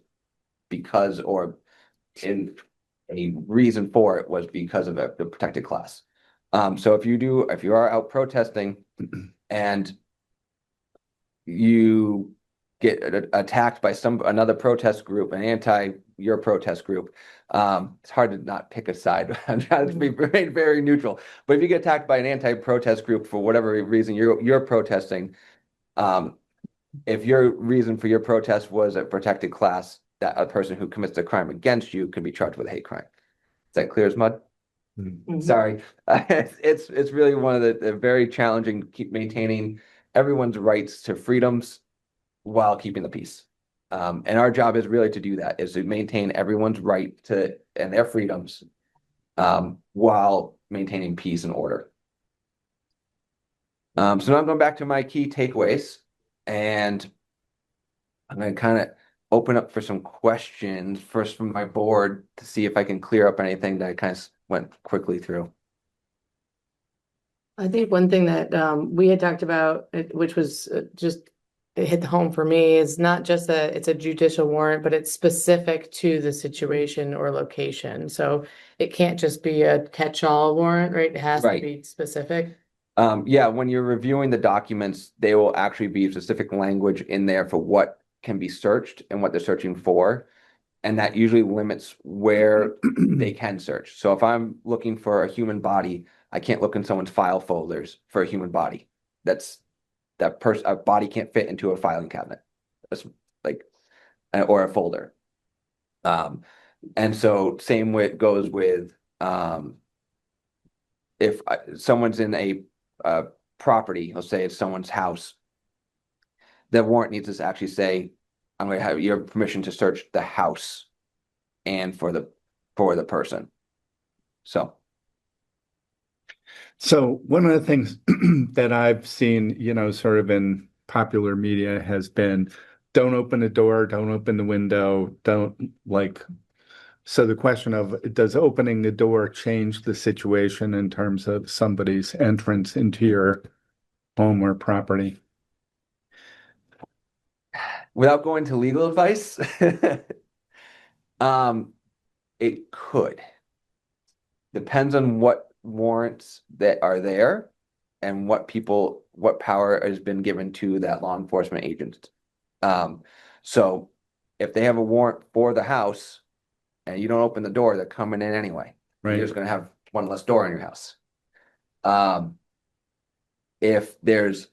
B: because, or in a reason for it was because of the protected class. So if you are out protesting and you get attacked by another protest group, your protest group, it's hard to not pick a side. I'm trying to be very, very neutral. But if you get attacked by an anti-protest group for whatever reason you're protesting, if your reason for your protest was a protected class, that a person who commits a crime against you can be charged with a hate crime. Is that clear as mud? Sorry, it's really one of the very challenging, keep maintaining everyone's rights to freedoms while keeping the peace. And our job is really to do that, is to maintain everyone's right to and their freedoms while maintaining peace and order. So now I'm going back to my key takeaways, and I'm going to kind of open up for some questions first from my board to see if I can clear up anything that I kind of went quickly through.
G: I think one thing that we had talked about, which was just it hit home for me, is not just that it's a judicial warrant, but it's specific to the situation or location. So it can't just be a catch-all warrant, right? It has to be specific.
B: Yeah, when you're reviewing the documents, they will actually be specific language in there for what can be searched and what they're searching for. And that usually limits where they can search. So if I'm looking for a human body, I can't look in someone's file folders for a human body. A body can't fit into a filing cabinet. That's like, or a folder. And so same way it goes with if someone's in a property, let's say it's someone's house, the warrant needs to actually say, I'm going to have your permission to search the house and for the person. So
C: one of the things that I've seen, sort of in popular media has been, don't open the door, don't open the window, so the question of, does opening the door change the situation in terms of somebody's entrance into your home or property?
B: Without going to legal advice, it could. Depends on what warrants that are there and what power has been given to that law enforcement agent. So if they have a warrant for the house and you don't open the door, they're coming in anyway.
C: Right.
B: You're just going to have one less door in your house. If there's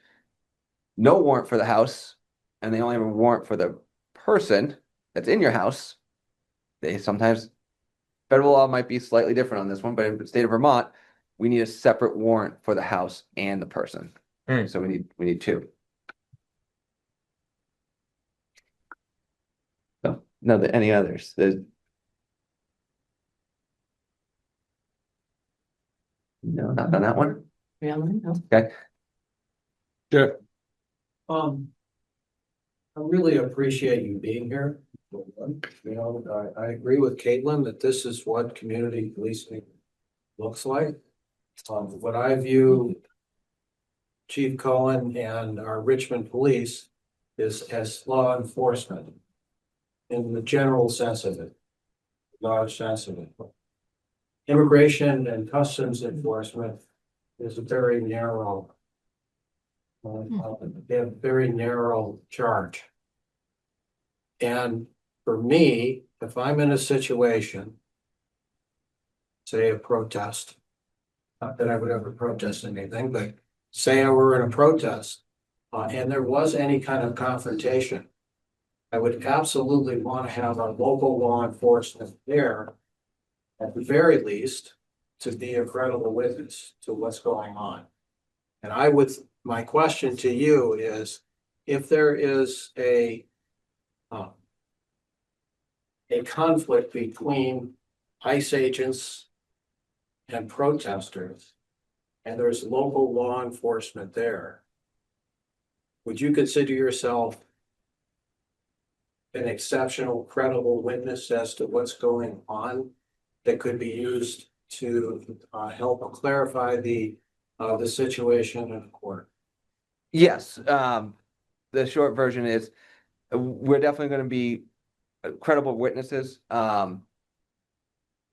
B: no warrant for the house and they only have a warrant for the person that's in your house, sometimes federal law might be slightly different on this one, but in the state of Vermont, we need a separate warrant for the house and the person. So we need two. So no, any others? No, not on that one.
G: Yeah, no.
B: Okay.
F: Sure.
Q: I really appreciate you being here. I agree with Caitlin that this is what community policing looks like. What I view Chief Cohen and our Richmond police is as law enforcement in the general sense of it, large sense of it. Immigration and customs enforcement is a very narrow, they have very narrow charge. And for me, if I'm in a situation, say a protest, not that I would ever protest anything, but say I were in a protest, and there was any kind of confrontation, I would absolutely want to have our local law enforcement there, at the very least, to be a credible witness to what's going on. And my question to you is, if there is a conflict between ICE agents and protesters, and there's local law enforcement there, would you consider yourself an exceptional, credible witness as to what's going on that could be used to help clarify the situation in court?
B: Yes, the short version is we're definitely going to be credible witnesses. One,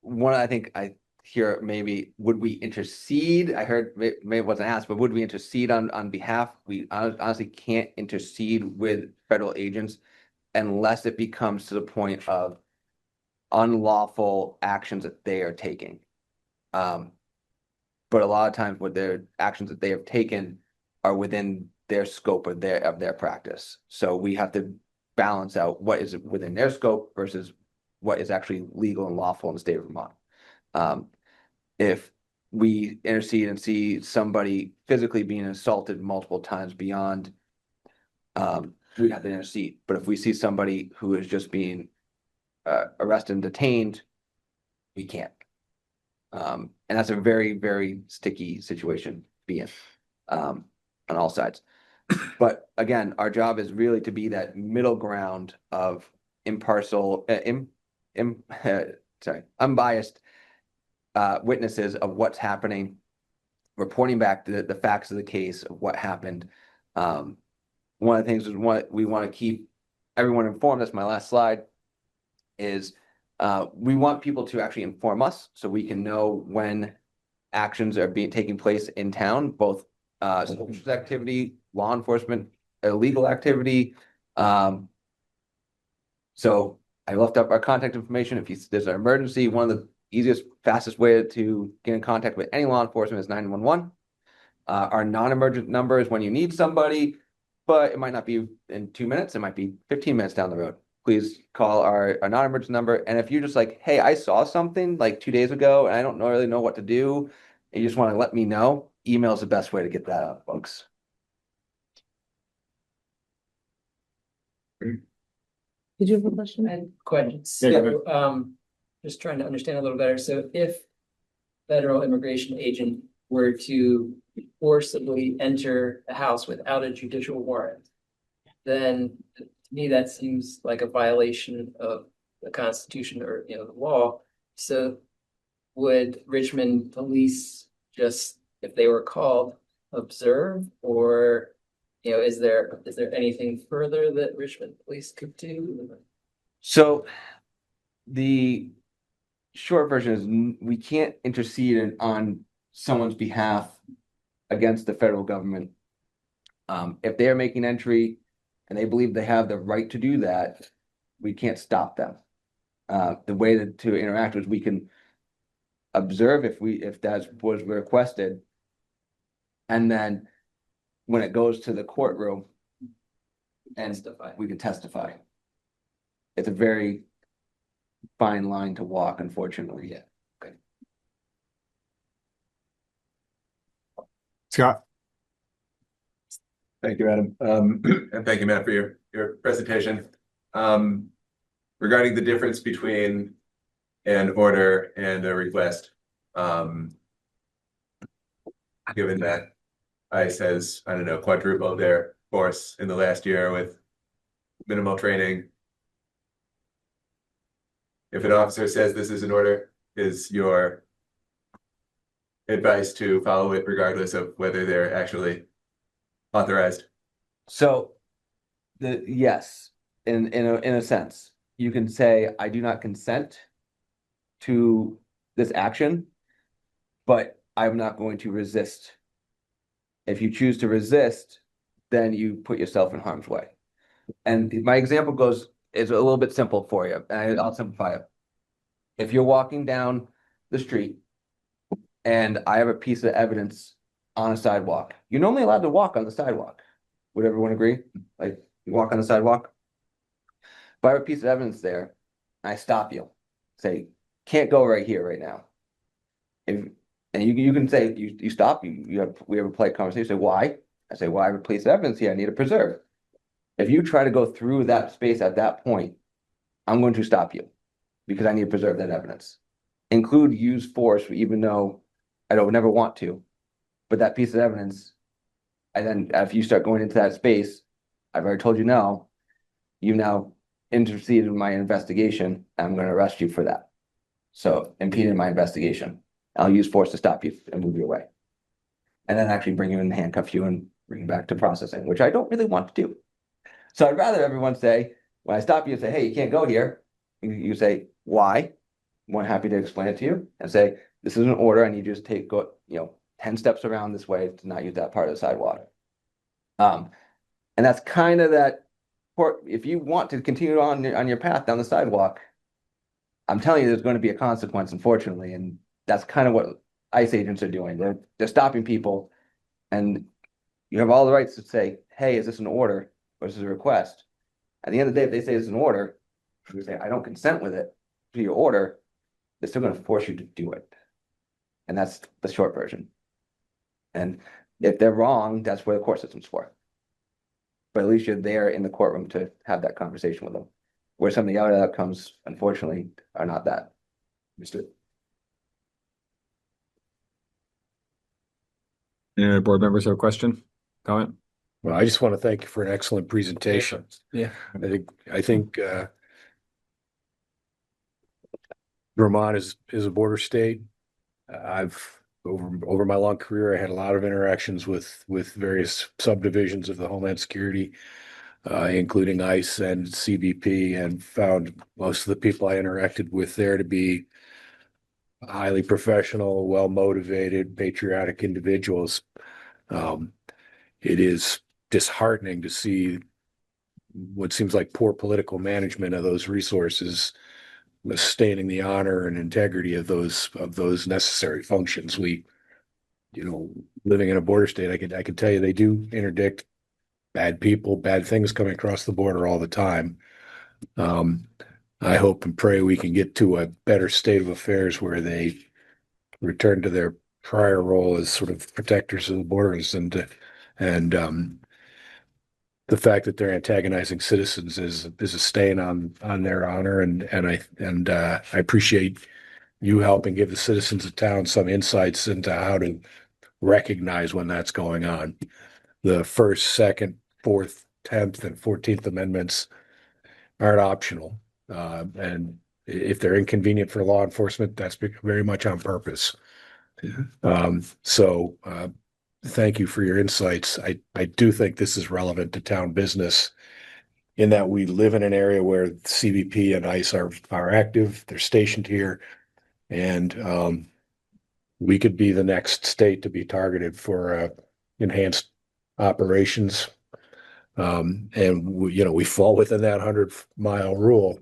B: I think I hear maybe, would we intercede? I heard maybe it wasn't asked, but would we intercede on behalf? We honestly can't intercede with federal agents unless it becomes to the point of unlawful actions that they are taking. But a lot of times what their actions that they have taken are within their scope of their practice. So we have to balance out what is within their scope versus what is actually legal and lawful in the state of Vermont. If we intercede and see somebody physically being assaulted multiple times beyond, we have to intercede. But if we see somebody who is just being arrested and detained, we can't. And that's a very, very sticky situation to be in on all sides. But again, our job is really to be that middle ground of impartial, unbiased witnesses of what's happening, reporting back the facts of the case of what happened. One of the things is what we want to keep everyone informed. That's my last slide. Is we want people to actually inform us so we can know when actions are taking place in town, both social activity, law enforcement, illegal activity. So I left up our contact information. If there's an emergency, one of the easiest, fastest way to get in contact with any law enforcement is 911. Our non-emergent number is when you need somebody, but it might not be in 2 minutes. It might be 15 minutes down the road. Please call our non-emergent number. And if you're just like, hey, I saw something like 2 days ago and I don't really know what to do, and you just want to let me know, email is the best way to get that out, folks.
M: Did you have a question?
E: And questions.
A: Yeah, go
E: So, just trying to understand a little better. So if federal immigration agent were to forcibly enter a house without a judicial warrant, then to me, that seems like a violation of the Constitution or, the law. So would Richmond police just, if they were called, observe, or, is there anything further that Richmond police could do?
B: So the short version is we can't intercede on someone's behalf against the federal government. If they are making entry and they believe they have the right to do that, we can't stop them. The way to interact is we can observe if that was requested, and then when it goes to the courtroom, and we can testify. It's a very fine line to walk, unfortunately. Yeah. Okay.
A: Scott.
K: Thank you, Adam. And thank you, Matt, for your presentation. Regarding the difference between an order and a request, given that ICE has, I don't know, quadrupled their force in the last year with minimal training. If an officer says this is an order, is your advice to follow it regardless of whether they're actually authorized?
B: So yes, in a sense, you can say, I do not consent to this action, but I'm not going to resist. If you choose to resist, then you put yourself in harm's way. And my example is a little bit simple for you, and I'll simplify it. If you're walking down the street and I have a piece of evidence on a sidewalk, you're normally allowed to walk on the sidewalk. Would everyone agree? Like, you walk on the sidewalk? If I have a piece of evidence there, I stop you, say, can't go right here right now. And you can say, you stop, we have a polite conversation, say, why? I say, well, I have a piece of evidence here, I need to preserve. If you try to go through that space at that point, I'm going to stop you because I need to preserve that evidence. Include use force, even though I don't never want to, but that piece of evidence, and then if you start going into that space, I've already told you no, you now interceded in my investigation, and I'm going to arrest you for that. So impeding my investigation. I'll use force to stop you and move you away. And then actually bring you in and handcuff you and bring you back to processing, which I don't really want to do. So I'd rather everyone say, when I stop you and say, hey, you can't go here, you say, why? I'm more happy to explain it to you and say, this is an order, I need you to go 10 steps around this way to not use that part of the sidewalk. And that's kind of that, if you want to continue on your path down the sidewalk, I'm telling you, there's going to be a consequence, unfortunately. And that's kind of what ICE agents are doing. They're stopping people, and you have all the rights to say, hey, is this an order or is this a request? At the end of the day, if they say it's an order, you say, I don't consent with it to your order, they're still going to force you to do it. And that's the short version. And if they're wrong, that's where the court system's for. But at least you're there in the courtroom to have that conversation with them. Where some of the other outcomes, unfortunately, are not that.
H: Understood. Any other board members have a question, comment?
I: Well, I just want to thank you for an excellent presentation.
H: Yeah.
I: I think Vermont is a border state. I've over my long career, I had a lot of interactions with various subdivisions of the Homeland Security, including ICE and CBP, and found most of the people I interacted with there to be highly professional, well-motivated, patriotic individuals. It is disheartening to see what seems like poor political management of those resources, sustaining the honor and integrity of those necessary functions. Living in a border state, I can tell you they do interdict bad people, bad things coming across the border all the time. I hope and pray we can get to a better state of affairs where they return to their prior role as sort of protectors of the borders, and the fact that they're antagonizing citizens is a stain on their honor, and I appreciate you helping give the citizens of town some insights into how to recognize when that's going on. The First, Second, Fourth, 10th, and 14th Amendments aren't optional, and if they're inconvenient for law enforcement, that's very much on purpose. So thank you for your insights. I do think this is relevant to town business in that we live in an area where CBP and ICE are active, they're stationed here, and we could be the next state to be targeted for enhanced operations. And we fall within that 100-mile rule.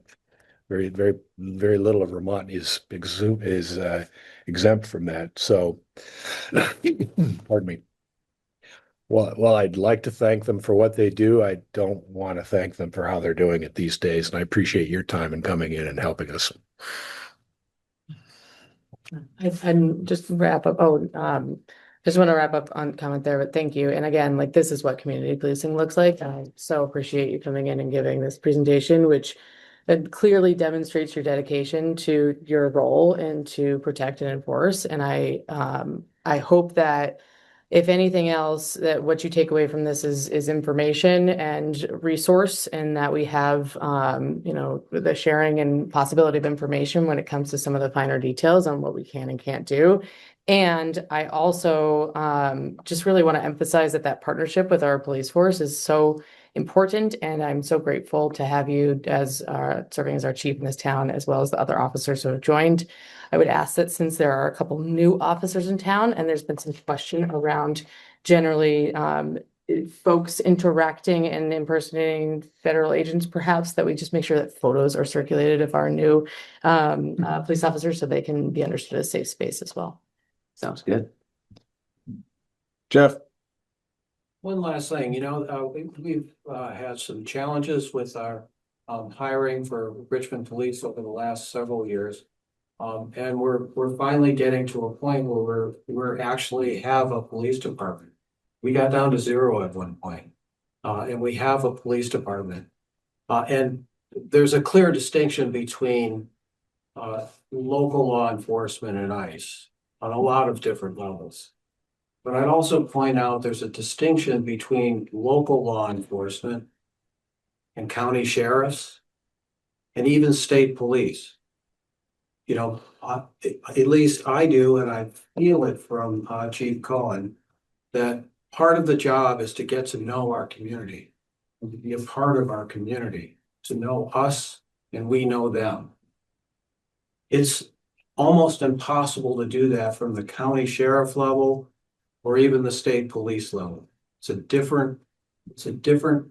I: Very, very, very little of Vermont is exempt from that. So, pardon me. Well, I'd like to thank them for what they do. I don't want to thank them for how they're doing it these days. And I appreciate your time in coming in and helping us.
G: And just wrap up. Just want to wrap up on comment there, but thank you. And again, this is what community policing looks like. I so appreciate you coming in and giving this presentation, which clearly demonstrates your dedication to your role and to protect and enforce. And I hope that if anything else, that what you take away from this is information and resource, and that we have, the sharing and possibility of information when it comes to some of the finer details on what we can and can't do. And I also just really want to emphasize that partnership with our police force is so important, and I'm so grateful to have you as serving as our chief in this town, as well as the other officers who have joined. I would ask that, since there are a couple new officers in town and there's been some question around generally folks interacting and impersonating federal agents, perhaps that we just make sure that photos are circulated of our new police officers so they can be understood as safe space as well.
B: Sounds good.
A: Jeff?
Q: One last thing, we've had some challenges with our hiring for Richmond Police over the last several years. And we're finally getting to a point where we're actually have a police department. We got down to 0 at one point, and we have a police department. And there's a clear distinction between local law enforcement and ICE on a lot of different levels. But I'd also point out there's a distinction between local law enforcement and county sheriffs and even state police. At least I do, and I feel it from Chief Cohen, that part of the job is to get to know our community, and to be a part of our community, to know us and we know them. It's almost impossible to do that from the county sheriff level or even the state police level. It's a different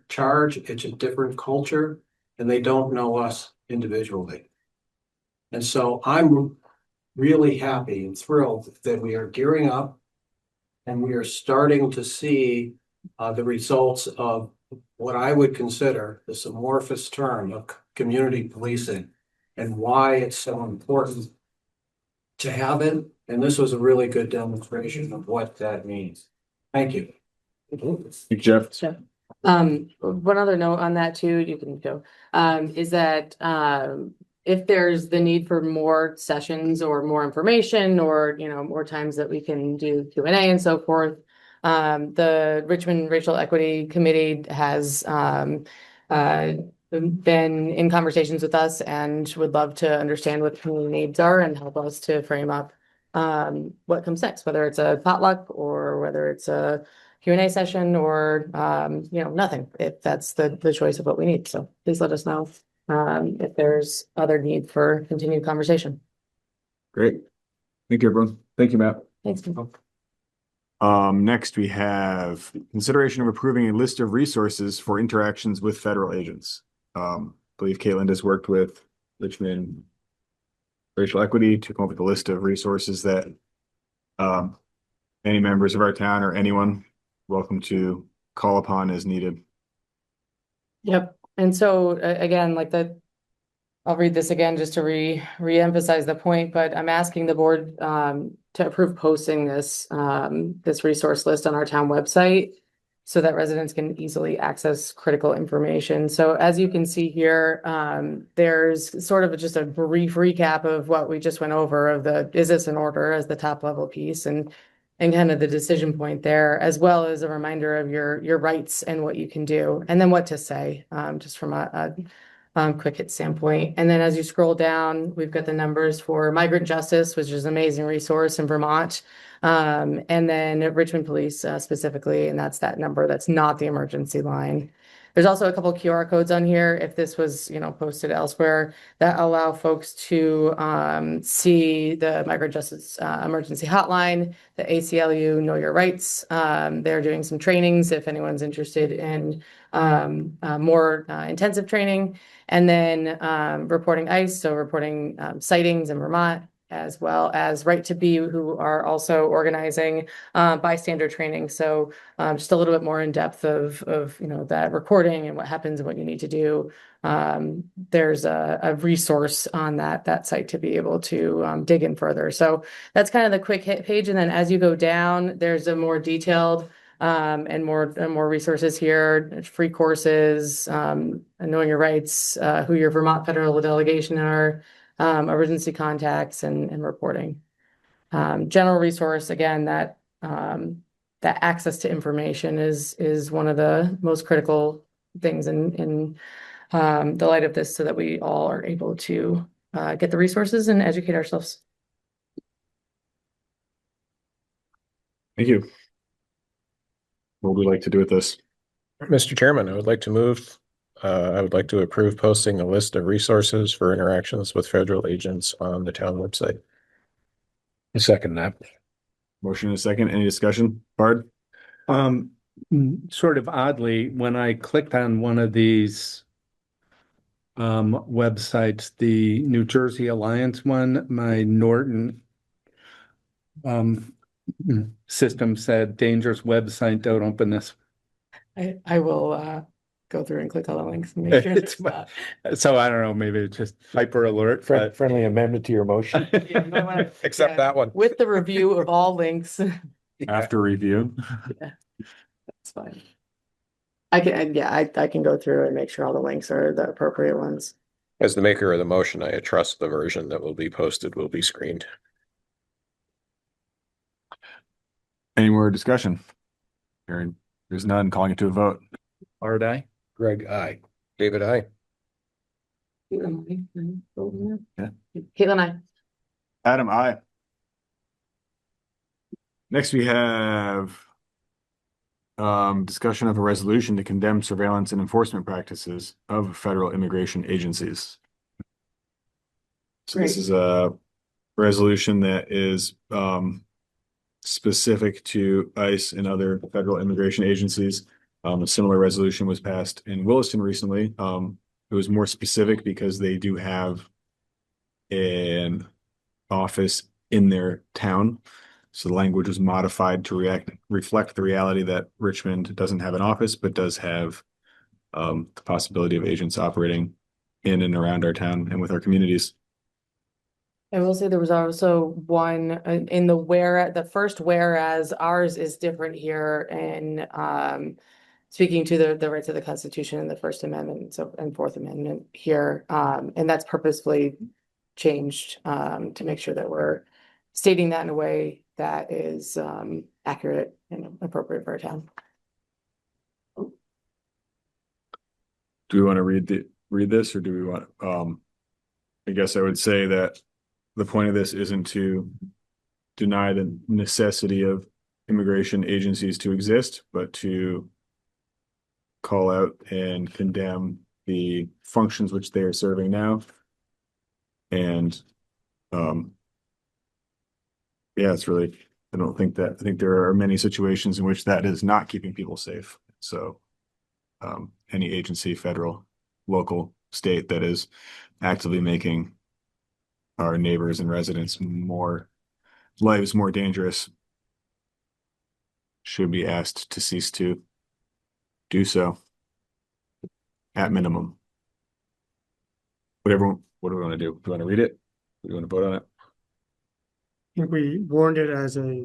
Q: charge, it's a different culture, and they don't know us individually. And so I'm really happy and thrilled that we are gearing up and we are starting to see the results of what I would consider this amorphous term of community policing and why it's so important to have it. And this was a really good demonstration of what that means. Thank you.
A: Thank you, Jeff.
G: One other note on that too, you can go, is that, if there's the need for more sessions or more information or, more times that we can do Q&A and so forth, the Richmond Racial Equity Committee has been in conversations with us and would love to understand what the community needs are and help us to frame up what comes next, whether it's a potluck or whether it's a Q&A session or, nothing, if that's the choice of what we need. So please let us know if there's other need for continued conversation.
A: Great. Thank you, everyone. Thank you, Matt.
G: Thanks.
A: Next we have consideration of approving a list of resources for interactions with federal agents. I believe Caitlin has worked with Richmond Racial Equity to come up with a list of resources that any members of our town or anyone welcome to call upon as needed.
G: Yep. And so again, I'll read this again just to re-emphasize the point, but I'm asking the board to approve posting this resource list on our town website so that residents can easily access critical information. So as you can see here, there's sort of just a brief recap of what we just went over of is this in order as the top level piece and kind of the decision point there, as well as a reminder of your rights and what you can do, and then what to say, just from a quick hit standpoint. And then as you scroll down, we've got the numbers for Migrant Justice, which is an amazing resource in Vermont, and then Richmond Police specifically, and that's that number. That's not the emergency line. There's also a couple of QR codes on here if this was, posted elsewhere that allow folks to see the Migrant Justice Emergency Hotline, the ACLU Know Your Rights. They're doing some trainings if anyone's interested in more intensive training, and then reporting ICE, so reporting sightings in Vermont, as well as Right to Be, who are also organizing bystander training. So just a little bit more in depth of that recording and what happens and what you need to do. There's a resource on that site to be able to dig in further. So that's kind of the quick hit page. And then as you go down, there's a more detailed and more resources here, free courses, knowing your rights, who your Vermont federal delegation are, emergency contacts and reporting. General resource, again, that access to information is one of the most critical things in the light of this, so that we all are able to get the resources and educate ourselves.
A: Thank you. What would we like to do with this?
F: Mr. Chairman, I would like to approve posting a list of resources for interactions with federal agents on the town website.
I: I second that.
A: Motion and a second. Any discussion? Bard?
C: Sort of oddly, when I clicked on one of these websites, the New Jersey Alliance one, my Norton system said dangerous website, don't open this.
G: I will go through and click all the links and make sure
C: It's
G: there's not.
C: So I don't know, maybe it's just hyper alert. but-
I: Friendly amendment to your motion.
G: Yeah, you might wanna-
F: Except
G: yeah,
F: that one.
G: With the review of all links.
A: After review.
G: That's fine. I can go through and make sure all the links are the appropriate ones.
F: As the maker of the motion, I trust the version that will be posted will be screened.
A: Any more discussion? Hearing there's none, calling it to a vote.
C: Art, I.
I: Greg, aye.
F: David, I.
A: Yeah.
G: Caitlin, I.
A: Adam, I. Next, we have discussion of a resolution to condemn surveillance and enforcement practices of federal immigration agencies. So this is a resolution that is specific to ICE and other federal immigration agencies. A similar resolution was passed in Williston recently. It was more specific because they do have an office in their town. So the language was modified to reflect the reality that Richmond doesn't have an office, but does have the possibility of agents operating in and around our town and with our communities.
G: I will say there was also one in the first whereas ours is different here and speaking to the rights of the Constitution and the First Amendment and Fourth Amendment here. And that's purposefully changed to make sure that we're stating that in a way that is accurate and appropriate for our town.
A: Do we want to read this or do we want I guess I would say that the point of this isn't to deny the necessity of immigration agencies to exist, but to call out and condemn the functions which they are serving now. And yeah, it's really, I think there are many situations in which that is not keeping people safe. So any agency, federal, local, state that is actively making our neighbors and residents lives more dangerous should be asked to cease to do so at minimum. What do we want to do? Do we want to read it? Do we want to vote on it?
D: I think we warned it as a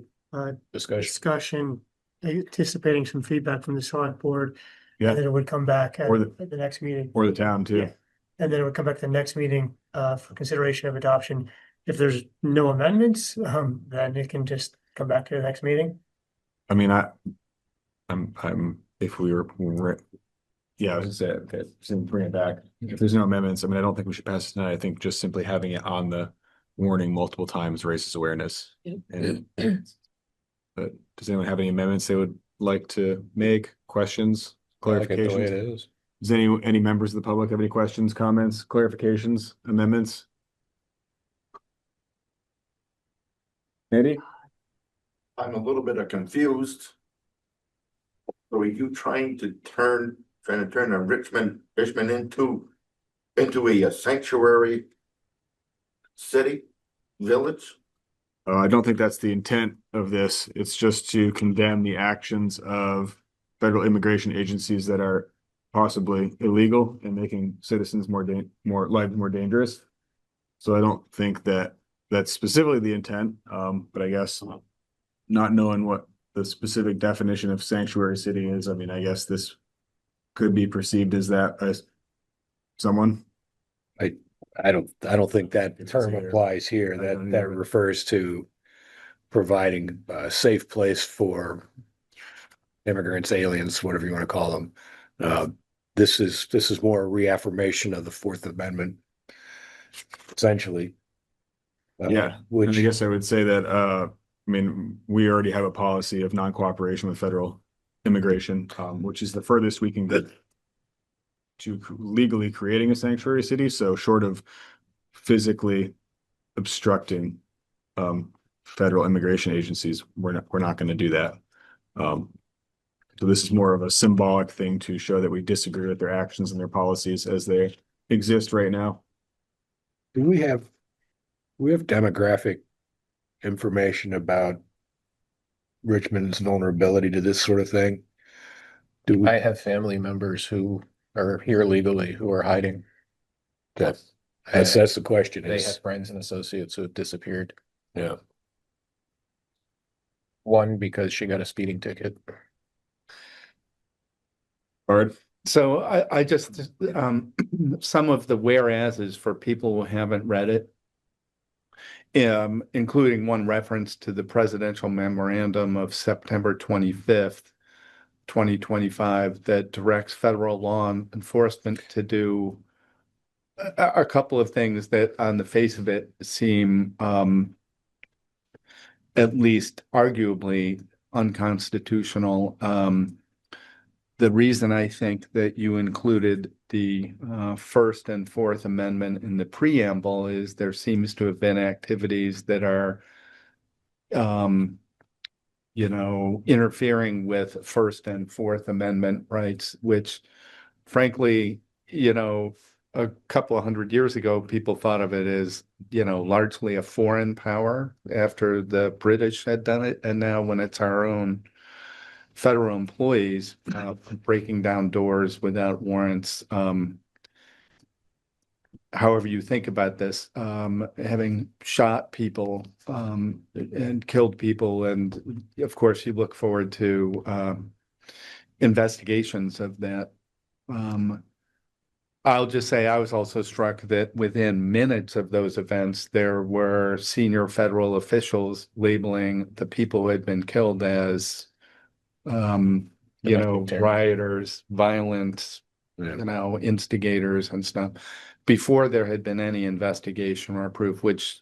A: Discussion.
D: anticipating some feedback from the select board.
A: Yeah.
D: And then it would come back at
A: Or
D: the next meeting.
A: Or the town too.
D: Yeah. And then it would come back to the next meeting for consideration of adoption. If there's no amendments, then it can just come back to the next meeting.
A: I mean, I'm if we were yeah, I was gonna say, okay, so bring it back. If there's no amendments, I mean, I don't think we should pass it tonight. I think just simply having it on the warning multiple times raises awareness. And, but does anyone have any amendments they would like to make, questions, clarifications?
F: The way it is.
A: Does any members of the public have any questions, comments, clarifications, amendments? Andy?
U: I'm a little bit confused. So are you trying to turn a Richmond into a sanctuary city, village?
A: I don't think that's the intent of this. It's just to condemn the actions of federal immigration agencies that are possibly illegal and making citizens lives more dangerous. So I don't think that that's specifically the intent. But I guess not knowing what the specific definition of sanctuary city is, I mean, I guess this could be perceived as that by someone.
I: I don't think that term applies here. That refers to providing a safe place for immigrants, aliens, whatever you want to call them. This is more a reaffirmation of the Fourth Amendment, essentially.
A: Yeah, and I guess I would say that, I mean, we already have a policy of non-cooperation with federal immigration, which is the furthest we can get to legally creating a sanctuary city. So short of physically obstructing federal immigration agencies, we're not going to do that. So this is more of a symbolic thing to show that we disagree with their actions and their policies as they exist right now.
I: Do we have demographic information about Richmond's vulnerability to this sort of thing? Do we?
F: I have family members who are here legally who are hiding.
I: That's the question
F: They
I: is,
F: have friends and associates who have disappeared.
I: yeah.
F: One because she got a speeding ticket.
A: Bard?
C: So I just, some of the whereases for people who haven't read it, including one reference to the presidential memorandum of September 25th, 2025, that directs federal law enforcement to do a couple of things that on the face of it seem at least arguably unconstitutional. The reason I think that you included the First and Fourth Amendment in the preamble is there seems to have been activities that are, interfering with First and Fourth Amendment rights, which frankly, a couple of 100 years ago, people thought of it as, largely a foreign power after the British had done it. And now when it's our own federal employees breaking down doors without warrants, however you think about this, having shot people and killed people. And of course, you look forward to investigations of that. I'll just say I was also struck that within minutes of those events, there were senior federal officials labeling the people who had been killed as, rioters, violent, instigators and stuff, before there had been any investigation or proof, which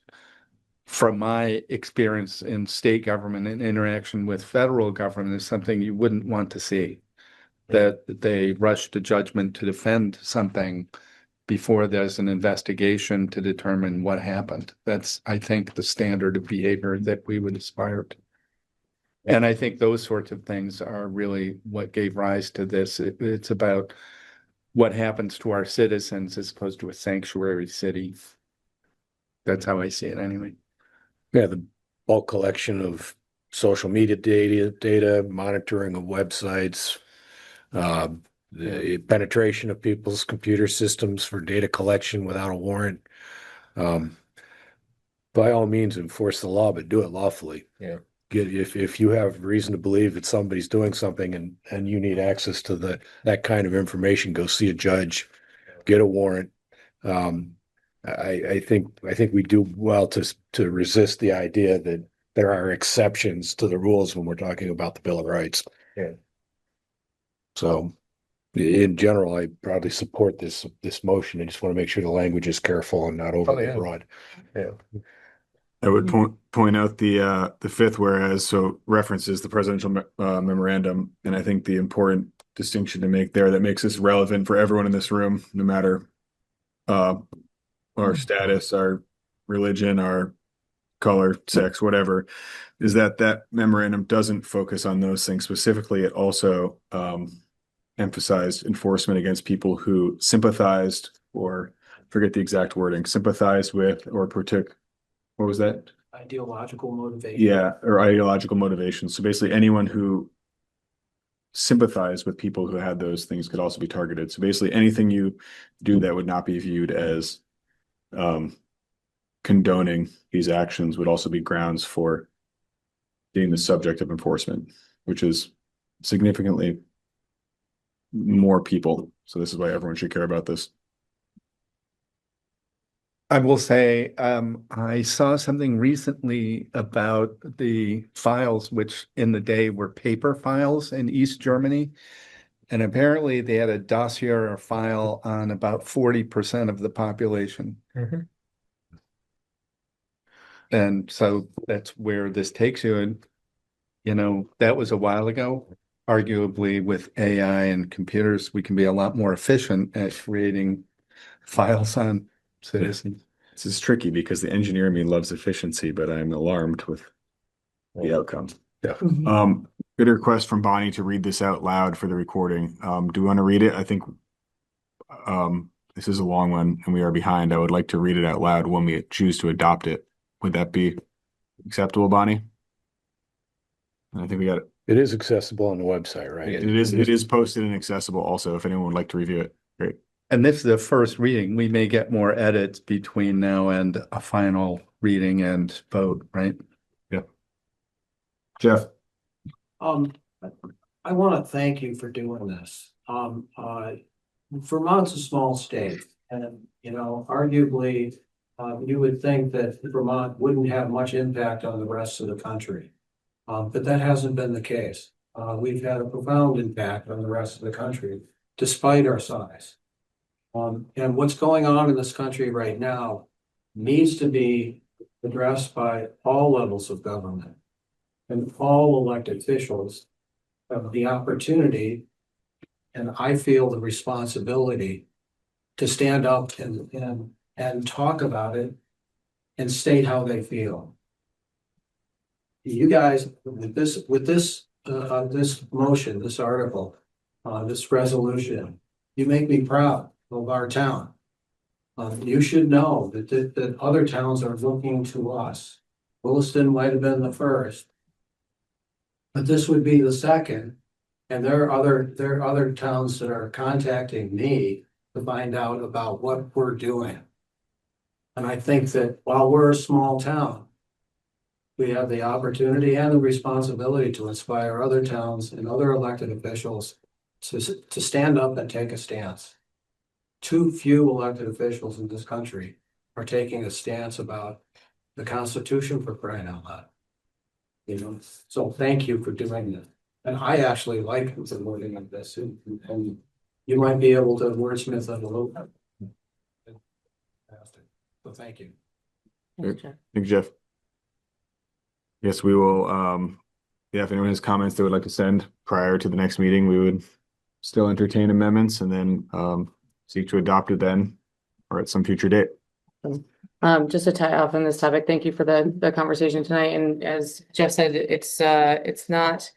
C: from my experience in state government and interaction with federal government is something you wouldn't want to see. That they rush to judgment to defend something before there's an investigation to determine what happened. That's, I think, the standard of behavior that we would aspire to. And I think those sorts of things are really what gave rise to this. It's about what happens to our citizens as opposed to a sanctuary city. That's how I see it anyway.
I: Yeah, the bulk collection of social media data, monitoring of websites, the penetration of people's computer systems for data collection without a warrant. By all means, enforce the law, but do it lawfully.
F: Yeah.
I: If you have reason to believe that somebody's doing something and you need access to that kind of information, go see a judge, get a warrant. I think we do well to resist the idea that there are exceptions to the rules when we're talking about the Bill of Rights.
F: Yeah.
I: So in general, I probably support this motion. I just want to make sure the language is careful and not overly broad.
F: Yeah.
A: I would point out the fifth whereas, so references the presidential memorandum, and I think the important distinction to make there that makes this relevant for everyone in this room, no matter our status, our religion, our color, sex, whatever, is that memorandum doesn't focus on those things specifically. It also emphasized enforcement against people who sympathized, or forget the exact wording, sympathized with or partook. What was that?
Q: Ideological motivation.
A: Yeah, or ideological motivation. So basically anyone who sympathized with people who had those things could also be targeted. So basically anything you do that would not be viewed as condoning these actions would also be grounds for being the subject of enforcement, which is significantly more people. So this is why everyone should care about this.
C: I will say, I saw something recently about the files, which in the day were paper files in East Germany. And apparently they had a dossier or file on about 40% of the population.
F: Mm-hmm.
C: And so that's where this takes you. And, that was a while ago. Arguably with AI and computers, we can be a lot more efficient at creating files on citizens.
A: This is tricky because the engineer in me loves efficiency, but I'm alarmed with the outcome.
C: Yeah.
A: Good request from Bonnie to read this out loud for the recording. Do we want to read it? I think this is a long one and we are behind. I would like to read it out loud when we choose to adopt it. Would that be acceptable, Bonnie? And I think we got it.
I: It is accessible on the website, right?
A: It is posted and accessible also, if anyone would like to review it. Great.
C: And this is the first reading. We may get more edits between now and a final reading and vote, right?
A: Yeah. Jeff.
Q: I want to thank you for doing this. Vermont's a small state, and arguably, you would think that Vermont wouldn't have much impact on the rest of the country, but that hasn't been the case. We've had a profound impact on the rest of the country, despite our size. And what's going on in this country right now needs to be addressed by all levels of government, and all elected officials have the opportunity, and I feel the responsibility, to stand up and talk about it and state how they feel. You guys, with this motion, this article, this resolution, you make me proud of our town. You should know that other towns are looking to us. Williston might have been the first, but this would be the second. And there are other towns that are contacting me to find out about what we're doing. And I think that while we're a small town, we have the opportunity and the responsibility to inspire other towns and other elected officials to stand up and take a stance. Too few elected officials in this country are taking a stance about the Constitution, for crying out loud. So thank you for doing this. And I actually like the wording of this, and you might be able to wordsmith it a little bit. So thank you.
A: Thank you, Jeff. Yes, we will, yeah, if anyone has comments they would like to send prior to the next meeting, we would still entertain amendments and then seek to adopt it then or at some future date.
G: Just to tie off on this topic, thank you for the conversation tonight. And as Jeff said, it's not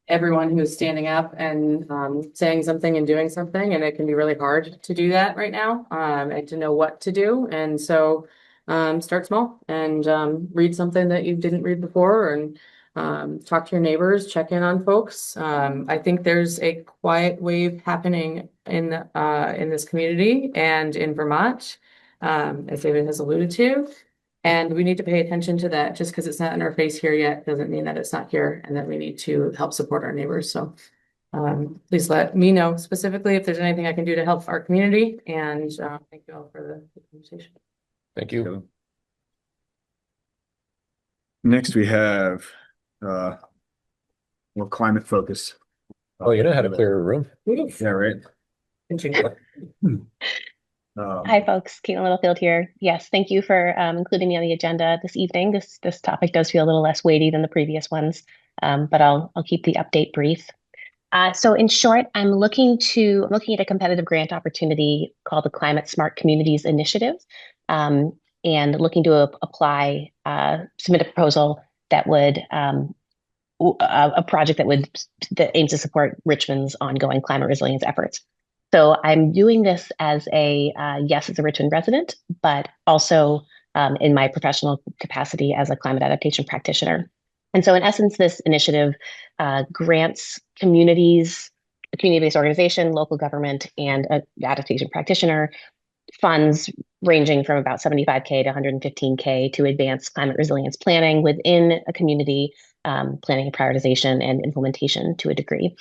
G: everyone who is standing up and saying something and doing something, and it can be really hard to do that right now, and to know what to do. And so start small and read something that you didn't read before, and talk to your neighbors, check in on folks. I think there's a quiet wave happening in this community and in Vermont, as David has alluded to. And we need to pay attention to that. Just because it's not in our face here yet doesn't mean that it's not here, and that we need to help support our neighbors. So please let me know specifically if there's anything I can do to help our community. And thank you all for the conversation.
F: Thank you.
A: Next, we have more climate focus.
F: Oh, you know how to clear a room?
A: Yeah, right.
J: Hi, folks. Caitlin Littlefield here. Yes, thank you for including me on the agenda this evening. This topic does feel a little less weighty than the previous ones, but I'll keep the update brief. So in short, I'm looking at a competitive grant opportunity called the Climate Smart Communities Initiative, and looking to apply, submit a proposal that would a project that aims to support Richmond's ongoing climate resilience efforts. So I'm doing this as a Richmond resident, but also in my professional capacity as a climate adaptation practitioner. And so in essence, this initiative grants communities, a community-based organization, local government, and an adaptation practitioner funds ranging from about $75K to $115K to advance climate resilience planning within a community, planning and prioritization and implementation to a degree.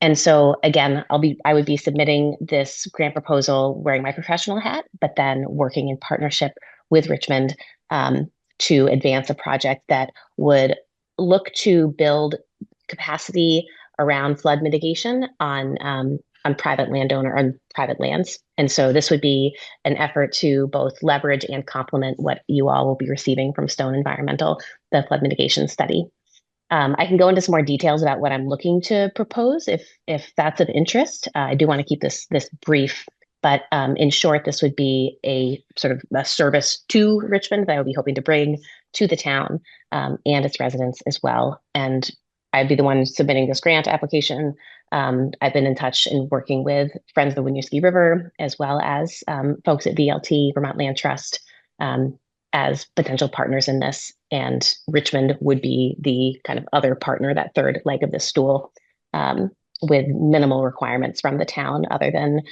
J: And so again, I would be submitting this grant proposal wearing my professional hat, but then working in partnership with Richmond to advance a project that would look to build capacity around flood mitigation on private landowner and private lands. And so this would be an effort to both leverage and complement what you all will be receiving from Stone Environmental, the flood mitigation study. I can go into some more details about what I'm looking to propose if that's of interest. I do want to keep this brief, but in short, this would be a sort of a service to Richmond that I would be hoping to bring to the town and its residents as well. And I'd be the one submitting this grant application. I've been in touch and working with Friends of the Winooski River, as well as folks at VLT, Vermont Land Trust, as potential partners in this, and Richmond would be the kind of other partner, that third leg of the stool, with minimal requirements from the town other than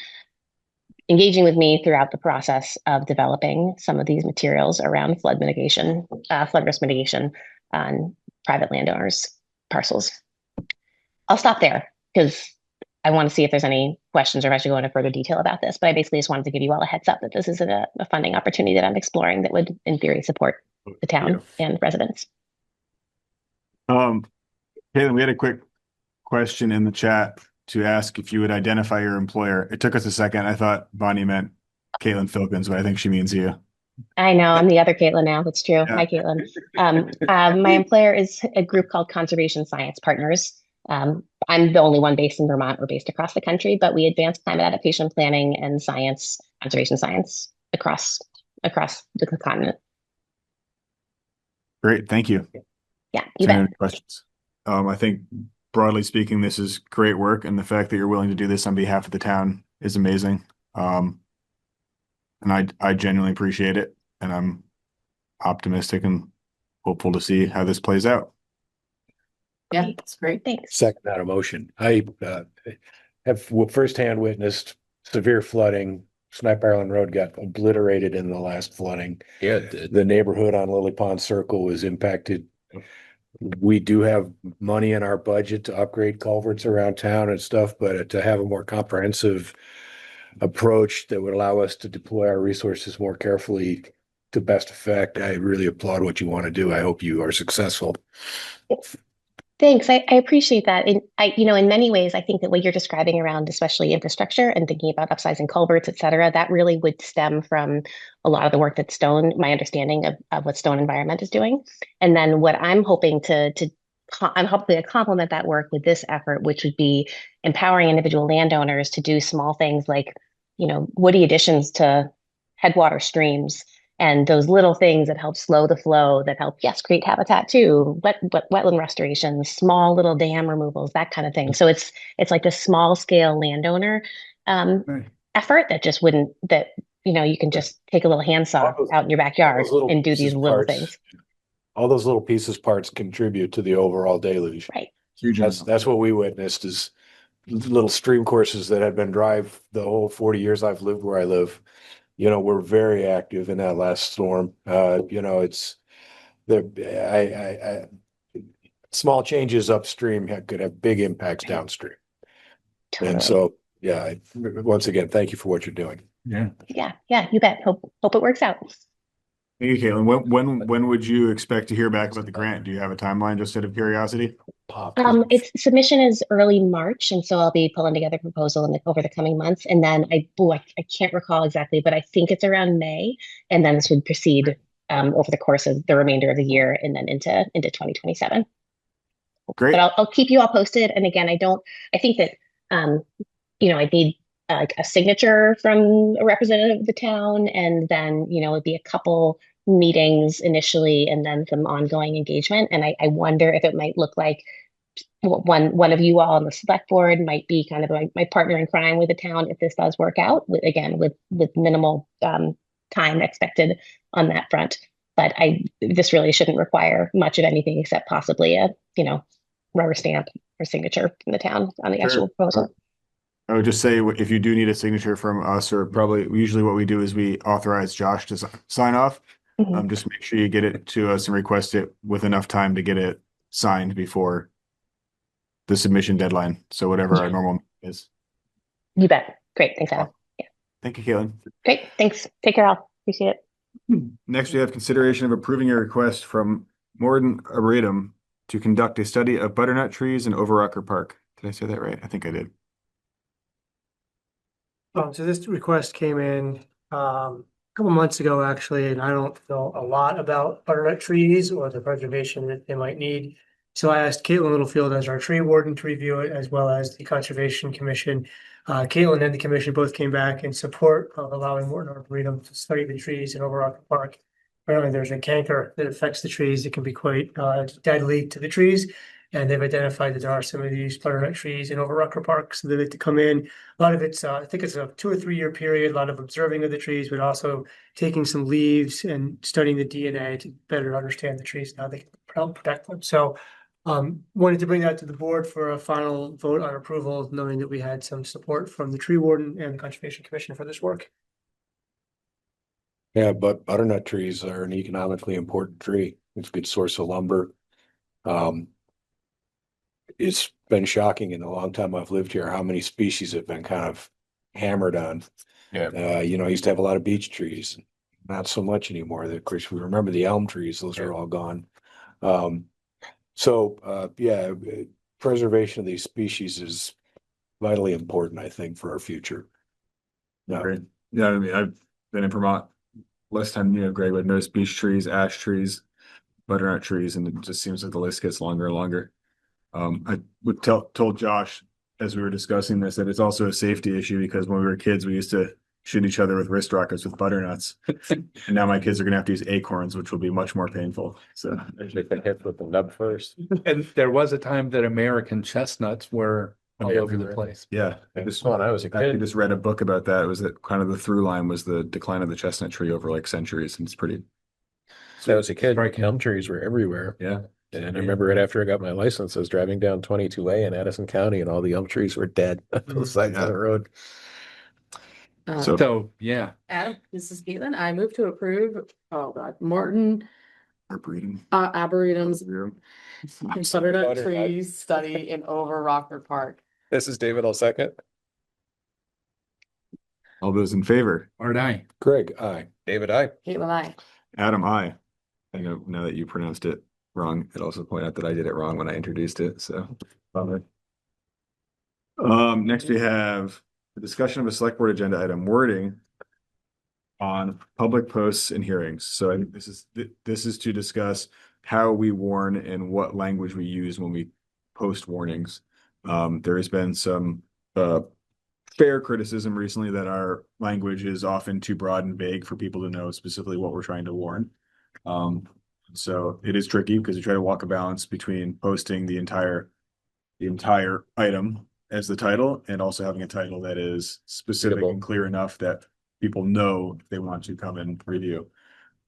J: engaging with me throughout the process of developing some of these materials around flood mitigation, flood risk mitigation on private landowners' parcels. I'll stop there because I want to see if there's any questions or if I should go into further detail about this, but I basically just wanted to give you all a heads up that this is a funding opportunity that I'm exploring that would, in theory, support the town and residents.
A: Caitlin, we had a quick question in the chat to ask if you would identify your employer. It took us a second. I thought Bonnie meant Caitlin Filkins, but I think she means you.
J: I know, I'm the other Caitlin now. That's true. Hi, Caitlin. My employer is a group called Conservation Science Partners. I'm the only one based in Vermont. We're based across the country, but we advance climate adaptation planning and science, conservation science across the continent.
A: Great, thank you.
J: Yeah, you bet.
A: Any questions? I think broadly speaking, this is great work, and the fact that you're willing to do this on behalf of the town is amazing. And I genuinely appreciate it, and I'm optimistic and hopeful to see how this plays out.
G: Yeah, that's great.
J: Thanks.
I: Second that emotion. I have firsthand witnessed severe flooding. Snipe Island Road got obliterated in the last flooding.
F: Yeah, it did.
I: The neighborhood on Lily Pond Circle was impacted. We do have money in our budget to upgrade culverts around town and stuff, but to have a more comprehensive approach that would allow us to deploy our resources more carefully to best effect, I really applaud what you want to do. I hope you are successful.
J: Thanks. I appreciate that. And in many ways, I think that what you're describing around, especially infrastructure and thinking about upsizing culverts, et cetera, that really would stem from a lot of the work that my understanding of what Stone Environment is doing. And then what I'm hoping I'm hoping to complement that work with this effort, which would be empowering individual landowners to do small things like, woody additions to headwater streams, and those little things that help slow the flow, that help, yes, create habitat too, wetland restoration, small little dam removals, that kind of thing. So it's like the small scale landowner effort that just wouldn't, you can just take a little handsaw out in your backyard and do these little things.
I: All those little parts contribute to the overall deluge.
J: Right.
I: That's what we witnessed, is little stream courses that had been dry the whole 40 years I've lived where I live. We're very active in that last storm. It's small changes upstream could have big impacts downstream.
J: Totally.
I: And so, yeah, once again, thank you for what you're doing.
A: Yeah.
J: Yeah, you bet. Hope it works out.
A: Thank you, Caitlin. When would you expect to hear back about the grant? Do you have a timeline, just out of curiosity?
J: Its submission is early March, and so I'll be pulling together a proposal over the coming months. And then I can't recall exactly, but I think it's around May, and then this would proceed over the course of the remainder of the year and then into 2027.
A: Great.
J: But I'll keep you all posted. And again, I think that I need like a signature from a representative of the town, and then it'd be a couple meetings initially and then some ongoing engagement. And I wonder if it might look like one of you all on the select board might be kind of my partner in crime with the town if this does work out, with minimal time expected on that front. But this really shouldn't require much of anything except possibly a rubber stamp or signature from the town on the actual proposal.
A: I would just say, if you do need a signature from us, or usually what we do is we authorize Josh to sign off.
J: Mm-hmm.
A: Just make sure you get it to us and request it with enough time to get it signed before the submission deadline. So whatever our normal is.
J: You bet. Great. Thanks, Adam. Yeah.
A: Thank you, Caitlin.
J: Great. Thanks. Take care, all. Appreciate it.
A: Next, we have consideration of approving a request from Morton Arboretum to conduct a study of butternut trees in Overrocker Park. Did I say that right? I think I did.
D: So this request came in a couple months ago, actually, and I don't know a lot about butternut trees or the preservation that they might need. So I asked Caitlin Littlefield as our tree warden to review it, as well as the Conservation Commission. Caitlin and the commission both came back in support of allowing Morton Arboretum to study the trees in Overrocker Park. Apparently there's a canker that affects the trees. It can be quite deadly to the trees. And they've identified that there are some of these butternut trees in over Rucker Park, so they like to come in. A lot of it's, I think it's a 2 or 3 year period, a lot of observing of the trees, but also taking some leaves and studying the DNA to better understand the trees and how they can help protect them. So wanted to bring that to the board for a final vote on approval, knowing that we had some support from the tree warden and the Conservation Commission for this work.
I: Yeah, but butternut trees are an economically important tree. It's a good source of lumber. It's been shocking in the long time I've lived here, how many species have been kind of hammered on.
F: Yeah.
I: I used to have a lot of beech trees, not so much anymore. Of course, we remember the elm trees, those are all gone. Preservation of these species is vitally important, I think, for our future.
A: Great. Yeah, I mean, I've been in Vermont less time, Greg, but noticed beech trees, ash trees, butternut trees, and it just seems like the list gets longer and longer. I told Josh as we were discussing this that it's also a safety issue because when we were kids, we used to shoot each other with wrist rockets with butternuts. And now my kids are going to have to use acorns, which will be much more painful. So
F: Make the hit with the nub first.
C: And there was a time that American chestnuts were all over the place.
A: yeah,
F: I was a
A: I
F: kid.
A: just read a book about that. It was that kind of the through line was the decline of the chestnut tree over like centuries, and it's pretty.
F: So I was a kid, elm trees were everywhere.
A: Yeah.
F: And I remember right after I got my license, I was driving down 22A in Addison County and all the elm trees were dead on both sides of the road.
C: So, yeah.
G: Adam, this is Caitlin. I move to approve, Morton Arboretum's butternut trees study in over Rockford Park.
F: This is David, I'll second.
A: All those in favor?
C: Art, aye.
I: Greg, aye.
F: David, aye.
G: Caitlin, aye.
A: Adam, aye. I know now that you pronounced it wrong, it also pointed out that I did it wrong when I introduced it, so. Next we have the discussion of a select board agenda item wording on public posts and hearings. So I think this is to discuss how we warn and what language we use when we post warnings. There has been some fair criticism recently that our language is often too broad and vague for people to know specifically what we're trying to warn. So it is tricky because you try to walk a balance between posting the entire item as the title and also having a title that is specific and clear enough that people know they want to come and review.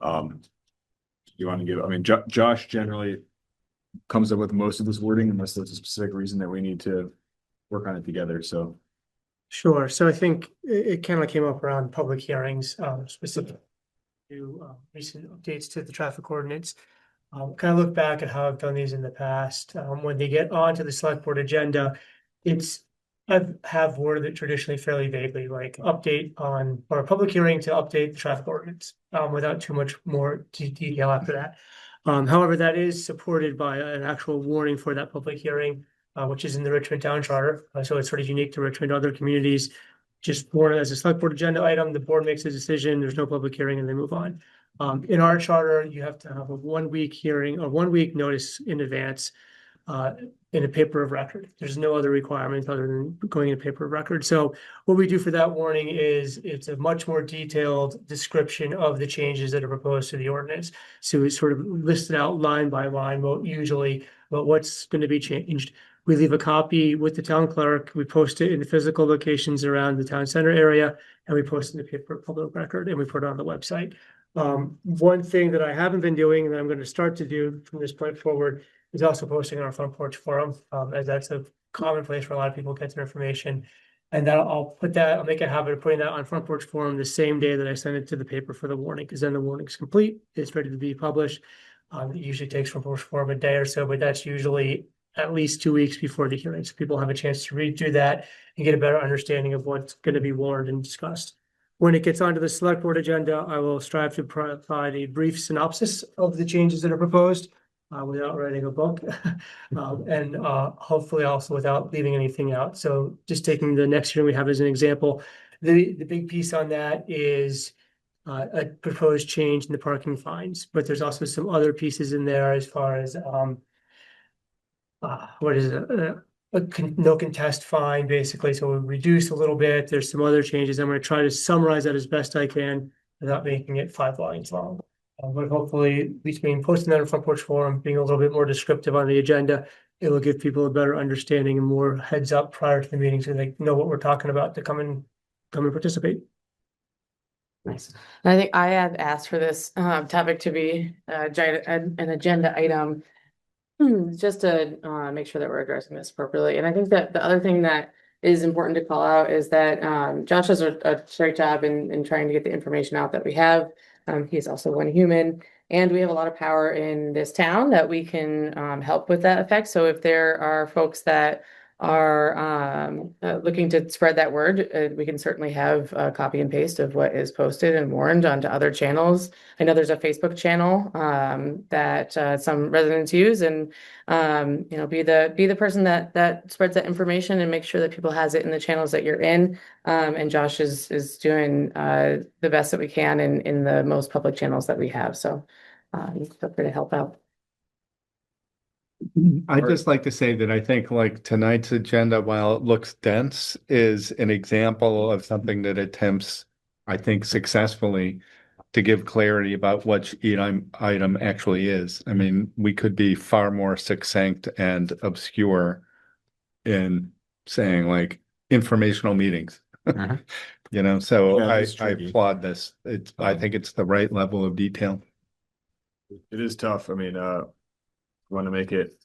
A: You want to give, I mean, Josh generally comes up with most of this wording unless there's a specific reason that we need to work on it together. So.
D: Sure. So I think it kind of came up around public hearings, specific to recent updates to the traffic ordinance. Kind of look back at how I've done these in the past. When they get onto the select board agenda, I have worded it traditionally fairly vaguely, like update on, or a public hearing to update the traffic ordinance, without too much more detail after that. However, that is supported by an actual warning for that public hearing, which is in the Richmond Town Charter. So it's sort of unique to Richmond. Other communities just warn it as a select board agenda item. The board makes a decision. There's no public hearing and they move on. In our charter, you have to have a 1 week hearing or 1 week notice in advance in a paper of record. There's no other requirement other than going in a paper of record. So what we do for that warning is it's a much more detailed description of the changes that are proposed to the ordinance. So it's sort of listed out line by line, usually, but what's going to be changed. We leave a copy with the town clerk. We post it in the physical locations around the town center area, and we post it in the paper public record, and we put it on the website. One thing that I haven't been doing, and I'm going to start to do from this point forward, is also posting on our front porch forum, as that's a common place where a lot of people get their information. And that I'll make a habit of putting that on front porch forum the same day that I send it to the paper for the warning, because then the warning's complete, it's ready to be published. It usually takes front porch forum a day or so, but that's usually at least 2 weeks before the hearing. So people have a chance to read through that and get a better understanding of what's going to be warned and discussed. When it gets onto the select board agenda, I will strive to provide a brief synopsis of the changes that are proposed without writing a book and hopefully also without leaving anything out. So just taking the next hearing we have as an example, the big piece on that is a proposed change in the parking fines, but there's also some other pieces in there as far as what is it? No contest fine, basically. So we'll reduce a little bit. There's some other changes. I'm going to try to summarize that as best I can without making it 5 volumes long. But hopefully, between posting that on Front Porch Forum, being a little bit more descriptive on the agenda, it'll give people a better understanding and more heads up prior to the meeting so they know what we're talking about to come and participate.
G: Nice. I think I had asked for this topic to be an agenda item, just to make sure that we're addressing this appropriately. And I think that the other thing that is important to call out is that Josh does a great job in trying to get the information out that we have. He is also one human, and we have a lot of power in this town that we can help with that effect. So if there are folks that are looking to spread that word, we can certainly have a copy and paste of what is posted and warned onto other channels. I know there's a Facebook channel that some residents use, and be the person that spreads that information and make sure that people has it in the channels that you're in. And Josh is doing the best that we can in the most public channels that we have. So feel free to help out.
C: I'd just like to say that I think like tonight's agenda, while it looks dense, is an example of something that attempts, I think, successfully to give clarity about what each item actually is. I mean, we could be far more succinct and obscure in saying like informational meetings. So
A: Yeah,
C: I
A: it's tricky.
C: applaud this. I think it's the right level of detail.
A: It is tough. I mean, want to make it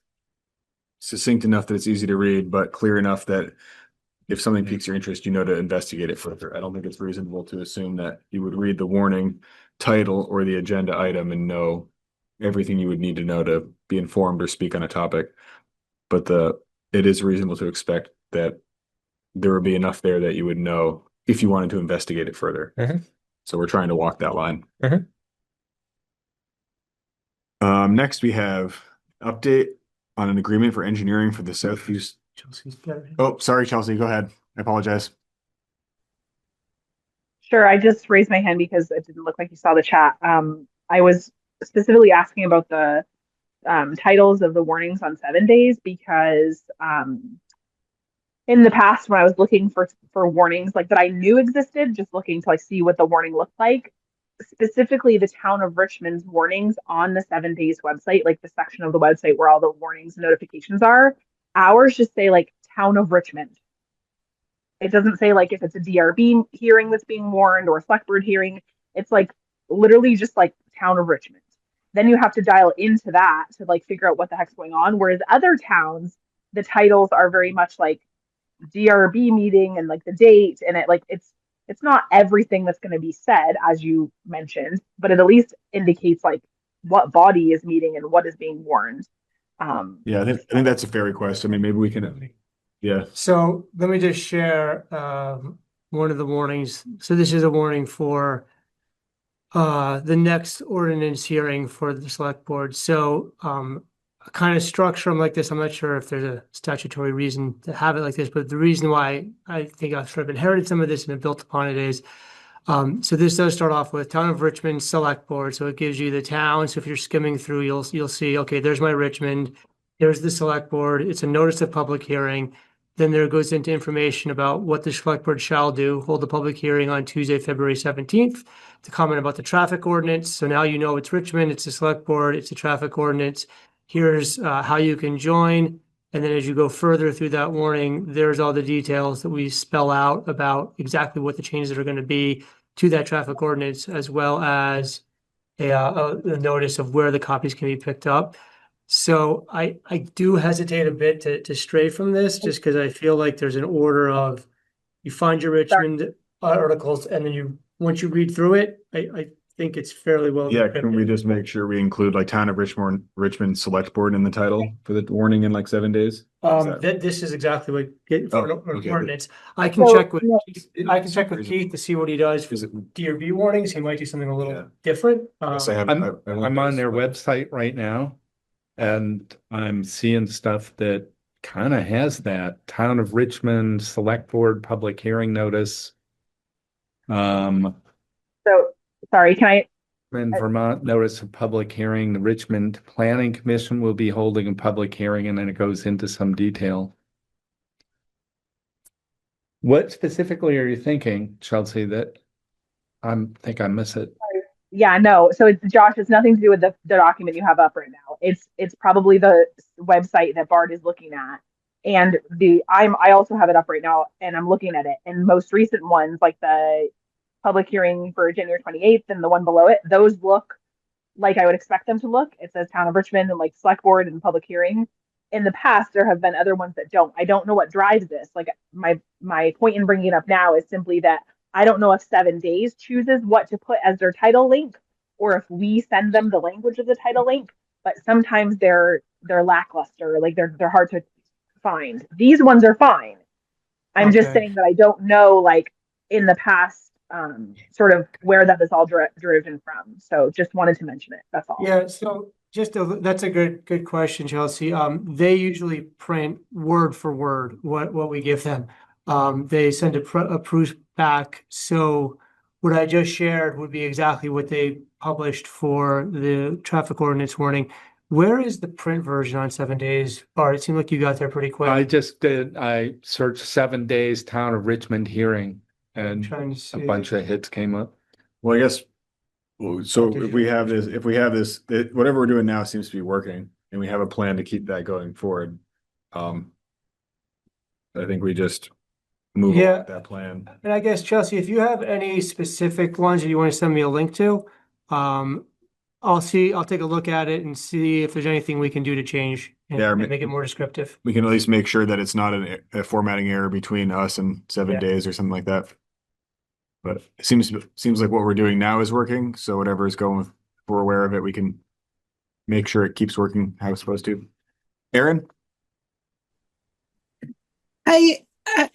A: succinct enough that it's easy to read, but clear enough that if something piques your interest, you know to investigate it further. I don't think it's reasonable to assume that you would read the warning title or the agenda item and know everything you would need to know to be informed or speak on a topic. But it is reasonable to expect that there would be enough there that you would know if you wanted to investigate it further. So we're trying to walk that line. Next we have update on an agreement for engineering for the Southview. Oh, sorry, Chelsea, go ahead. I apologize.
N: Sure, I just raised my hand because it didn't look like you saw the chat. I was specifically asking about the titles of the warnings on 7 days because in the past when I was looking for warnings like that I knew existed, just looking to like see what the warning looked like, specifically the town of Richmond's warnings on the 7 days website, like the section of the website where all the warnings and notifications are, ours just say like town of Richmond. It doesn't say like if it's a DRB hearing that's being warned or a select board hearing. It's like literally just like town of Richmond. Then you have to dial into that to like figure out what the heck's going on. Whereas other towns, the titles are very much like DRB meeting and like the date, and it's not everything that's going to be said, as you mentioned, but it at least indicates like what body is meeting and what is being warned.
A: Yeah, I think that's a fair request. I mean, maybe we can, yeah.
D: So let me just share one of the warnings. So this is a warning for the next ordinance hearing for the select board. So kind of structure them like this. I'm not sure if there's a statutory reason to have it like this, but the reason why I think I've sort of inherited some of this and have built upon it is, so this does start off with Town of Richmond Select Board. So it gives you the town. So if you're skimming through, you'll see, okay, there's my Richmond, there's the Select Board. It's a notice of public hearing. Then there goes into information about what the Select Board shall do, hold the public hearing on Tuesday, February 17th to comment about the traffic ordinance. So now you know it's Richmond, it's the Select Board, it's a traffic ordinance. Here's how you can join. And then as you go further through that warning, there's all the details that we spell out about exactly what the changes are going to be to that traffic ordinance, as well as a notice of where the copies can be picked up. So I do hesitate a bit to stray from this, just because I feel like there's an order of you find your Richmond articles, and then once you read through it, I think it's fairly well.
A: Yeah, can we just make sure we include like Town of Richmond Select Board in the title for the warning in like 7 days?
D: This is exactly what for
A: okay.
D: ordinance. I can check with Keith to see what he does for DRB warnings. He might do something a little different.
C: I'm on their website right now, and I'm seeing stuff that kind of has that Town of Richmond Select Board public hearing notice.
N: So sorry, can I?
C: In Vermont, notice of public hearing, the Richmond Planning Commission will be holding a public hearing, and then it goes into some detail. What specifically are you thinking, Chelsea, that I miss it?
N: Yeah, no. So it's Josh, it's nothing to do with the document you have up right now. It's probably the website that Bart is looking at. And I also have it up right now and I'm looking at it. And most recent ones, like the public hearing for January 28th and the one below it, those look like I would expect them to look. It says Town of Richmond and like Select Board and public hearing. In the past, there have been other ones that don't. I don't know what drives this. Like my point in bringing it up now is simply that I don't know if 7 Days chooses what to put as their title link, or if we send them the language of the title link. But sometimes they're lackluster, like they're hard to find. These ones are fine. I'm just
D: Okay.
N: saying that I don't know, like in the past, sort of where that is all driven from. So just wanted to mention it. That's all.
D: Yeah, so that's a good question, Chelsea. They usually print word for word what we give them. They send a proof back. So what I just shared would be exactly what they published for the traffic ordinance warning. Where is the print version on 7 Days? Bart, it seemed like you got there pretty quick.
C: I searched 7 Days Town of Richmond hearing and
D: Trying to
C: a
D: see.
C: bunch of hits came up.
A: Well, I guess, so if we have this, whatever we're doing now seems to be working and we have a plan to keep that going forward. I think we just move on with that plan.
D: And I guess, Chelsea, if you have any specific ones that you want to send me a link to, I'll take a look at it and see if there's anything we can do to change and make it more descriptive.
A: We can at least make sure that it's not a formatting error between us and 7 Days or something like that. But it seems like what we're doing now is working. So whatever is going, if we're aware of it, we can make sure it keeps working how it's supposed to. Aaron?
O: I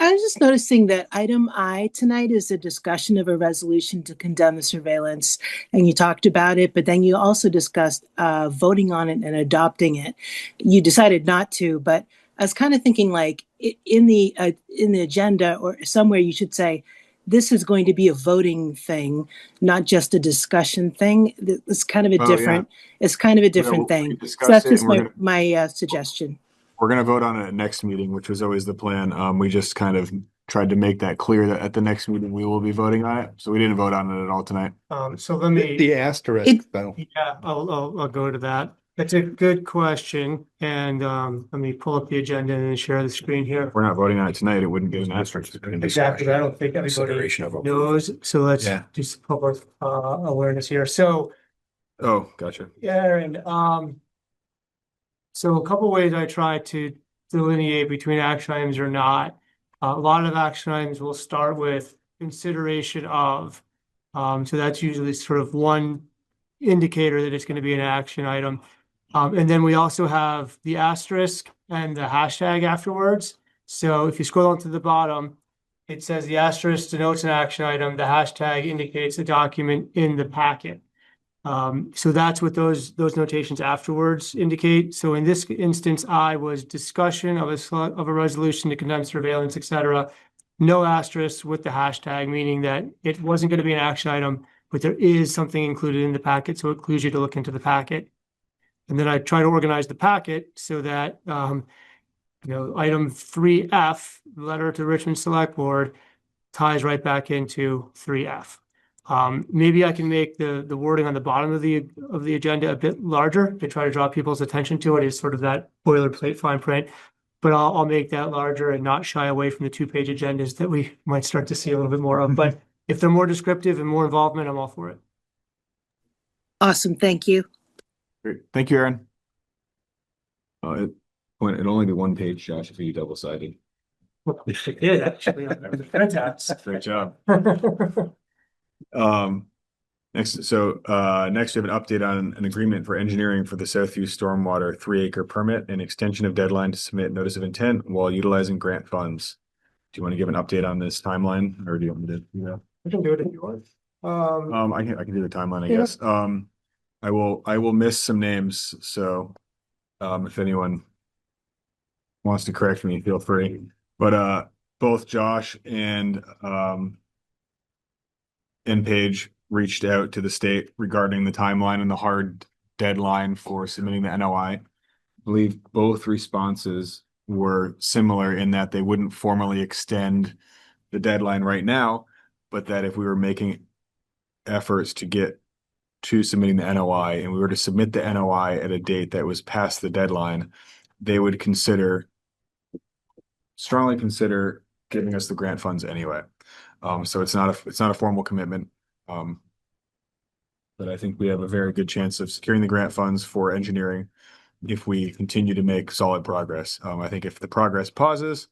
O: was just noticing that item I tonight is a discussion of a resolution to condemn the surveillance, and you talked about it, but then you also discussed voting on it and adopting it. You decided not to, but I was kind of thinking like in the agenda or somewhere you should say, this is going to be a voting thing, not just a discussion thing. It's kind of a different. It's kind of a different thing. So that's just my suggestion.
A: We're going to vote on it at next meeting, which was always the plan. We just kind of tried to make that clear that at the next meeting we will be voting on it. So we didn't vote on it at all tonight.
D: So let me
C: the asterisk though.
D: Yeah, I'll go to that. That's a good question. And let me pull up the agenda and share the screen here.
A: If we're not voting on it tonight, it wouldn't get an asterisk.
D: Exactly. I don't think everybody knows. So let's do some public awareness here. So
A: oh, gotcha.
D: Aaron, so a couple ways I try to delineate between action items or not. A lot of action items will start with consideration of. So that's usually sort of one indicator that it's going to be an action item. And then we also have the asterisk and the hashtag afterwards. So if you scroll down to the bottom, it says the asterisk denotes an action item. The hashtag indicates a document in the packet. So that's what those notations afterwards indicate. So in this instance, I was discussion of a resolution to condemn surveillance, etc. No asterisk with the hashtag, meaning that it wasn't going to be an action item, but there is something included in the packet. So it clues you to look into the packet. And then I try to organize the packet so that, item 3F, letter to Richmond Selectboard, ties right back into 3F. Maybe I can make the wording on the bottom of the agenda a bit larger to try to draw people's attention to it. It's sort of that boilerplate fine print, but I'll make that larger and not shy away from the 2-page agendas that we might start to see a little bit more of. But if they're more descriptive and more involvement, I'm all for it.
O: Awesome. Thank you.
A: Great. Thank you, Aaron. It'd only be 1 page, Josh, if you double-sided.
D: It did actually. Fantastic.
A: Great job. Next we have an update on an agreement for engineering for the Southview Stormwater 3-acre permit and extension of deadline to submit notice of intent while utilizing grant funds. Do you want to give an update on this timeline, or do you want me to?
D: I can do it if you want.
A: I can do the timeline, I guess. I will miss some names, so if anyone wants to correct me, feel free. But both Josh and Paige reached out to the state regarding the timeline and the hard deadline for submitting the NOI. I believe both responses were similar in that they wouldn't formally extend the deadline right now, but that if we were making efforts to get to submitting the NOI and we were to submit the NOI at a date that was past the deadline, they would strongly consider giving us the grant funds anyway. So it's not a formal commitment. But I think we have a very good chance of securing the grant funds for engineering if we continue to make solid progress. I think if the progress pauses,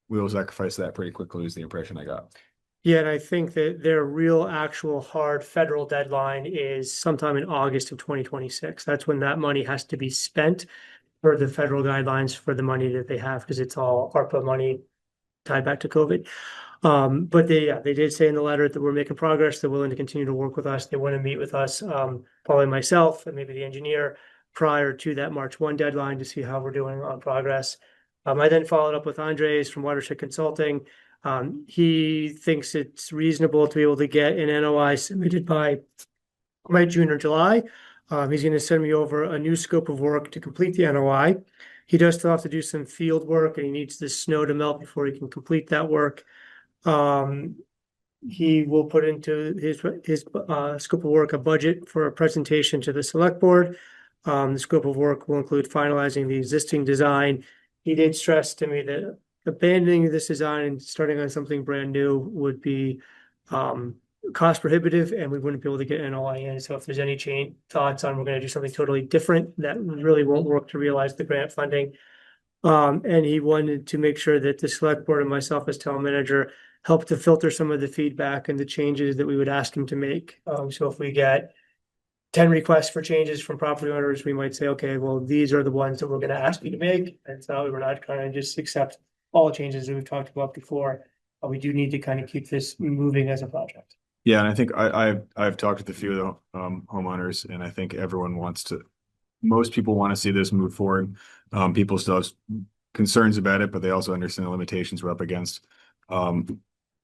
A: we will sacrifice that pretty quickly is the impression I got.
D: Yeah, and I think that their real actual hard federal deadline is sometime in August of 2026. That's when that money has to be spent for the federal guidelines for the money that they have, because it's all ARPA money tied back to COVID. But they did say in the letter that we're making progress. They're willing to continue to work with us. They want to meet with us, probably myself and maybe the engineer prior to that March 1 deadline to see how we're doing on progress. I then followed up with Andres from Watershed Consulting. He thinks it's reasonable to be able to get an NOI submitted by June or July. He's going to send me over a new scope of work to complete the NOI. He does still have to do some field work and he needs the snow to melt before he can complete that work. He will put into his scope of work a budget for a presentation to the select board. The scope of work will include finalizing the existing design. He did stress to me that abandoning this design and starting on something brand new would be cost prohibitive and we wouldn't be able to get NOI in. So if there's any thoughts on we're going to do something totally different, that really won't work to realize the grant funding. And he wanted to make sure that the select board and myself as town manager help to filter some of the feedback and the changes that we would ask him to make. So if we get 10 requests for changes from property owners, we might say, okay, well, these are the ones that we're going to ask you to make. And so we're not trying to just accept all changes that we've talked about before. We do need to kind of keep this moving as a project.
A: Yeah, and I think I've talked with a few of the homeowners, and I think most people want to see this move forward. People still have concerns about it, but they also understand the limitations we're up against.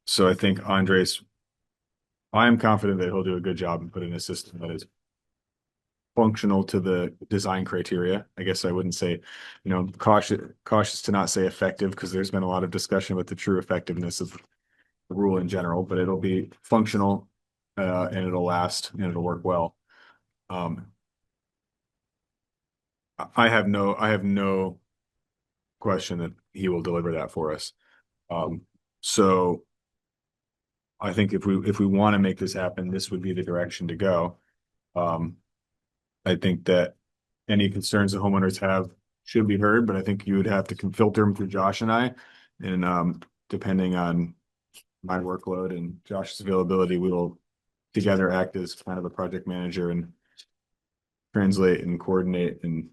A: So I think I am confident that he'll do a good job and put in a system that is functional to the design criteria. I guess I wouldn't say, cautious to not say effective, because there's been a lot of discussion with the true effectiveness of the rule in general, but it'll be functional and it'll last and it'll work well. I have no question that he will deliver that for us. So I think if we want to make this happen, this would be the direction to go. I think that any concerns the homeowners have should be heard, but I think you would have to filter them through Josh and I, and depending on my workload and Josh's availability, we will together act as kind of a project manager and translate and coordinate and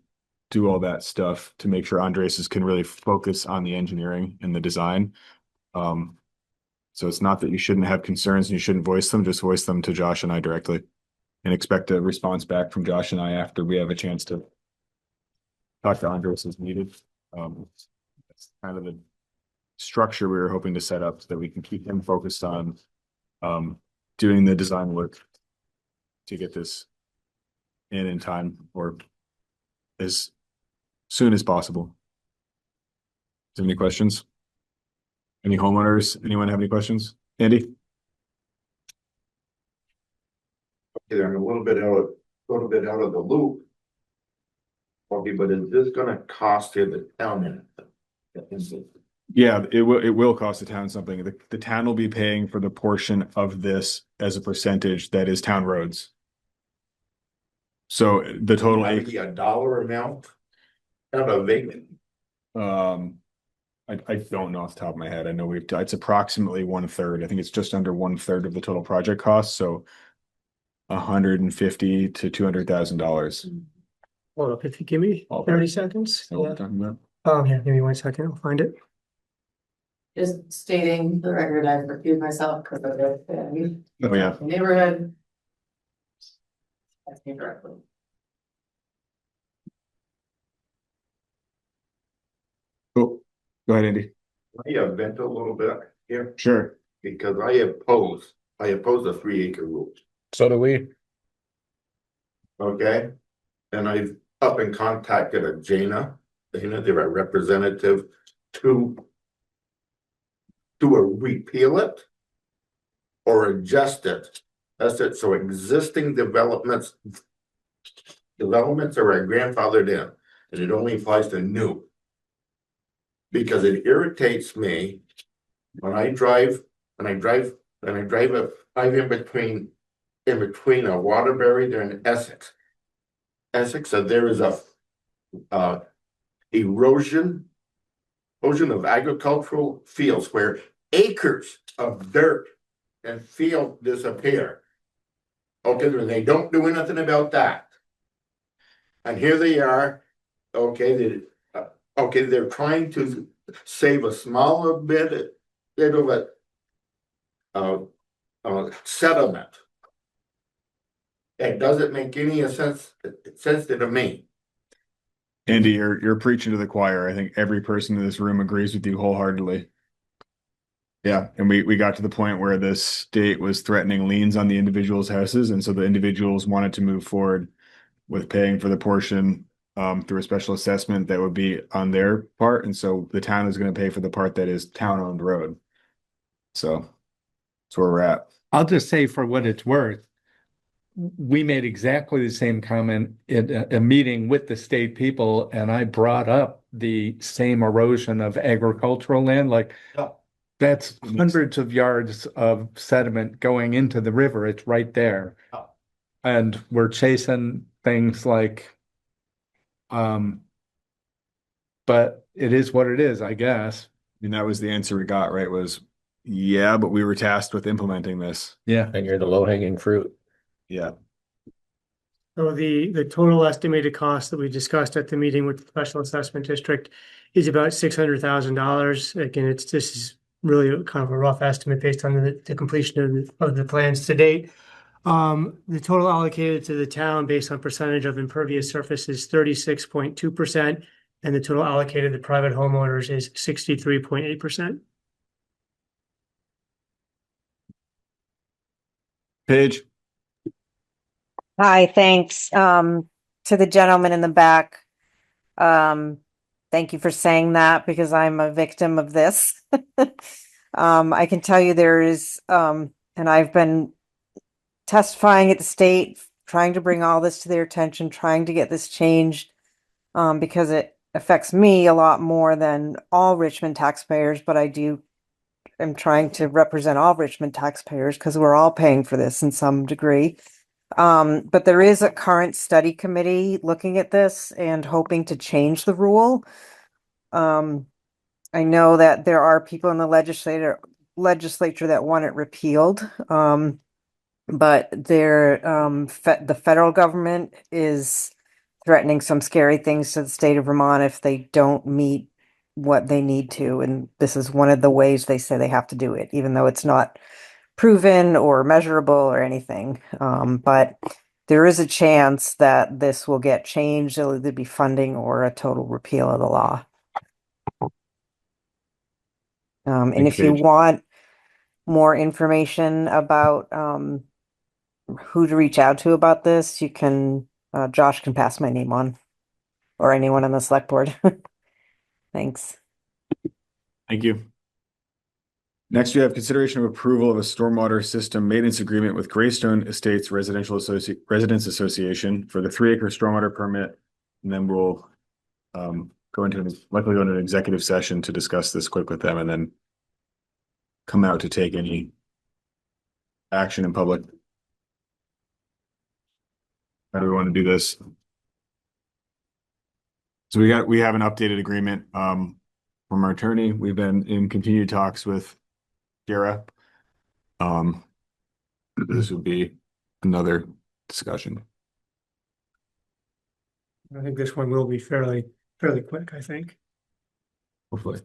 A: do all that stuff to make sure Andres can really focus on the engineering and the design. So it's not that you shouldn't have concerns and you shouldn't voice them, just voice them to Josh and I directly and expect a response back from Josh and I after we have a chance to talk to Andres as needed. That's kind of the structure we were hoping to set up so that we can keep him focused on doing the design work to get this in time or as soon as possible. Do you have any questions? Any homeowners? Anyone have any questions? Andy?
P: Okay, I'm a little bit out of the loop. Okay, but is this gonna cost you the town anything?
A: Yeah, it will cost the town something. The town will be paying for the portion of this as a percentage that is town roads. So the total
P: Maybe a dollar amount of a vacant.
A: I don't know off the top of my head. I know it's approximately 1/3. I think it's just under 1/3 of the total project cost. So $150,000 to $200,000.
D: Hold up, if you give me 30 seconds.
A: What we're talking about.
D: Yeah, give me 1 second. I'll find it.
G: Just stating the record, I've recused myself because of the
A: Oh yeah.
G: neighborhood. That's me directly.
A: Cool. Go ahead, Andy.
P: I vent a little bit here.
A: Sure.
P: Because I oppose the 3-acre rule.
F: So do we.
P: Okay, and I've up and contacted Jana, they're a representative to repeal it or adjust it That's it. So existing developments are grandfathered in, and it only applies to new. Because it irritates me when I drive in between a Waterbury there and Essex. So there is a erosion of agricultural fields where acres of dirt and field disappear. Okay, and they don't do anything about that. And here they are, okay, they're trying to save a smaller bit of settlement. It doesn't make any sense to me.
A: Andy, you're preaching to the choir. I think every person in this room agrees with you wholeheartedly. Yeah, and we got to the point where the state was threatening liens on the individuals' houses, and so the individuals wanted to move forward with paying for the portion through a special assessment that would be on their part, and so the town is going to pay for the part that is town-owned road. So that's where we're at.
C: I'll just say for what it's worth, we made exactly the same comment in a meeting with the state people, and I brought up the same erosion of agricultural land, like that's hundreds of yards of sediment going into the river. It's right there. And we're chasing things like, but it is what it is, I guess.
A: And that was the answer we got, right? Was, yeah, but we were tasked with implementing this.
C: Yeah.
F: And you're the low-hanging fruit.
A: Yeah.
D: So the total estimated cost that we discussed at the meeting with the Special Assessment District is about $600,000. Again, this is really kind of a rough estimate based on the completion of the plans to date. The total allocated to the town based on percentage of impervious surface is 36.2%, and the total allocated to private homeowners is 63.8%.
A: Paige.
R: Hi, thanks. To the gentleman in the back. Thank you for saying that because I'm a victim of this. I can tell you there is, and I've been testifying at the state, trying to bring all this to their attention, trying to get this changed, because it affects me a lot more than all Richmond taxpayers, but I'm trying to represent all Richmond taxpayers because we're all paying for this in some degree. But there is a current study committee looking at this and hoping to change the rule. I know that there are people in the legislature that want it repealed. But the federal government is threatening some scary things to the state of Vermont if they don't meet what they need to. And this is one of the ways they say they have to do it, even though it's not proven or measurable or anything. But there is a chance that this will get changed. It'll either be funding or a total repeal of the law. And if you want more information about who to reach out to about this, you can, Josh can pass my name on, or anyone on the select board. Thanks.
A: Thank you. Next, we have consideration of approval of a stormwater system maintenance agreement with Greystone Estates Residents Association for the 3-acre stormwater permit. And then we'll likely go into an executive session to discuss this quick with them and then come out to take any action in public. How do we want to do this? So we have an updated agreement from our attorney. We've been in continued talks with Kara. This would be another discussion.
D: I think this one will be fairly quick, I think.
A: Hopefully.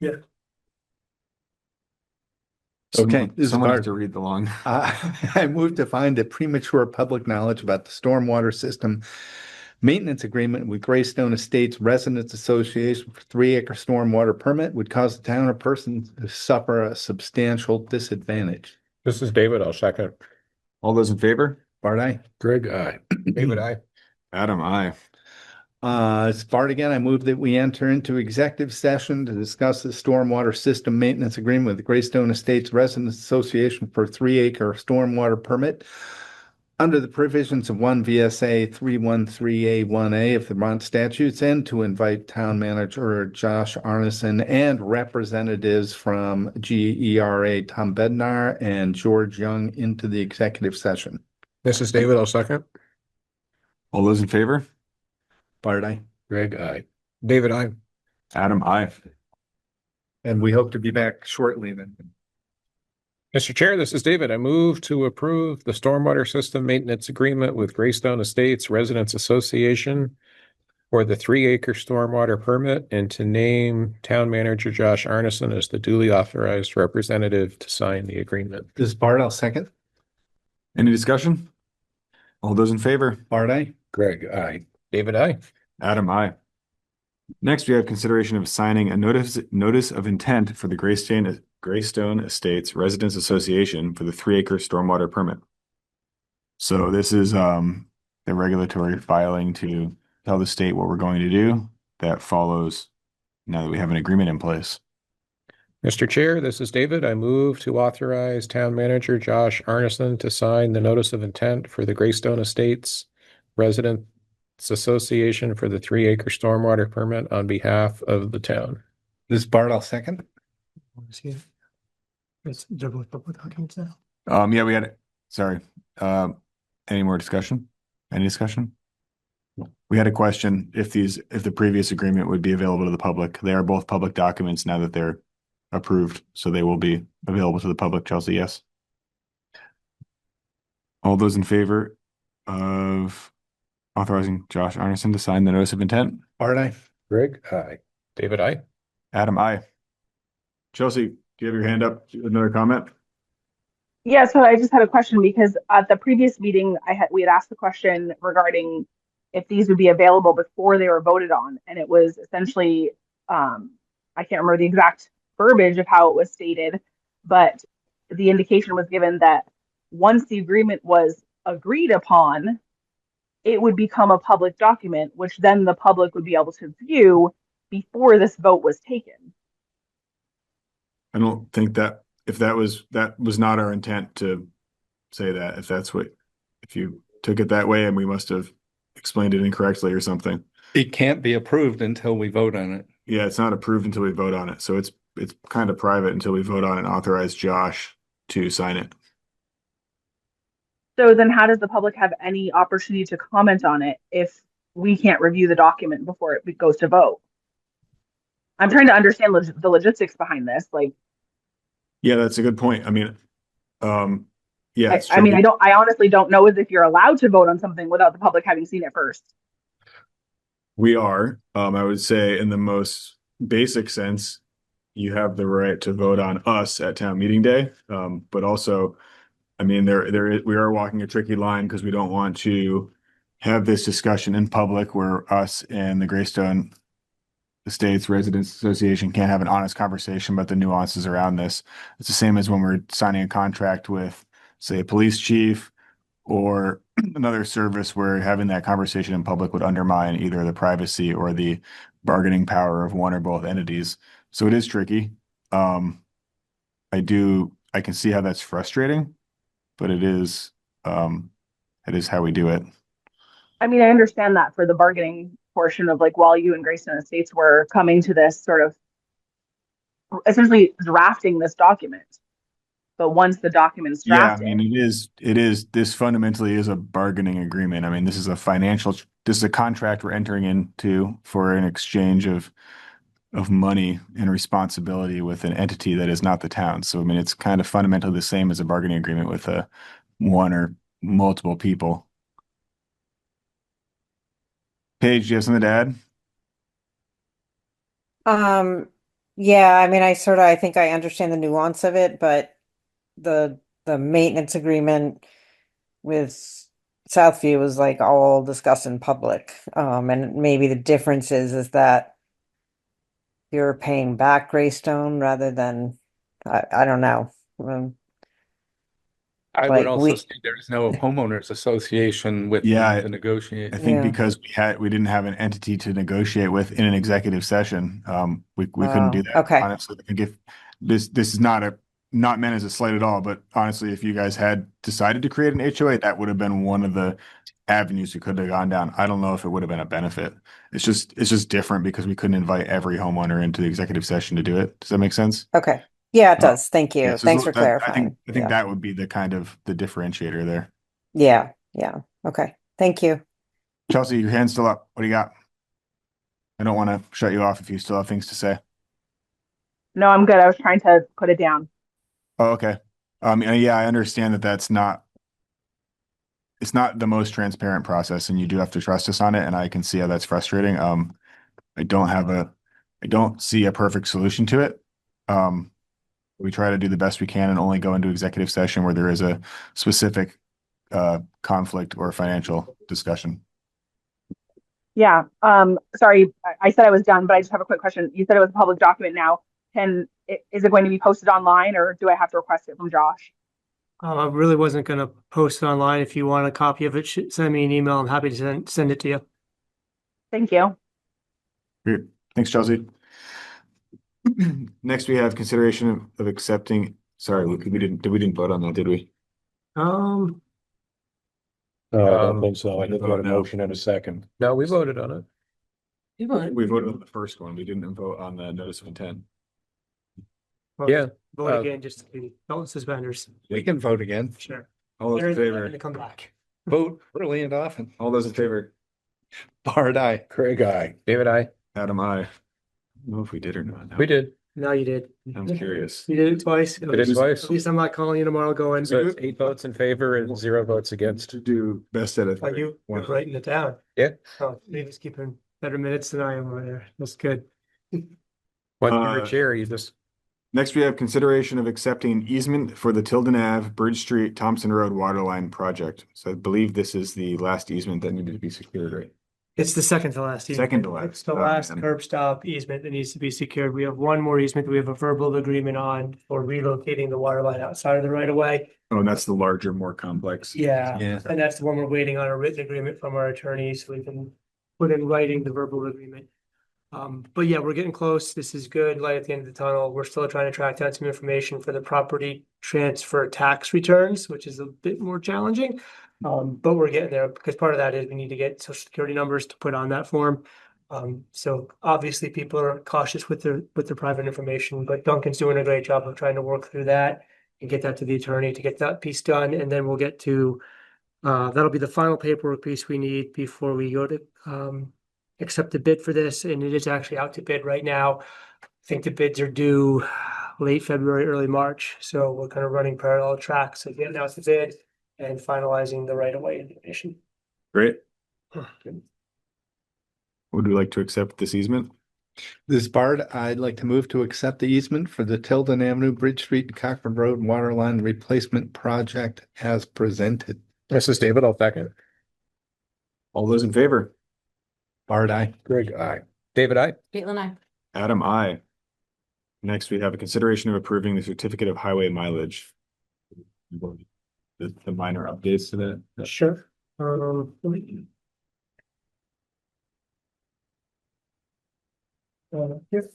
D: Yeah.
C: Okay, this is
A: Someone has
C: Bart.
A: to read the long.
C: I moved to find a premature public knowledge about the stormwater system maintenance agreement with Greystone Estates Residents Association for 3-acre stormwater permit would cause the town or person to suffer a substantial disadvantage.
F: This is David. I'll second.
A: All those in favor?
C: Bart, aye.
I: Greg, aye.
F: David, aye.
A: Adam, aye.
C: Bart again, I move that we enter into executive session to discuss the stormwater system maintenance agreement with the Greystone Estates Residents Association for 3-acre stormwater permit under the provisions of 1 VSA 313A1A of the Vermont statutes, and to invite town manager Josh Arneson and representatives from GERA Tom Bednar and George Young into the executive session.
F: This is David, I'll second.
H: All those in favor?
C: Bart, aye.
I: Greg, aye.
F: David, I.
H: Adam, aye.
C: And we hope to be back shortly then.
F: Mr. Chair, this is David. I move to approve the stormwater system maintenance agreement with Greystone Estates Residents Association for the 3-acre stormwater permit, and to name town manager Josh Arneson as the duly authorized representative to sign the agreement.
C: This is Bart, I'll second.
H: Any discussion? All those in favor?
C: Bart, aye.
I: Greg, aye.
F: David, I.
H: Adam, aye. Next, we have consideration of signing a notice of intent for the Greystone Estates Residents Association for the 3-acre stormwater permit. So this is the regulatory filing to tell the state what we're going to do. That follows now that we have an agreement in place.
F: Mr. Chair, this is David. I move to authorize town manager Josh Arneson to sign the notice of intent for the Greystone Estates Residents Association for the 3-acre stormwater permit on behalf of the town.
C: This is Bart, I'll second.
D: It's double public documents now.
H: Yeah, we had it. Sorry. Any more discussion? Any discussion? We had a question if the previous agreement would be available to the public. They are both public documents now that they're approved, so they will be available to the public. Chelsea, yes. All those in favor of authorizing Josh Arneson to sign the notice of intent?
C: Bart, aye.
I: Greg, aye.
F: David, I.
H: Adam, aye. Chelsea, do you have your hand up? Another comment?
N: Yeah, so I just had a question because at the previous meeting, we had asked the question regarding if these would be available before they were voted on, and it was essentially I can't remember the exact verbiage of how it was stated, but the indication was given that once the agreement was agreed upon, it would become a public document, which then the public would be able to view before this vote was taken.
H: I don't think that that was not our intent to say that. If you took it that way, and we must have explained it incorrectly or something.
C: It can't be approved until we vote on it.
H: Yeah, it's not approved until we vote on it. So it's kind of private until we vote on it and authorize Josh to sign it.
N: So then how does the public have any opportunity to comment on it if we can't review the document before it goes to vote? I'm trying to understand the logistics behind this.
H: Yeah, that's a good point. I mean, yeah.
N: I honestly don't know if you're allowed to vote on something without the public having seen it first.
H: We are. I would say in the most basic sense, you have the right to vote on us at town meeting day. But also, I mean, we are walking a tricky line because we don't want to have this discussion in public where us and the Greystone Estates Residents Association can't have an honest conversation about the nuances around this. It's the same as when we're signing a contract with, say, a police chief or another service, where having that conversation in public would undermine either the privacy or the bargaining power of one or both entities. So it is tricky. I can see how that's frustrating, but it is how we do it.
N: I mean, I understand that for the bargaining portion of while you and Greystone Estates were coming to this sort of essentially drafting this document. But once the document's drafted.
H: Yeah, I mean, this fundamentally is a bargaining agreement. I mean, this is a contract we're entering into for an exchange of money and responsibility with an entity that is not the town. So, I mean, it's kind of fundamentally the same as a bargaining agreement with one or multiple people. Paige, do you have something to add?
R: Yeah, I mean, I think I understand the nuance of it, but the maintenance agreement with Southview was all discussed in public. And maybe the difference is that you're paying back Greystone rather than, I don't know.
C: I
R: Like,
C: would also
R: we-
C: say there's no homeowners association with
H: Yeah,
C: to negotiate.
H: I think
R: Yeah.
H: because we didn't have an entity to negotiate with in an executive session, we couldn't do
R: Oh,
H: that.
R: okay.
H: Honestly, I think if this is not meant as a slight at all, but honestly, if you guys had decided to create an HOA, that would have been one of the avenues you could have gone down. I don't know if it would have been a benefit. It's just different because we couldn't invite every homeowner into the executive session to do it. Does that make sense?
R: Okay. Yeah, it does. Thank you.
H: Yeah, so
R: Thanks for
H: I
R: clarifying.
H: think
R: Yeah.
H: that would be the kind of the differentiator there.
R: Yeah. Yeah. Okay. Thank you.
H: Chelsea, your hand's still up. What do you got? I don't want to shut you off if you still have things to say.
N: No, I'm good. I was trying to put it down.
H: Oh, okay. Yeah, I understand that it's not the most transparent process and you do have to trust us on it. And I can see how that's frustrating. I don't see a perfect solution to it. We try to do the best we can and only go into executive session where there is a specific conflict or financial discussion.
N: Yeah. Sorry, I said I was done, but I just have a quick question. You said it was a public document now. Is it going to be posted online or do I have to request it from Josh?
D: I really wasn't going to post it online. If you want a copy of it, send me an email. I'm happy to send it to you.
N: Thank you.
H: Great. Thanks, Chelsea. Next, we have consideration of accepting. Sorry, we didn't vote on that, did we?
I: No, I don't think so. I think we had a
H: no.
I: motion and a second.
F: No, we voted on it.
H: We voted on the first one. We didn't vote on the notice of intent.
D: Well,
F: Yeah.
D: Vote again, just to be belt and suspenders.
C: We can vote again.
D: Sure.
H: All those in
D: Aaron's
H: favor?
D: going to come back.
C: Vote early and often.
H: All those in favor?
C: Bard, aye.
I: Craig, aye.
F: David, I.
H: Adam, I. I don't know if we did or not.
F: We did.
D: No, you did.
H: I'm curious.
D: You did it twice.
F: We did it twice.
D: At least I'm not calling you tomorrow going.
F: So it's 8 votes in favor and 0 votes against.
H: To do best out of
D: Are you
H: one.
D: writing it down?
F: Yeah.
D: Oh, David's keeping better minutes than I am over there. That's good.
F: When you're a chair, you just.
H: Next, we have consideration of accepting easement for the Tilden Ave, Bridge Street, Thompson Road Waterline project. So I believe this is the last easement that needed to be secured, right?
D: It's the second to last. easement.
H: Second to last.
D: It's the
H: Oh,
D: last
H: man.
D: curb stop easement that needs to be secured. We have one more easement that we have a verbal agreement on for relocating the water line outside of the right of way.
H: Oh, and that's the larger, more complex.
D: Yeah,
C: Yeah.
D: and that's the one we're waiting on a written agreement from our attorney, so we can put in writing the verbal agreement. But yeah, we're getting close. This is good. Light at the end of the tunnel. We're still trying to track down some information for the property transfer tax returns, which is a bit more challenging. But we're getting there because part of that is we need to get social security numbers to put on that form. So obviously people are cautious with their private information, but Duncan's doing a great job of trying to work through that and get that to the attorney to get that piece done. And then we'll get to, that'll be the final paperwork piece we need before we go to, accept the bid for this. And it is actually out to bid right now. I think the bids are due late February, early March. So we're kind of running parallel tracks of getting out the bid and finalizing the right of way information.
H: Great. Would we like to accept this easement?
C: This is Bard, I'd like to move to accept the easement for the Tilden Avenue, Bridge Street, and Cochran Road Waterline Replacement Project as presented.
F: This is David, I'll second.
H: All those in favor?
C: Bard, aye.
I: Craig, aye.
F: David, I.
G: Caitlin, I.
H: Adam, I. Next, we have a consideration of approving the certificate of highway mileage. The minor updates to that.
D: Sure. Here.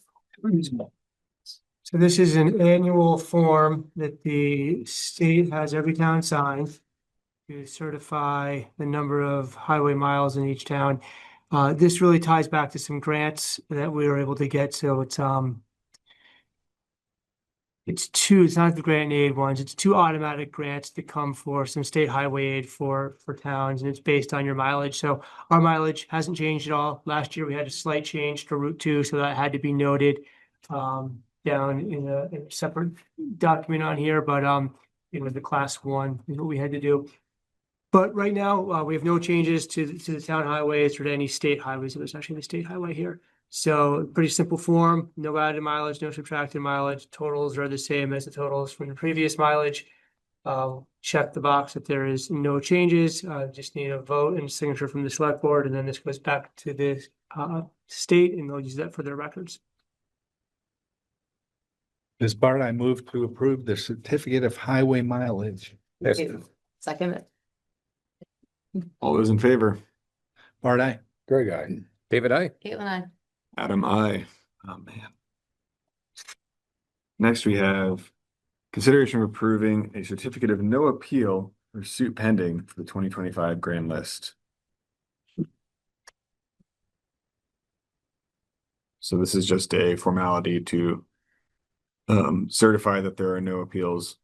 D: So this is an annual form that the state has every town sign to certify the number of highway miles in each town. This really ties back to some grants that we were able to get. So it's not the grant and aid ones. It's 2 automatic grants that come for some state highway aid for towns, and it's based on your mileage. So our mileage hasn't changed at all. Last year we had a slight change to Route 2, so that had to be noted down in a separate document on here. But it was the class 1 is what we had to do. But right now we have no changes to the town highways or to any state highways. There's actually the state highway here. So pretty simple form, no added mileage, no subtracted mileage. Totals are the same as the totals from the previous mileage. Check the box if there is no changes. Just need a vote and signature from the select board, and then this goes back to the state, and they'll use that for their records.
C: This Bard, I move to approve the certificate of highway mileage.
F: Yes.
G: Second.
H: All those in favor?
C: Bart, aye.
I: Greg, aye.
F: David, I.
G: Caitlin, I.
H: Adam, I. Oh, man. Next, we have consideration of approving a certificate of no appeal or suit pending for the 2025 grand list. So this is just a formality to certify that there are no appeals.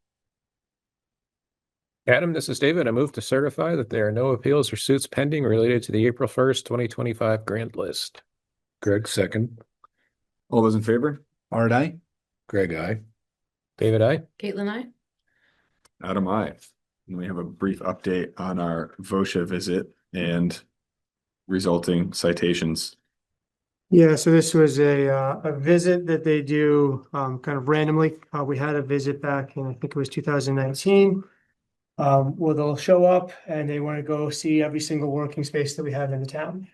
F: Adam, this is David. I move to certify that there are no appeals or suits pending related to the April 1st, 2025 grant list.
I: Greg, second.
H: All those in favor?
C: Bart, aye.
I: Greg, aye.
F: David, I.
G: Caitlin, I.
H: Adam, I. And we have a brief update on our VOSHA visit and resulting citations.
D: Yeah, so this was a visit that they do kind of randomly. We had a visit back in, I think it was 2019. Where they'll show up and they want to go see every single working space that we have in the town.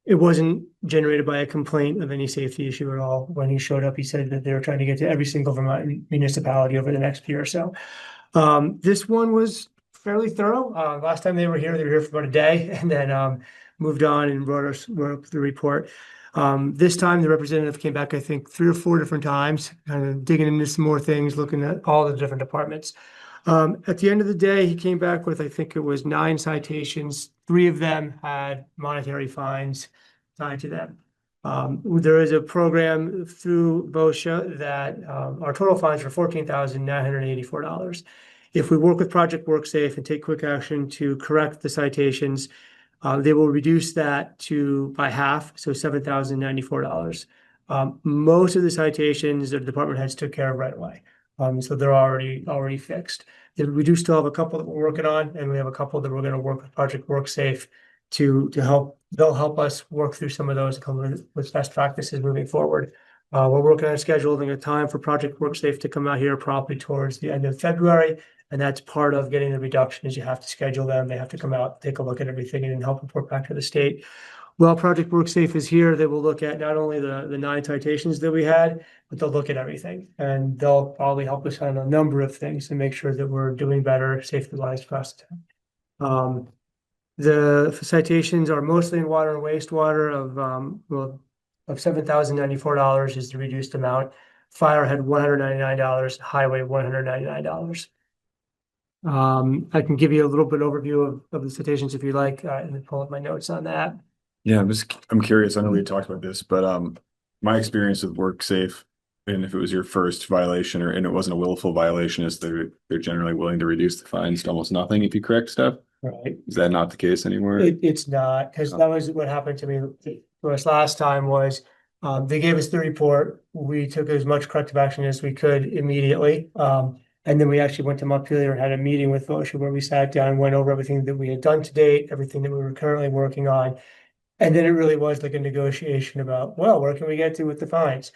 D: It wasn't generated by a complaint of any safety issue at all. When he showed up, he said that they were trying to get to every single Vermont municipality over the next year or so. This one was fairly thorough. Last time they were here for about a day and then moved on and wrote up the report. This time the representative came back, I think 3 or 4 different times, kind of digging into some more things, looking at all the different departments. At the end of the day, he came back with, I think it was 9 citations. 3 of them had monetary fines tied to them. There is a program through VOSHA that our total fines are $14,984. If we work with Project WorkSafe and take quick action to correct the citations, they will reduce that by half, so $7,094. Most of the citations the department heads took care of right away. So they're already fixed. We do still have a couple that we're working on, and we have a couple that we're going to work with Project WorkSafe to help. They'll help us work through some of those and come with best practices moving forward. We're working on scheduling a time for Project WorkSafe to come out here probably towards the end of February, and that's part of getting the reduction is you have to schedule them. They have to come out, take a look at everything, and then help report back to the state. While Project WorkSafe is here, they will look at not only the 9 citations that we had, but they'll look at everything. And they'll probably help us on a number of things to make sure that we're doing better safety-wise across the town. The citations are mostly in water and wastewater of $7,094 is the reduced amount. Fire had $199, highway $199. I can give you a little bit overview of the citations if you like, and then pull up my notes on that.
H: Yeah, I'm curious. I know we talked about this, but my experience with WorkSafe, and if it was your first violation and it wasn't a willful violation, is they're generally willing to reduce the fines to almost nothing if you correct stuff.
D: Right.
H: Is that not the case anymore?
D: It's not, because that was what happened to me to us last time was they gave us the report. We took as much corrective action as we could immediately. And then we actually went to Montpelier and had a meeting with VOSHA where we sat down and went over everything that we had done to date, everything that we were currently working on. And then it really was like a negotiation about, well, where can we get to with the fines?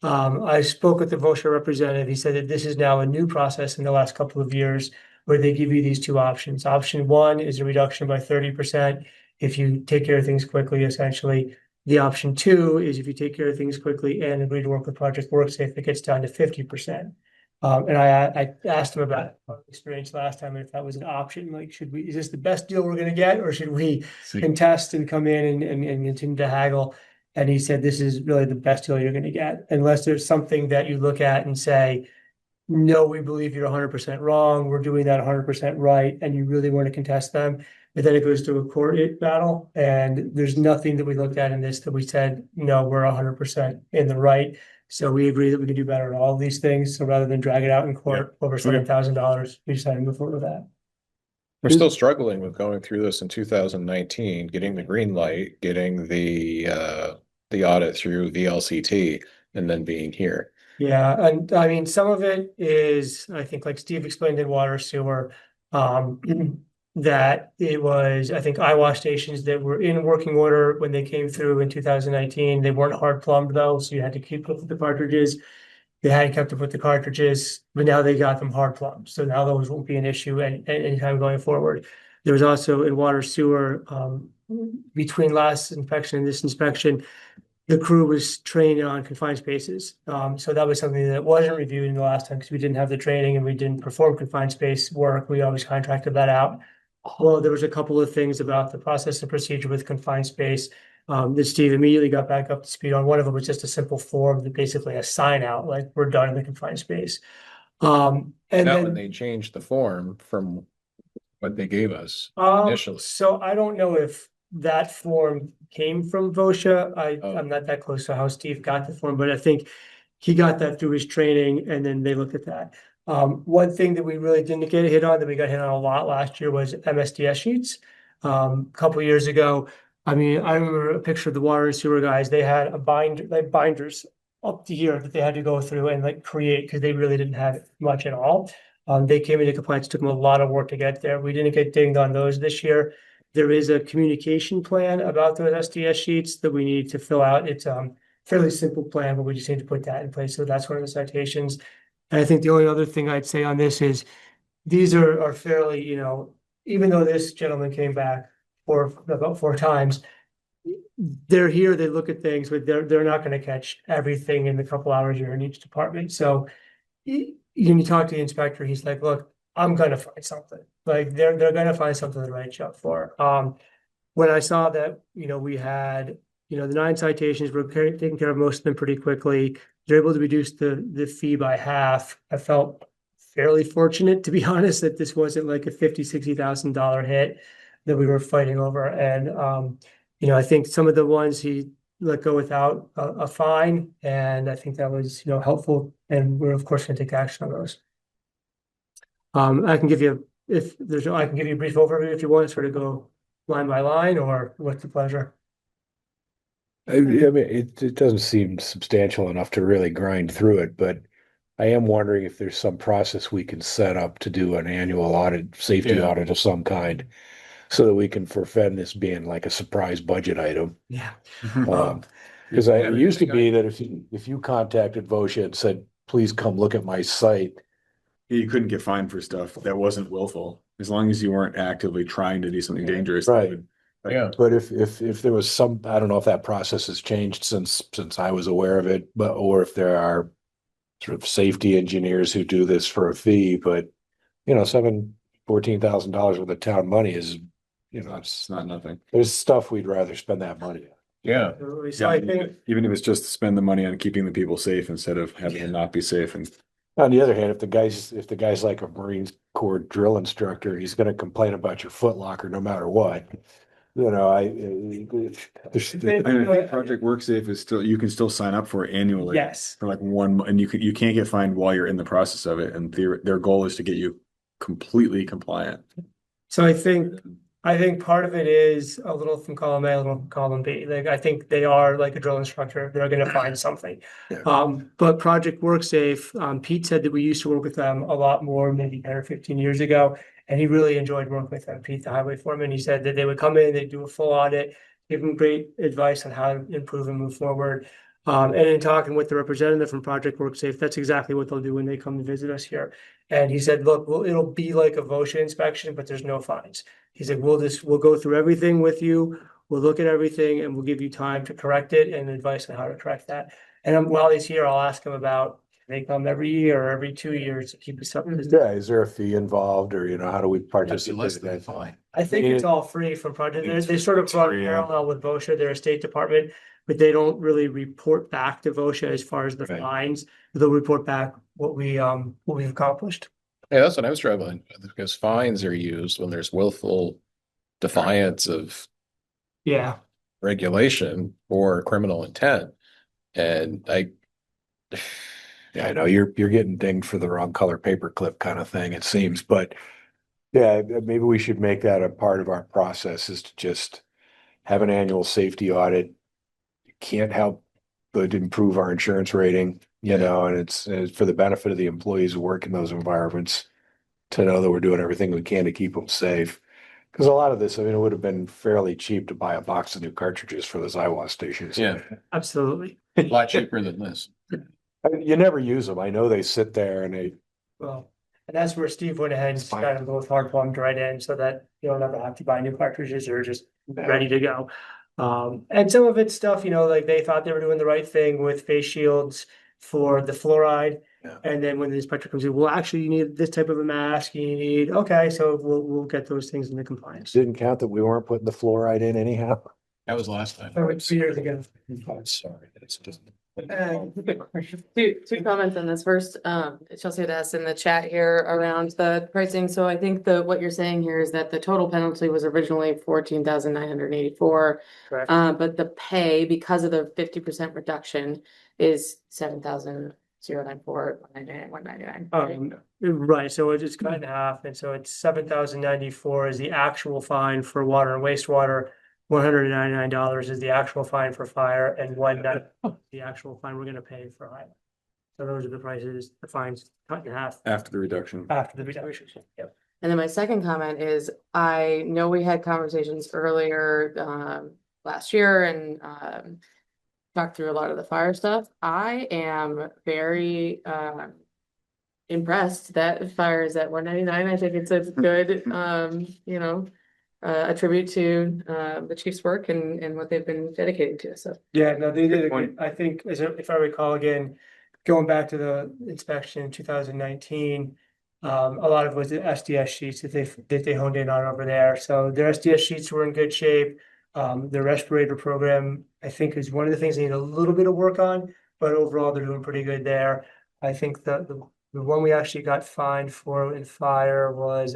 D: I spoke with the VOSHA representative. He said that this is now a new process in the last couple of years where they give you these 2 options. Option 1 is a reduction by 30% if you take care of things quickly, essentially. The option 2 is if you take care of things quickly and agree to work with Project WorkSafe, it gets down to 50%. And I asked him about our experience last time, if that was an option, like, is this the best deal we're going to get, or should we contest and come in and continue to haggle? And he said, this is really the best deal you're going to get, unless there's something that you look at and say, no, we believe you're 100% wrong. We're doing that 100% right. And you really want to contest them. But then it goes to a court battle. And there's nothing that we looked at in this that we said, no, we're 100% in the right. So we agree that we can do better at all of these things. So rather than drag it out in court over $7,000, we decided to move forward with that.
F: We're still struggling with going through this in 2019, getting the green light, getting the audit through VLCT, and then being here.
D: Yeah, and I mean, some of it is, I think, like Steve explained in water sewer, that it was, I think, eyewash stations that were in working order when they came through in 2019. They weren't hard plumbed though, so you had to keep up with the cartridges. They hadn't kept up with the cartridges, but now they got them hard plumbed. So now those won't be an issue anytime going forward. There was also in water sewer, between last inspection and this inspection, the crew was trained on confined spaces. So that was something that wasn't reviewed in the last time because we didn't have the training and we didn't perform confined space work. We always contracted that out. Well, there was a couple of things about the process and procedure with confined space that Steve immediately got back up to speed on. One of them was just a simple form that basically a sign out, like we're done in the confined space. And
F: Now,
D: then
F: when they changed the form from what they gave us
D: Um,
F: initially.
D: so I don't know if that form came from VOSHA. I'm not that close to how Steve got the form, but I think he got that through his training and then they looked at that. One thing that we really didn't get a hit on that we got hit on a lot last year was MSDS sheets. A couple years ago, I mean, I remember a picture of the water and sewer guys. They had a binders up to here that they had to go through and like create because they really didn't have much at all. They came into compliance, took them a lot of work to get there. We didn't get dinged on those this year. There is a communication plan about those SDS sheets that we need to fill out. It's fairly simple plan, but we just need to put that in place. So that's one of the citations. And I think the only other thing I'd say on this is these are fairly, even though this gentleman came back about 4 times, they're here, they look at things, but they're not going to catch everything in the couple hours you're in each department. So you talk to the inspector, he's like, look, I'm gonna find something. Like they're gonna find something to write you up for. When I saw that, we had, the 9 citations, we're taking care of most of them pretty quickly. They're able to reduce the fee by half. I felt fairly fortunate, to be honest, that this wasn't like a $50,000-$60,000 hit that we were fighting over. And I think some of the ones he let go without a fine, and I think that was, helpful, and we're of course gonna take action on those. I can give you, I can give you a brief overview if you want to sort of go line by line, or what's the pleasure?
I: I mean, it doesn't seem substantial enough to really grind through it, but I am wondering if there's some process we can set up to do an annual audit, safety audit of some kind, so that we can prevent this being like a surprise budget item.
D: Yeah.
I: Because it used to be that if you contacted VOSHA and said, please come look at my site.
H: You couldn't get fined for stuff that wasn't willful, as long as you weren't actively trying to do something dangerous.
I: Right. But if there was some, I don't know if that process has changed since I was aware of it, or if there are sort of safety engineers who do this for a fee, but $14,000 worth of town money is,
H: it's not nothing.
I: There's stuff we'd rather spend that money on.
F: Yeah.
D: So I think,
H: Even if it's just to spend the money on keeping the people safe instead of having them not be safe. And
I: on the other hand, if the guy's like a Marine Corps drill instructor, he's going to complain about your footlocker no matter what.
H: I think Project WorkSafe is still, you can still sign up for it annually.
D: Yes.
H: For like and you can't get fined while you're in the process of it. And their goal is to get you completely compliant.
D: So I think part of it is a little from column A, a little from column B. Like I think they are like a drill instructor. They're going to find something. But Project WorkSafe, Pete said that we used to work with them a lot more, maybe 10 or 15 years ago, and he really enjoyed working with them. Pete, the highway foreman, he said that they would come in, they'd do a full audit, give them great advice on how to improve and move forward. And in talking with the representative from Project WorkSafe, that's exactly what they'll do when they come to visit us here. And he said, look, it'll be like a VOSHA inspection, but there's no fines. He said, we'll go through everything with you. We'll look at everything and we'll give you time to correct it and advice on how to correct that. And while he's here, I'll ask him about, they come every year or every 2 years to keep us up.
I: Yeah, is there a fee involved, or how do we participate in that?
Q: Fine.
D: I think it's all free from Project. They sort of run parallel with VOSHA, they're a state department, but they don't really report back to VOSHA as far as the fines. They'll report back what we've accomplished.
F: Yeah, that's what I was struggling with, because fines are used when there's willful defiance of regulation or criminal intent. And
I: I know you're getting dinged for the wrong color paperclip kind of thing, it seems, but yeah, maybe we should make that a part of our process, is to just have an annual safety audit. You can't help but improve our insurance rating, and it's for the benefit of the employees who work in those environments, to know that we're doing everything we can to keep them safe. Because a lot of this, it would have been fairly cheap to buy a box of new cartridges for those IWAS stations.
F: Yeah,
D: absolutely.
F: A lot cheaper than this.
I: You never use them. I know they sit there and they.
D: Well, and that's where Steve went ahead and got them both hard plumbed right in, so that you'll never have to buy new cartridges. They're just ready to go. And some of it's stuff, like they thought they were doing the right thing with face shields for the fluoride.
I: Yeah.
D: And then when the inspector comes in, well, actually, you need this type of a mask, you need, okay, so we'll get those things into compliance.
I: Didn't count that we weren't putting the fluoride in anyhow.
H: That was last time.
D: Oh, it's 2 years ago.
I: I'm sorry. It's just.
G: Two comments on this. First, Chelsea had asked in the chat here around the pricing. So I think what you're saying here is that the total penalty was originally 14,984.
D: Correct.
G: But the pay, because of the 50% reduction, is 7,094, 199.
D: Right, so it's cut in half, and so it's 7,094 is the actual fine for water and wastewater. $199 is the actual fine for fire, and the actual fine we're gonna pay for highway. So those are the prices, the fines cut in half
H: After the reduction.
D: after the reduction. Yep.
G: And then my second comment is, I know we had conversations earlier last year and talked through a lot of the fire stuff. I am very impressed that fire is at 199. I think it's a good a tribute to the chief's work and what they've been dedicated to. So
D: Yeah, no, they did a good, I think, if I recall again, going back to the inspection in 2019, a lot of it was the SDS sheets that they honed in on over there. So their SDS sheets were in good shape. Their respirator program, I think, is one of the things they need a little bit of work on, but overall they're doing pretty good there. I think the one we actually got fined for in fire was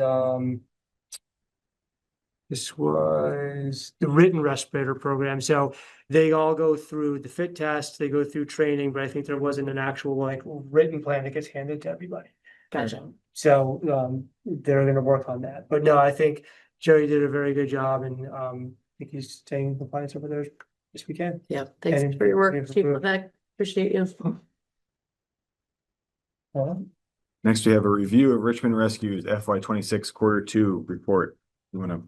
D: this was the written respirator program. So they all go through the fit test, they go through training, but I think there wasn't an actual written plan that gets handed to everybody.
G: gotcha.
D: So they're gonna work on that. But no, I think Jerry did a very good job, and I think he's staying in compliance over there as we can.
G: Yeah, thanks
D: And
G: for your work,
D: it's
G: Chief
D: approved.
G: Levesque. Appreciate you.
H: Next, we have a review of Richmond Rescue's FY26 Q2 report. You want to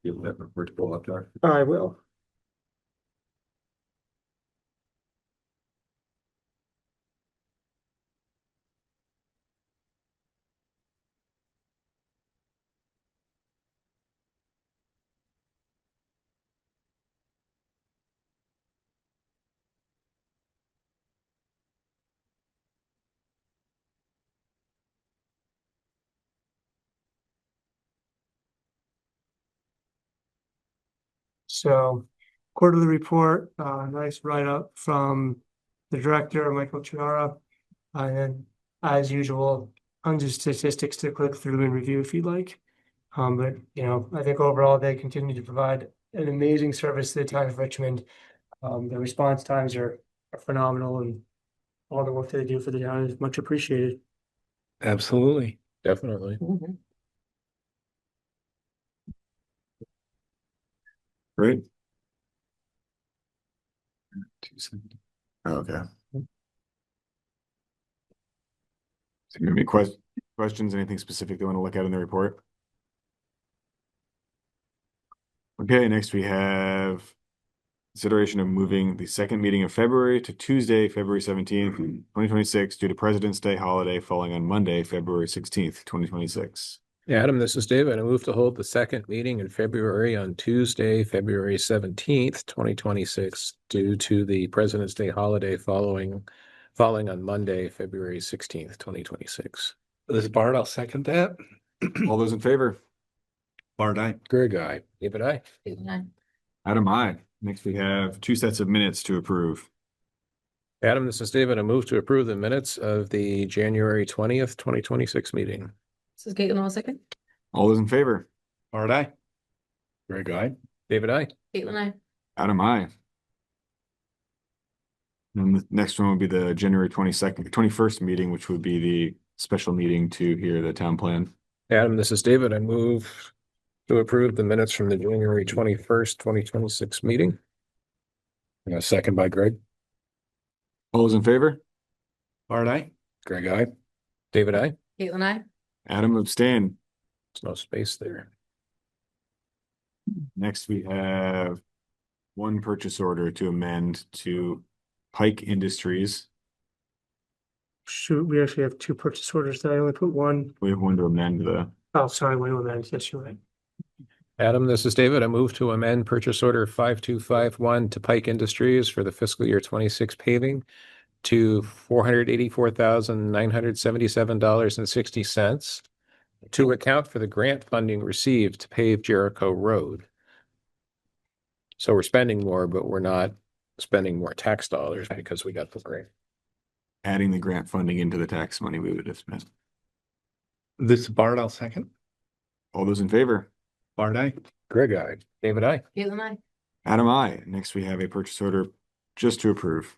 H: give that report to pull up, Doc?
D: I will. So quarterly report, nice write-up from the director, Michael Chinara. And then, as usual, tons of statistics to click through and review if you'd like. But I think overall they continue to provide an amazing service to the town of Richmond. The response times are phenomenal, and all the work that they do for the town is much appreciated.
C: Absolutely.
F: Definitely.
H: Great. Okay. So any questions, anything specific they want to look at in the report? Okay, next we have consideration of moving the second meeting of February to Tuesday, February 17th, 2026, due to President's Day holiday falling on Monday, February 16th, 2026.
F: Yeah, Adam, this is David. I move to hold the second meeting in February on Tuesday, February 17th, 2026, due to the President's Day holiday falling on Monday, February 16th, 2026.
C: This is Bart. I'll second that.
H: All those in favor?
C: Bart, aye.
I: Greg, aye.
F: David, aye.
H: Adam, aye. Next, we have 2 sets of minutes to approve.
F: Adam, this is David. I move to approve the minutes of the January 20th, 2026 meeting.
G: This is Caitlin, all second.
H: All those in favor?
C: Bart, aye.
I: Greg, aye.
F: David, aye.
G: Caitlin, I.
H: Adam, aye. And the next one would be the January 21st meeting, which would be the special meeting to hear the town plan.
F: Adam, this is David. I move to approve the minutes from the January 21st, 2026 meeting.
I: And a second by Greg.
H: All those in favor?
C: Bart, aye.
I: Greg, aye.
F: David, aye.
G: Caitlin, I.
H: Adam, abstain.
F: There's no space there.
H: Next, we have one purchase order to amend to Pike Industries.
D: Shoot, we actually have 2 purchase orders. I only put one.
H: We have one to amend the,
D: Oh, sorry, one to amend. Yes, you're right.
F: Adam, this is David. I move to amend purchase order 5251 to Pike Industries for the fiscal year 26 paving to $484,977.60 to account for the grant funding received to pave Jericho Road. So we're spending more, but we're not spending more tax dollars because we got the grant.
H: Adding the grant funding into the tax money we would have spent.
C: This is Bart, I'll second.
H: All those in favor?
C: Bart, aye.
I: Greg, aye.
F: David, aye.
G: Caitlin, I.
H: Adam, I. Next, we have a purchase order just to approve.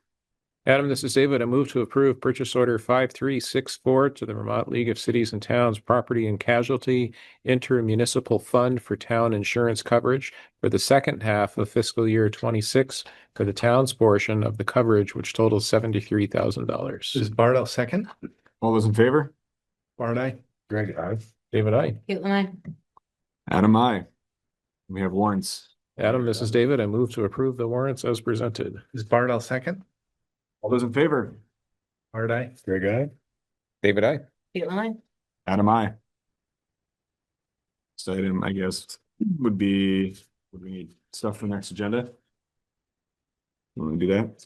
F: Adam, this is David. I move to approve purchase order 5364 to the Vermont League of Cities and Towns Property and Casualty Intermunicipal Fund for Town Insurance Coverage for the second half of fiscal year 26 for the town's portion of the coverage, which totals
C: This
F: $73,000.
C: is Bart, I'll second.
H: All those in favor?
C: Bart, aye.
I: Greg, aye.
F: David, aye.
G: Caitlin, I.
H: Adam, I. We have warrants.
F: Adam, this is David. I move to approve the warrants as presented.
C: This is Bart, I'll second.
H: All those in favor?
C: Bart, aye.
I: Greg, aye.
F: David, aye.
G: Caitlin, I.
H: Adam, I. This item, I guess, would be, would we need stuff for the next agenda? Want to do that?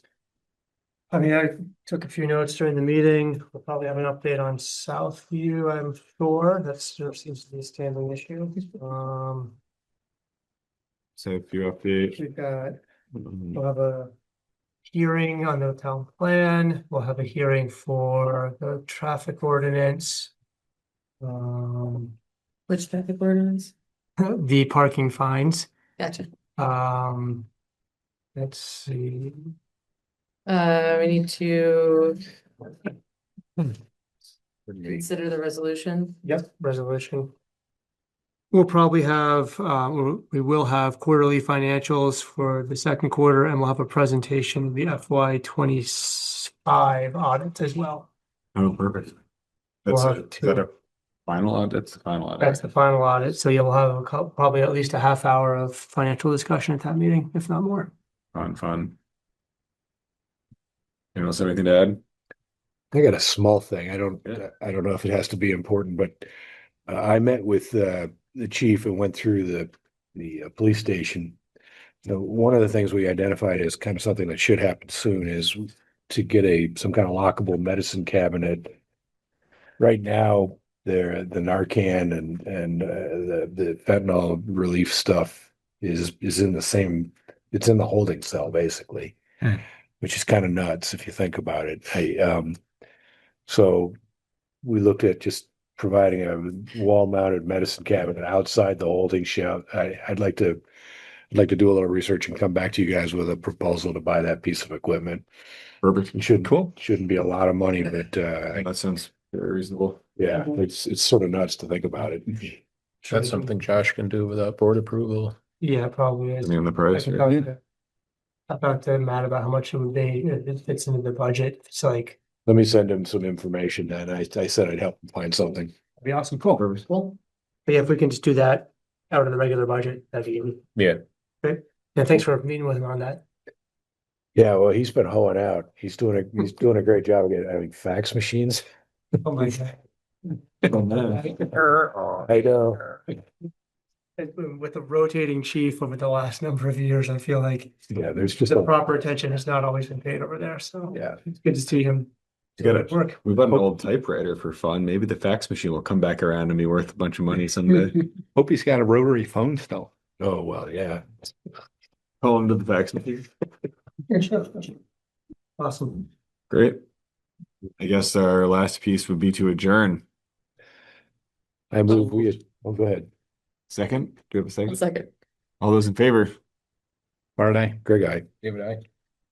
D: I mean, I took a few notes during the meeting. We'll probably have an update on Southview, I'm sure. That seems to be a standing issue.
H: So if you update.
D: We'll have a hearing on the town plan. We'll have a hearing for the traffic ordinance.
G: Which traffic ordinance?
D: The parking fines.
G: Gotcha.
D: Let's see.
G: We need to consider the resolution.
D: Yep, resolution. We'll probably have, we will have quarterly financials for the second quarter, and we'll have a presentation of the FY 25 audit as well.
H: Oh, perfect.
D: We'll
H: That's
D: have
H: is that a final audit? That's the final audit.
D: That's the final audit. So you'll have probably at least a half hour of financial discussion at that meeting, if not more.
H: Fun. Anyone else have anything to add?
I: I got a small thing. I don't know if it has to be important, but I met with the chief and went through the police station. You know, one of the things we identified as kind of something that should happen soon is to get some kind of lockable medicine cabinet. Right now, the Narcan and the fentanyl relief stuff is in the same. It's in the holding cell basically, which is kind of nuts if you think about it. So we looked at just providing a wall-mounted medicine cabinet outside the holding shelf. I'd like to do a little research and come back to you guys with a proposal to buy that piece of equipment.
H: Perfect.
I: It shouldn't be a lot of money, but
H: that sounds very reasonable.
I: Yeah, it's sort of nuts to think about it.
F: That's something Josh can do without board approval.
D: Yeah, probably is.
H: I mean, the price.
D: I can talk to Matt about how much it fits into the budget. It's like,
I: Let me send him some information then. I said I'd help him find something.
D: that'd be awesome. Cool. But yeah, if we can just do that out of the regular budget, that'd be good.
F: Yeah.
D: Great. Yeah, thanks for meeting with him on that.
I: Yeah, well, he's been hoeing out. He's doing a great job of having fax machines.
D: Oh my God.
I: I know.
D: With the rotating chief over the last number of years, I feel like
I: there's just
D: the proper attention has not always been paid over there. So
I: yeah,
D: it's good to see him. Work.
H: We bought an old typewriter for fun. Maybe the fax machine will come back around and be worth a bunch of money someday.
C: Hope he's got a rotary phone still.
I: Oh, well, yeah.
H: Call him to the fax machine.
D: Awesome.
H: Great. I guess our last piece would be to adjourn.
I: I move go ahead.
H: Second? Do we have a second?
G: Second.
H: All those in favor?
C: Bart, aye.
I: Greg, aye.
F: David, aye.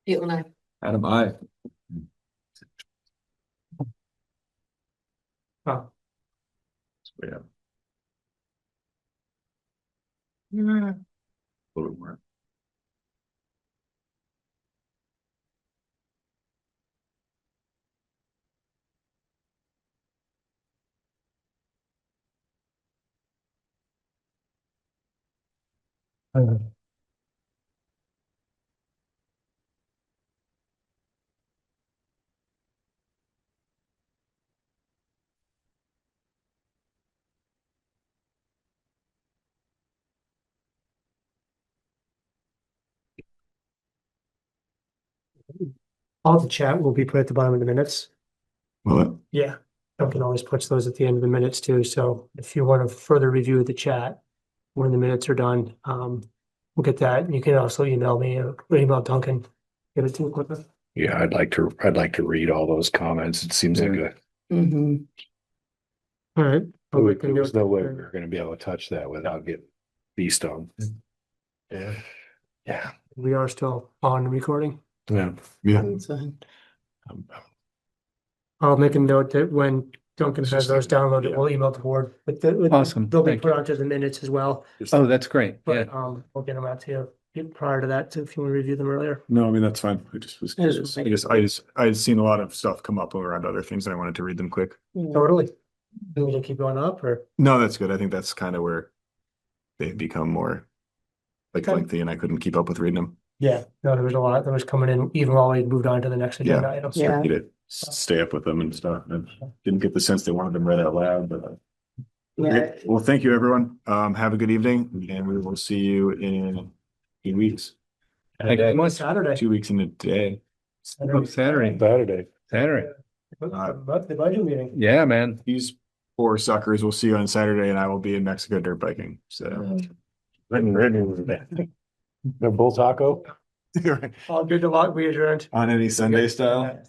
G: Caitlin, I.
H: Adam, I.
D: Oh.
H: Yeah. A little bit more.
D: All the chat will be put at the bottom of the minutes.
H: Well,
D: Yeah, Duncan always puts those at the end of the minutes too, so if you want to further review the chat when the minutes are done, we'll get that. You can also email me or email Duncan, give it to me quickly.
I: Yeah, I'd like to read all those comments. It seems like a,
O: Mhm.
D: All right. I'll make a
I: there was
D: note
I: no way we
D: there.
I: were gonna be able to touch that without getting beast on.
H: yeah.
I: Yeah.
D: We are still on recording.
I: Yeah.
H: Yeah.
O: That's fine.
D: I'll make a note that when Duncan has those downloaded, we'll email the board, but
C: Awesome.
D: they'll be
C: Thank
D: put onto the minutes as well.
C: Oh, that's great. Yeah.
D: But we'll get them out to you prior to that, too, if you want to review them earlier.
H: No, I mean, that's fine. I just was
O: Yes,
H: curious. I had seen a lot of stuff come up around other things and I wanted to read them quick.
D: Totally. Do we keep going up or?
H: No, that's good. I think that's kind of where they become more like
D: Okay.
H: lengthy and I couldn't keep up with reading them.
D: Yeah, no, there was a lot that was coming in even while we moved on to the next agenda
H: Yeah.
D: item.
O: Yeah.
H: Need to stay up with them and stuff. I didn't get the sense they wanted them read out loud, but.
O: Yeah.
H: Great. Well, thank you, everyone. Have a good evening and we will see you in 8 weeks.
C: Thank you so much.
D: Saturday.
H: 2 weeks in a day.
C: Oh, Saturday. Saturday.
D: The budget meeting.
C: Yeah, man.
H: These poor suckers will see you on Saturday and I will be in Mexico dirt biking. So.
I: The bull taco?
D: All good to luck, we adjourned.
H: On any Sunday style?